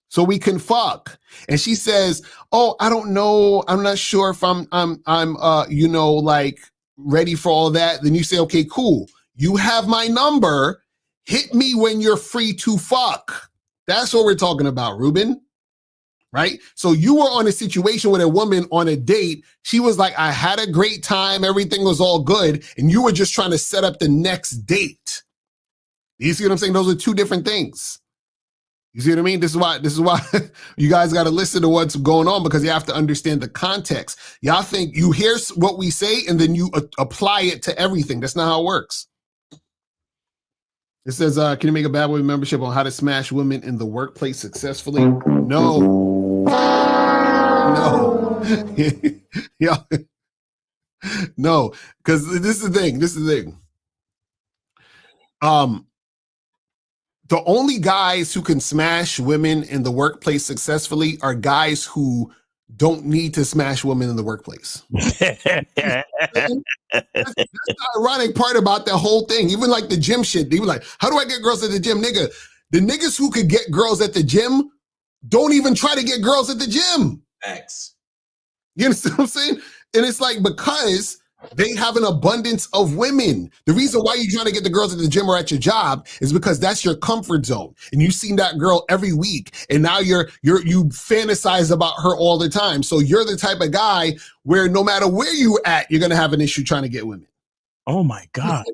so we can fuck, and she says, oh, I don't know, I'm not sure if I'm like ready for all that, then you say, okay, cool. You have my number. Hit me when you're free to fuck. That's what we're talking about, Ruben. Right? So you were on a situation with a woman on a date. She was like, I had a great time. Everything was all good. And you were just trying to set up the next date. You see what I'm saying? Those are two different things. You see what I mean? This is why you guys got to listen to what's going on, because you have to understand the context. Y'all think you hear what we say and then you apply it to everything. That's not how it works. It says, can you make a Bad Boy membership on how to smash women in the workplace successfully? No. No. Yeah. No, because this is the thing. The only guys who can smash women in the workplace successfully are guys who don't need to smash women in the workplace. That's the ironic part about that whole thing. Even like the gym shit, they were like, how do I get girls at the gym? Nigga, the niggas who could get girls at the gym don't even try to get girls at the gym. X. You understand what I'm saying? And it's like, because they have an abundance of women. The reason why you're trying to get the girls at the gym or at your job is because that's your comfort zone. And you've seen that girl every week. And now you fantasize about her all the time. So you're the type of guy where no matter where you at, you're going to have an issue trying to get women. Oh my God.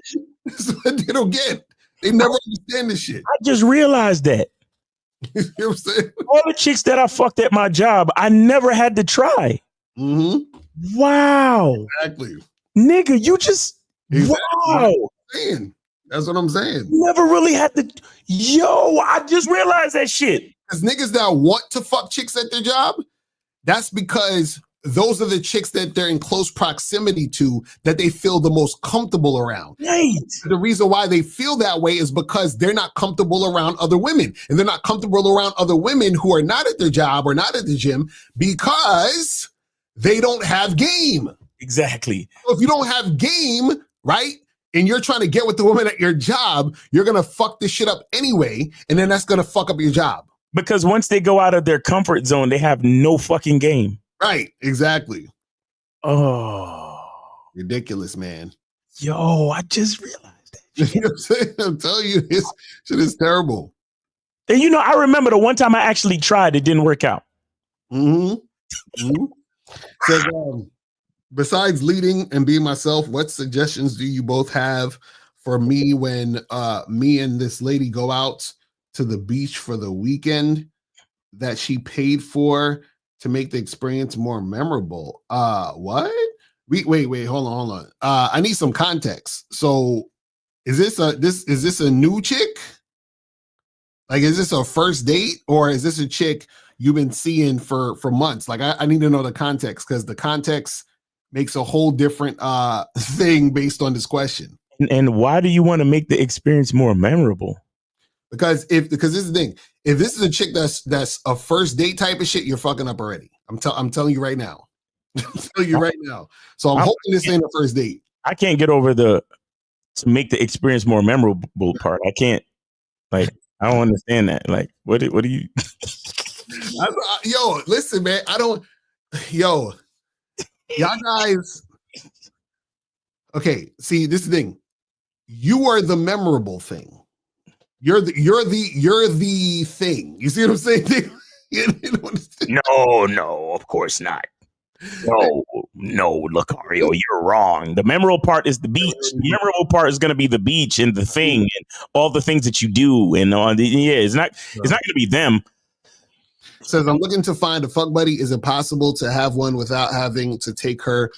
That's what they don't get. They never understand this shit. I just realized that. You know what I'm saying? All the chicks that I fucked at my job, I never had to try. Mm-hmm. Wow. Exactly. Nigga, you just, wow. That's what I'm saying. Never really had to, yo, I just realized that shit. Because niggas that want to fuck chicks at their job, that's because those are the chicks that they're in close proximity to, that they feel the most comfortable around. Right. The reason why they feel that way is because they're not comfortable around other women. And they're not comfortable around other women who are not at their job or not at the gym because they don't have game. Exactly. So if you don't have game, right, and you're trying to get with the woman at your job, you're going to fuck this shit up anyway, and then that's going to fuck up your job. Because once they go out of their comfort zone, they have no fucking game. Right, exactly. Oh. Ridiculous, man. Yo, I just realized that. You know what I'm saying? I'm telling you, this shit is terrible. And you know, I remember the one time I actually tried, it didn't work out. Mm-hmm. Mm-hmm. So, besides leading and being myself, what suggestions do you both have for me when me and this lady go out to the beach for the weekend that she paid for to make the experience more memorable? What? Wait, hold on. I need some context. So is this a new chick? Like, is this a first date, or is this a chick you've been seeing for months? Like, I need to know the context, because the context makes a whole different thing based on this question. And why do you want to make the experience more memorable? Because this is the thing. If this is a chick that's a first date type of shit, you're fucking up already. I'm telling you right now. I'm telling you right now. So I'm hoping this ain't a first date. I can't get over to make the experience more memorable part. I can't, like, I don't understand that. Like, what do you? Yo, listen, man. Y'all guys. Okay, see, this is the thing. You are the memorable thing. You're the thing. You see what I'm saying? No, of course not. No, Lucario, you're wrong. The memorable part is the beach. The memorable part is going to be the beach and the thing and all the things that you do. And it's not going to be them. Says, I'm looking to find a fuck buddy. Is it possible to have one without having to take her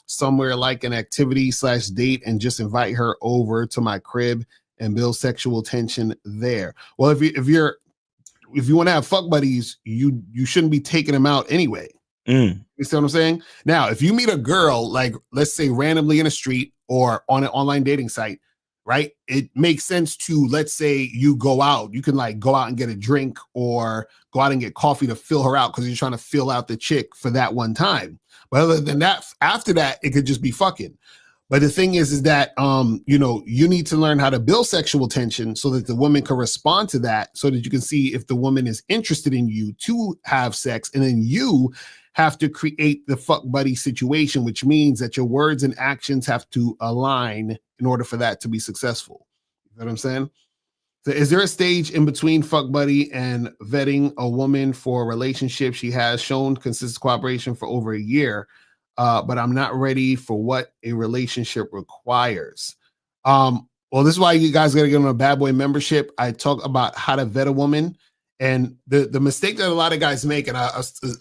somewhere like an activity / date and just invite her over to my crib and build sexual tension there? Well, if you want to have fuck buddies, you shouldn't be taking them out anyway. You see what I'm saying? Now, if you meet a girl, like, let's say randomly in the street or on an online dating site, right? It makes sense to, let's say you go out, you can like go out and get a drink or go out and get coffee to fill her out because you're trying to fill out the chick for that one time. But other than that, after that, it could just be fucking. But the thing is that, you need to learn how to build sexual tension so that the woman can respond to that, so that you can see if the woman is interested in you to have sex. And then you have to create the fuck buddy situation, which means that your words and actions have to align in order for that to be successful. You know what I'm saying? So is there a stage in between fuck buddy and vetting a woman for a relationship? She has shown consistent cooperation for over a year, but I'm not ready for what a relationship requires. Well, this is why you guys got to get on a Bad Boy membership. I talk about how to vet a woman, and the mistake that a lot of guys make, and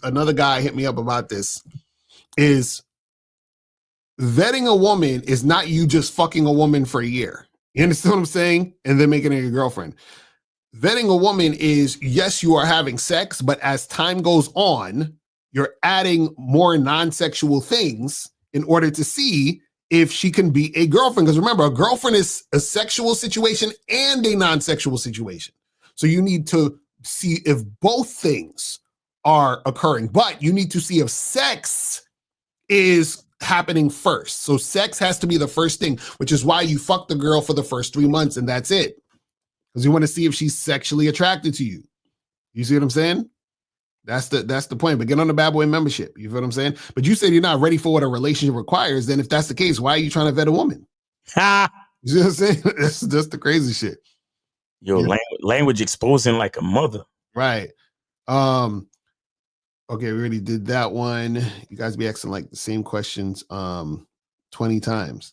another guy hit me up about this, is vetting a woman is not you just fucking a woman for a year. You understand what I'm saying? And then making her your girlfriend. Vetting a woman is, yes, you are having sex, but as time goes on, you're adding more non-sexual things in order to see if she can be a girlfriend. Because remember, a girlfriend is a sexual situation and a non-sexual situation. So you need to see if both things are occurring, but you need to see if sex is happening first. So sex has to be the first thing, which is why you fuck the girl for the first 3 months and that's it. Because you want to see if she's sexually attracted to you. You see what I'm saying? That's the point. But get on the Bad Boy membership. You feel what I'm saying? But you said you're not ready for what a relationship requires. Then if that's the case, why are you trying to vet a woman? You see what I'm saying? That's the crazy shit. Yo, language exposing like a mother. Right. Okay, we already did that one. You guys be asking like the same questions 20 times.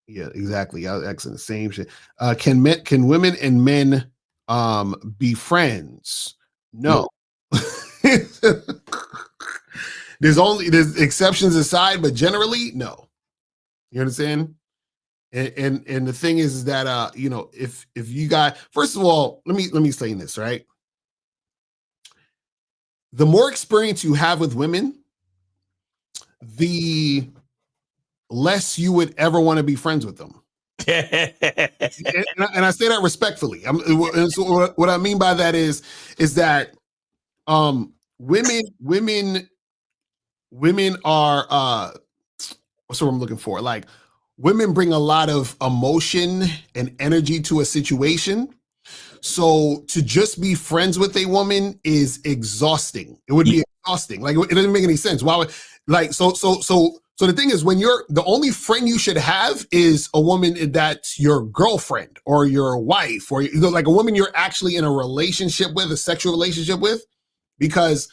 Yeah, exactly. I was asking the same shit. Can women and men be friends? No. There's exceptions aside, but generally, no. You understand? And the thing is that if you got, first of all, let me explain this, right? The more experience you have with women, the less you would ever want to be friends with them. and I say that respectfully. So what I mean by that is that women are what's what I'm looking for? Like, women bring a lot of emotion and energy to a situation. So to just be friends with a woman is exhausting. It would be exhausting. Like, it doesn't make any sense. Why would, like, so the thing is, when you're, the only friend you should have is a woman that's your girlfriend or your wife, or like a woman you're actually in a relationship with, a sexual relationship with. Because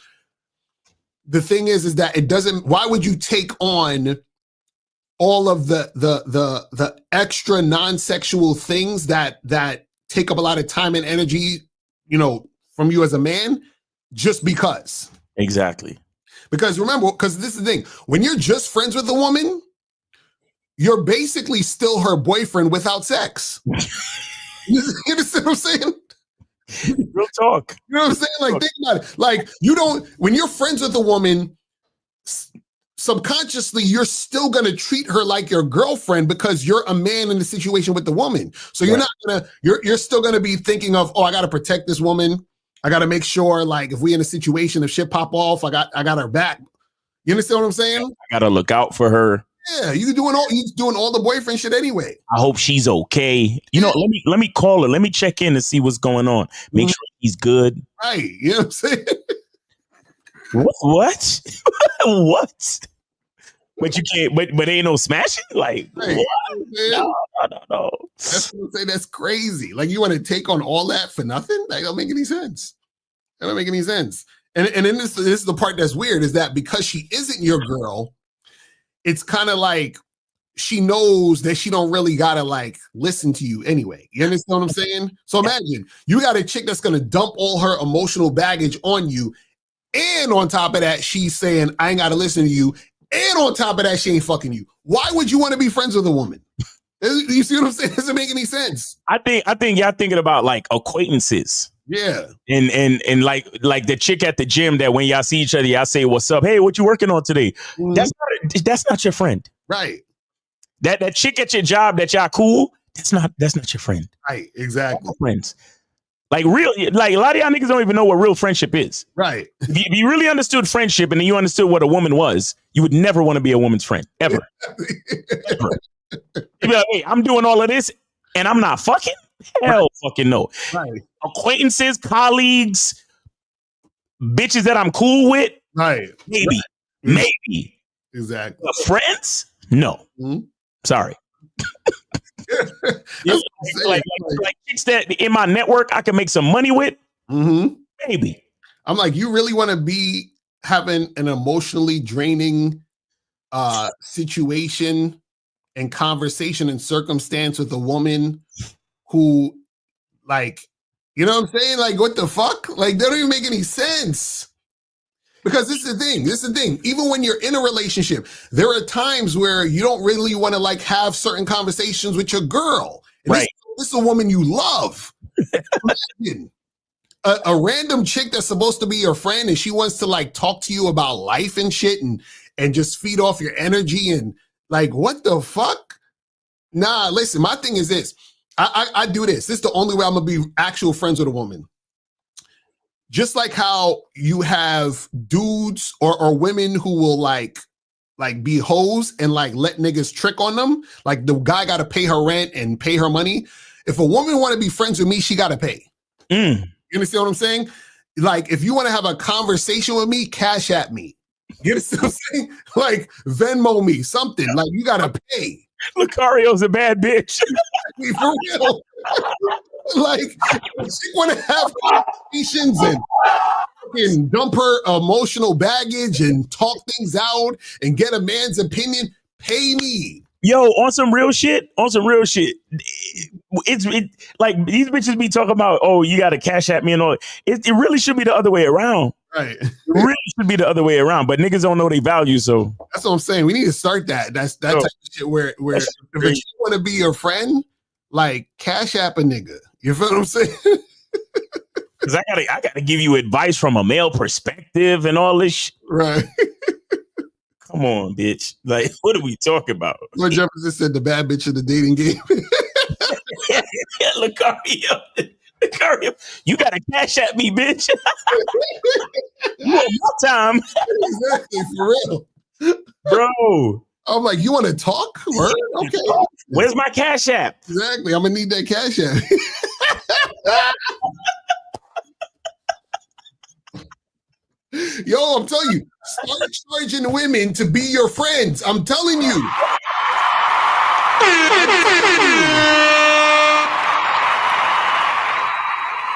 the thing is that it doesn't, why would you take on all of the extra non-sexual things that take up a lot of time and energy, from you as a man, just because? Exactly. Because remember, because this is the thing, when you're just friends with a woman, you're basically still her boyfriend without sex. You understand what I'm saying? Real talk. You know what I'm saying? Like, think about it. Like, you don't, when you're friends with a woman, subconsciously, you're still going to treat her like your girlfriend because you're a man in the situation with the woman. So you're not going to, you're still going to be thinking of, oh, I got to protect this woman. I got to make sure, like, if we in a situation, if shit pop off, I got her back. You understand what I'm saying? I got to look out for her. Yeah, you're doing all the boyfriend shit anyway. I hope she's okay. Let me call her. Let me check in and see what's going on. Make sure he's good. Right. You know what I'm saying? What? What? But you can't. But ain't no smashing. Like, right. What? No. That's crazy. Like, you want to take on all that for nothing? That don't make any sense. That don't make any sense. And then this is the part that's weird, is that because she isn't your girl, it's kind of like she knows that she don't really gotta like listen to you anyway. You understand what I'm saying? So imagine you got a chick that's gonna dump all her emotional baggage on you, and on top of that, she's saying, I ain't gotta listen to you, and on top of that, she ain't fucking you. Why would you want to be friends with a woman? You see what I'm saying? It doesn't make any sense. I think y'all thinking about like acquaintances. Yeah. And like the chick at the gym that when y'all see each other, y'all say, what's up? Hey, what you working on today? Mm-hmm. That's not your friend. Right. That chick at your job that y'all cool, that's not your friend. Right. Exactly. Friends. Like a lot of y'all niggas don't even know what real friendship is. Right. If you really understood friendship and then you understood what a woman was, you would never want to be a woman's friend. Ever. Ever. You'd be like, hey, I'm doing all of this and I'm not fucking? Hell fucking no. Right. Acquaintances, colleagues, bitches that I'm cool with. Right. Maybe. Right. Maybe. Exactly. But friends? No. Mm-hmm. Sorry. Yeah, like chicks that in my network I can make some money with. Maybe. I'm like, you really want to be having an emotionally draining situation and conversation and circumstance with a woman who, like, you know what I'm saying? Like, what the fuck? Like, that don't even make any sense. Because this is the thing. Even when you're in a relationship, there are times where you don't really want to like have certain conversations with your girl. And right. This is a woman you love. Imagine a random chick that's supposed to be your friend and she wants to like talk to you about life and shit and just feed off your energy and like, what the fuck? Nah, listen, my thing is this. I do this. This is the only way I'm going to be actual friends with a woman. Just like how you have dudes or women who will like be hoes and like let niggas trick on them. Like the guy got to pay her rent and pay her money. If a woman want to be friends with me, she got to pay. You understand what I'm saying? Like if you want to have a conversation with me, cash at me. You understand what I'm saying? Like Venmo me, something. Like you got to pay. Lucario's a bad bitch. For real. Like, she want to have conversations and dump her emotional baggage and talk things out and get a man's opinion. Pay me. Yo, on some real shit. It's like these bitches be talking about, oh, you got to cash at me and all. It really should be the other way around. Right. It really should be the other way around, but niggas don't know their value. So that's what I'm saying. We need to start that. That's that type of shit where if a chick want to be your friend, like cash app a nigga. You feel what I'm saying? Because I gotta give you advice from a male perspective and all this right. Come on, bitch. Like, what are we talking about? What Jefferson said, the bad bitch of the dating game. Lucario, you gotta cash at me, bitch. More time. Exactly, for real. Bro. I'm like, you want to talk? Word? Okay. Where's my cash app? Exactly. I'm gonna need that cash app. Yo, I'm telling you, start charging women to be your friends. I'm telling you.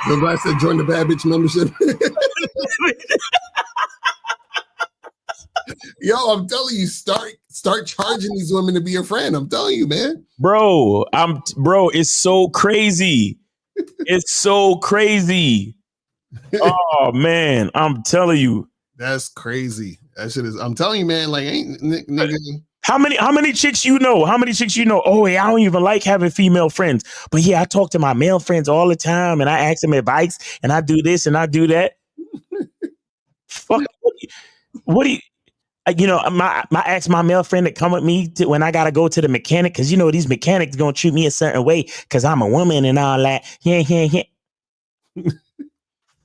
So glad I said join the bad bitch membership. Yo, I'm telling you, start charging these women to be your friend. I'm telling you, man. Bro, it's so crazy. It's so crazy. Oh man, I'm telling you. That's crazy. That shit is, I'm telling you, man, like ain't nigga. How many chicks you know? How many chicks you know? Oh, yeah, I don't even like having female friends. But yeah, I talk to my male friends all the time and I ask them advice and I do this and I do that. Fuck. What do you, I ask my male friend to come with me when I got to go to the mechanic because, these mechanics going to treat me a certain way because I'm a woman and all that. Yeah.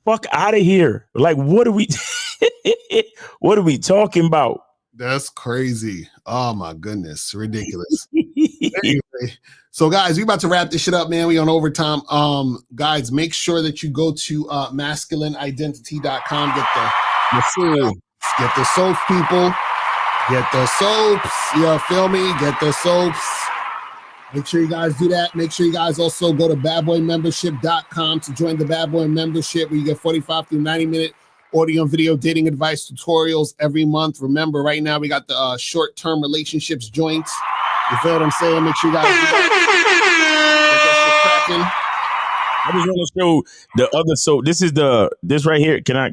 Fuck out of here. Like, what are we talking about? That's crazy. Oh my goodness. Ridiculous. Anyway, so guys, we about to wrap this shit up, man. We on overtime. Guys, make sure that you go to masculineidentity.com. Get the soaps, people. Get the soaps. You feel me? Get the soaps. Make sure you guys do that. Make sure you guys also go to badboymembership.com to join the Bad Boy membership where you get 45 through 90-minute audio and video dating advice tutorials every month. Remember, right now we got the short-term relationships joints. You feel what I'm saying? Make sure you guys do that. Get that shit cracking. I just want to show the other. So this right here. Can I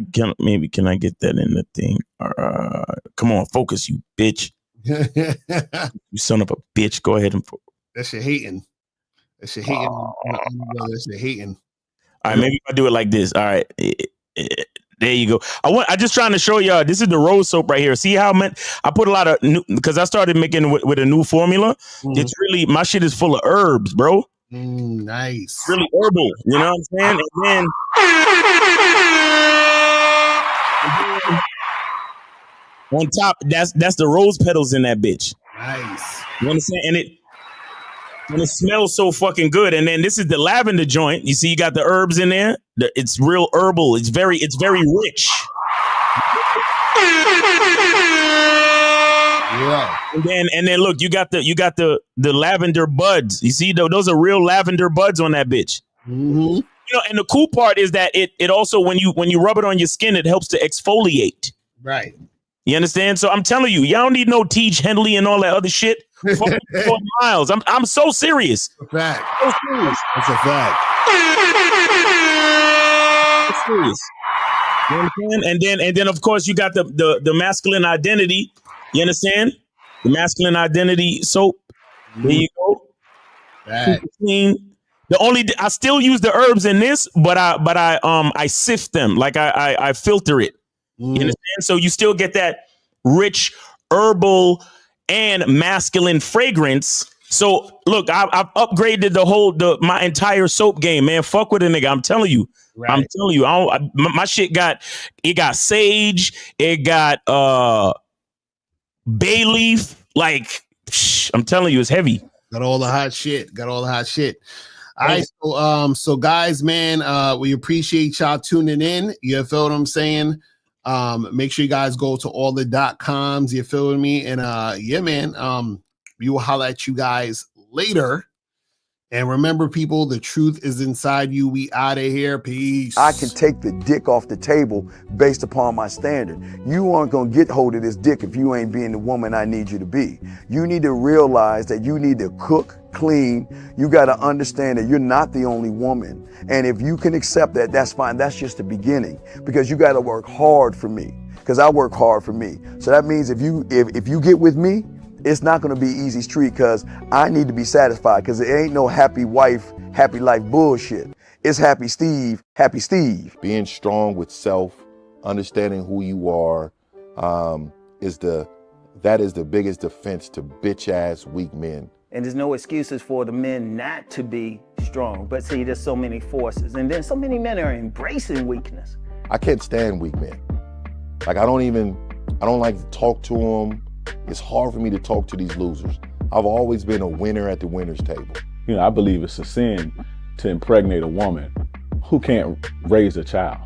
get that in the thing? Come on, focus, you bitch. You son of a bitch. Go ahead and focus. That shit hating. That shit hating. That shit hating. All right, maybe I'll do it like this. All right. There you go. I just trying to show y'all. This is the rose soap right here. See how I put a lot of new, because I started making with a new formula. It's really, my shit is full of herbs, bro. Nice. Really herbal. You know what I'm saying? And then on top, that's the rose petals in that bitch. Nice. You understand? And it smells so fucking good. And then this is the lavender joint. You see, you got the herbs in there. It's real herbal. It's very rich. Yeah. And then look, you got the lavender buds. You see, those are real lavender buds on that bitch. Mm-hmm. You know, and the cool part is that it also when you rub it on your skin, it helps to exfoliate. Right. You understand? So I'm telling you, y'all don't need no Teach Henley and all that other shit. For miles. I'm so serious. It's a fact. So serious. It's a fact. So serious. You understand? And then of course you got the masculine identity. You understand? The masculine identity soap. There you go. Super clean. I still use the herbs in this, but I sift them, like I filter it. You understand? So you still get that rich herbal and masculine fragrance. So look, I've upgraded my entire soap game, man. Fuck with a nigga. I'm telling you. Right. I'm telling you. My shit got sage. It got bay leaf. Like I'm telling you, it's heavy. Got all the hot shit. All right, so guys, man, we appreciate y'all tuning in. You feel what I'm saying? Make sure you guys go to all the .coms. You feel me? And yeah, man, we will holler at you guys later. And remember, people, the truth is inside you. We out of here. Peace. I can take the dick off the table based upon my standard. You aren't going to get hold of this dick if you ain't being the woman I need you to be. You need to realize that you need to cook, clean. You got to understand that you're not the only woman. And if you can accept that, that's fine. That's just the beginning, because you got to work hard for me, because I work hard for me. So that means if you get with me, it's not going to be easy street, because I need to be satisfied, because it ain't no happy wife, happy life bullshit. It's happy Steve, happy Steve. Being strong with self, understanding who you are, that is the biggest defense to bitch ass weak men. And there's no excuses for the men not to be strong. But see, there's so many forces. And then so many men are embracing weakness. I can't stand weak men. Like, I don't like to talk to them. It's hard for me to talk to these losers. I've always been a winner at the winner's table. You know, I believe it's a sin to impregnate a woman who can't raise a child,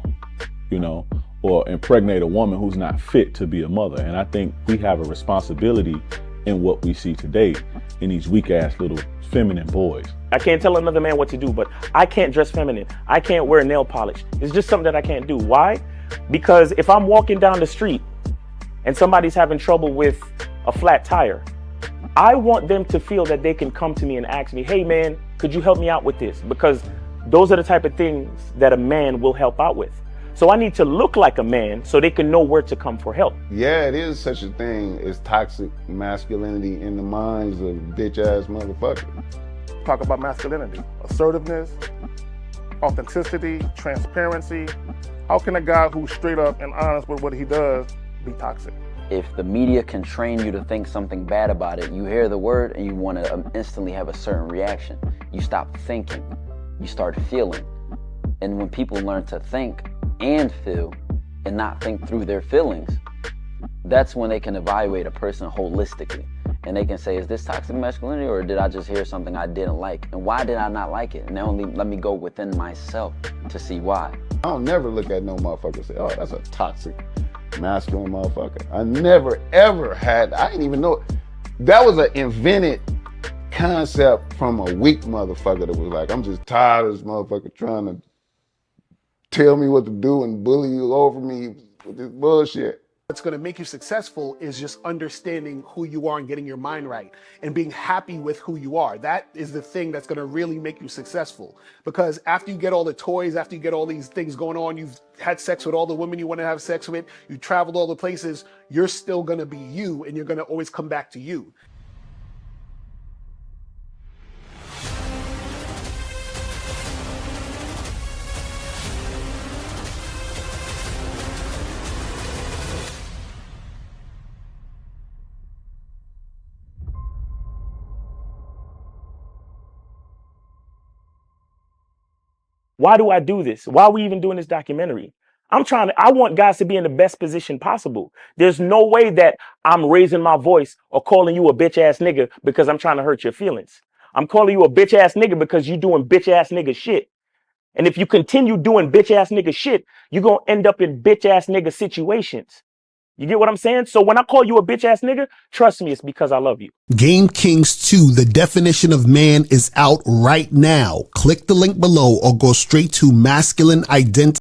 you know, or impregnate a woman who's not fit to be a mother. And I think we have a responsibility in what we see today in these weak ass little feminine boys. I can't tell another man what to do, but I can't dress feminine. I can't wear nail polish. It's just something that I can't do. Why? Because if I'm walking down the street and somebody's having trouble with a flat tire, I want them to feel that they can come to me and ask me, hey man, could you help me out with this? Because those are the type of things that a man will help out with. So I need to look like a man so they can know where to come for help. Yeah, it is such a thing as toxic masculinity in the minds of bitch ass motherfuckers. Talk about masculinity, assertiveness, authenticity, transparency. How can a guy who's straight up and honest with what he does be toxic? If the media can train you to think something bad about it, you hear the word and you want to instantly have a certain reaction. You stop thinking, you start feeling. And when people learn to think and feel and not think through their feelings, that's when they can evaluate a person holistically. And they can say, is this toxic masculinity, or did I just hear something I didn't like? And why did I not like it? And then only let me go within myself to see why. I don't never look at no motherfucker and say, oh, that's a toxic masculine motherfucker. I never ever had, I didn't even know. That was an invented concept from a weak motherfucker that was like, I'm just tired of this motherfucker trying to tell me what to do and bully you over me with this bullshit. What's going to make you successful is just understanding who you are and getting your mind right and being happy with who you are. That is the thing that's going to really make you successful. Because after you get all the toys, after you get all these things going on, you've had sex with all the women you want to have sex with, you traveled all the places, you're still going to be you, and you're going to always come back to you. Why do I do this? Why are we even doing this documentary? I want guys to be in the best position possible. There's no way that I'm raising my voice or calling you a bitch ass nigga because I'm trying to hurt your feelings. I'm calling you a bitch ass nigga because you're doing bitch ass nigga shit. And if you continue doing bitch ass nigga shit, you're going to end up in bitch ass nigga situations. You get what I'm saying? So when I call you a bitch ass nigga, trust me, it's because I love you. Game Kings 2, the definition of man, is out right now. Click the link below or go straight to masculine identity.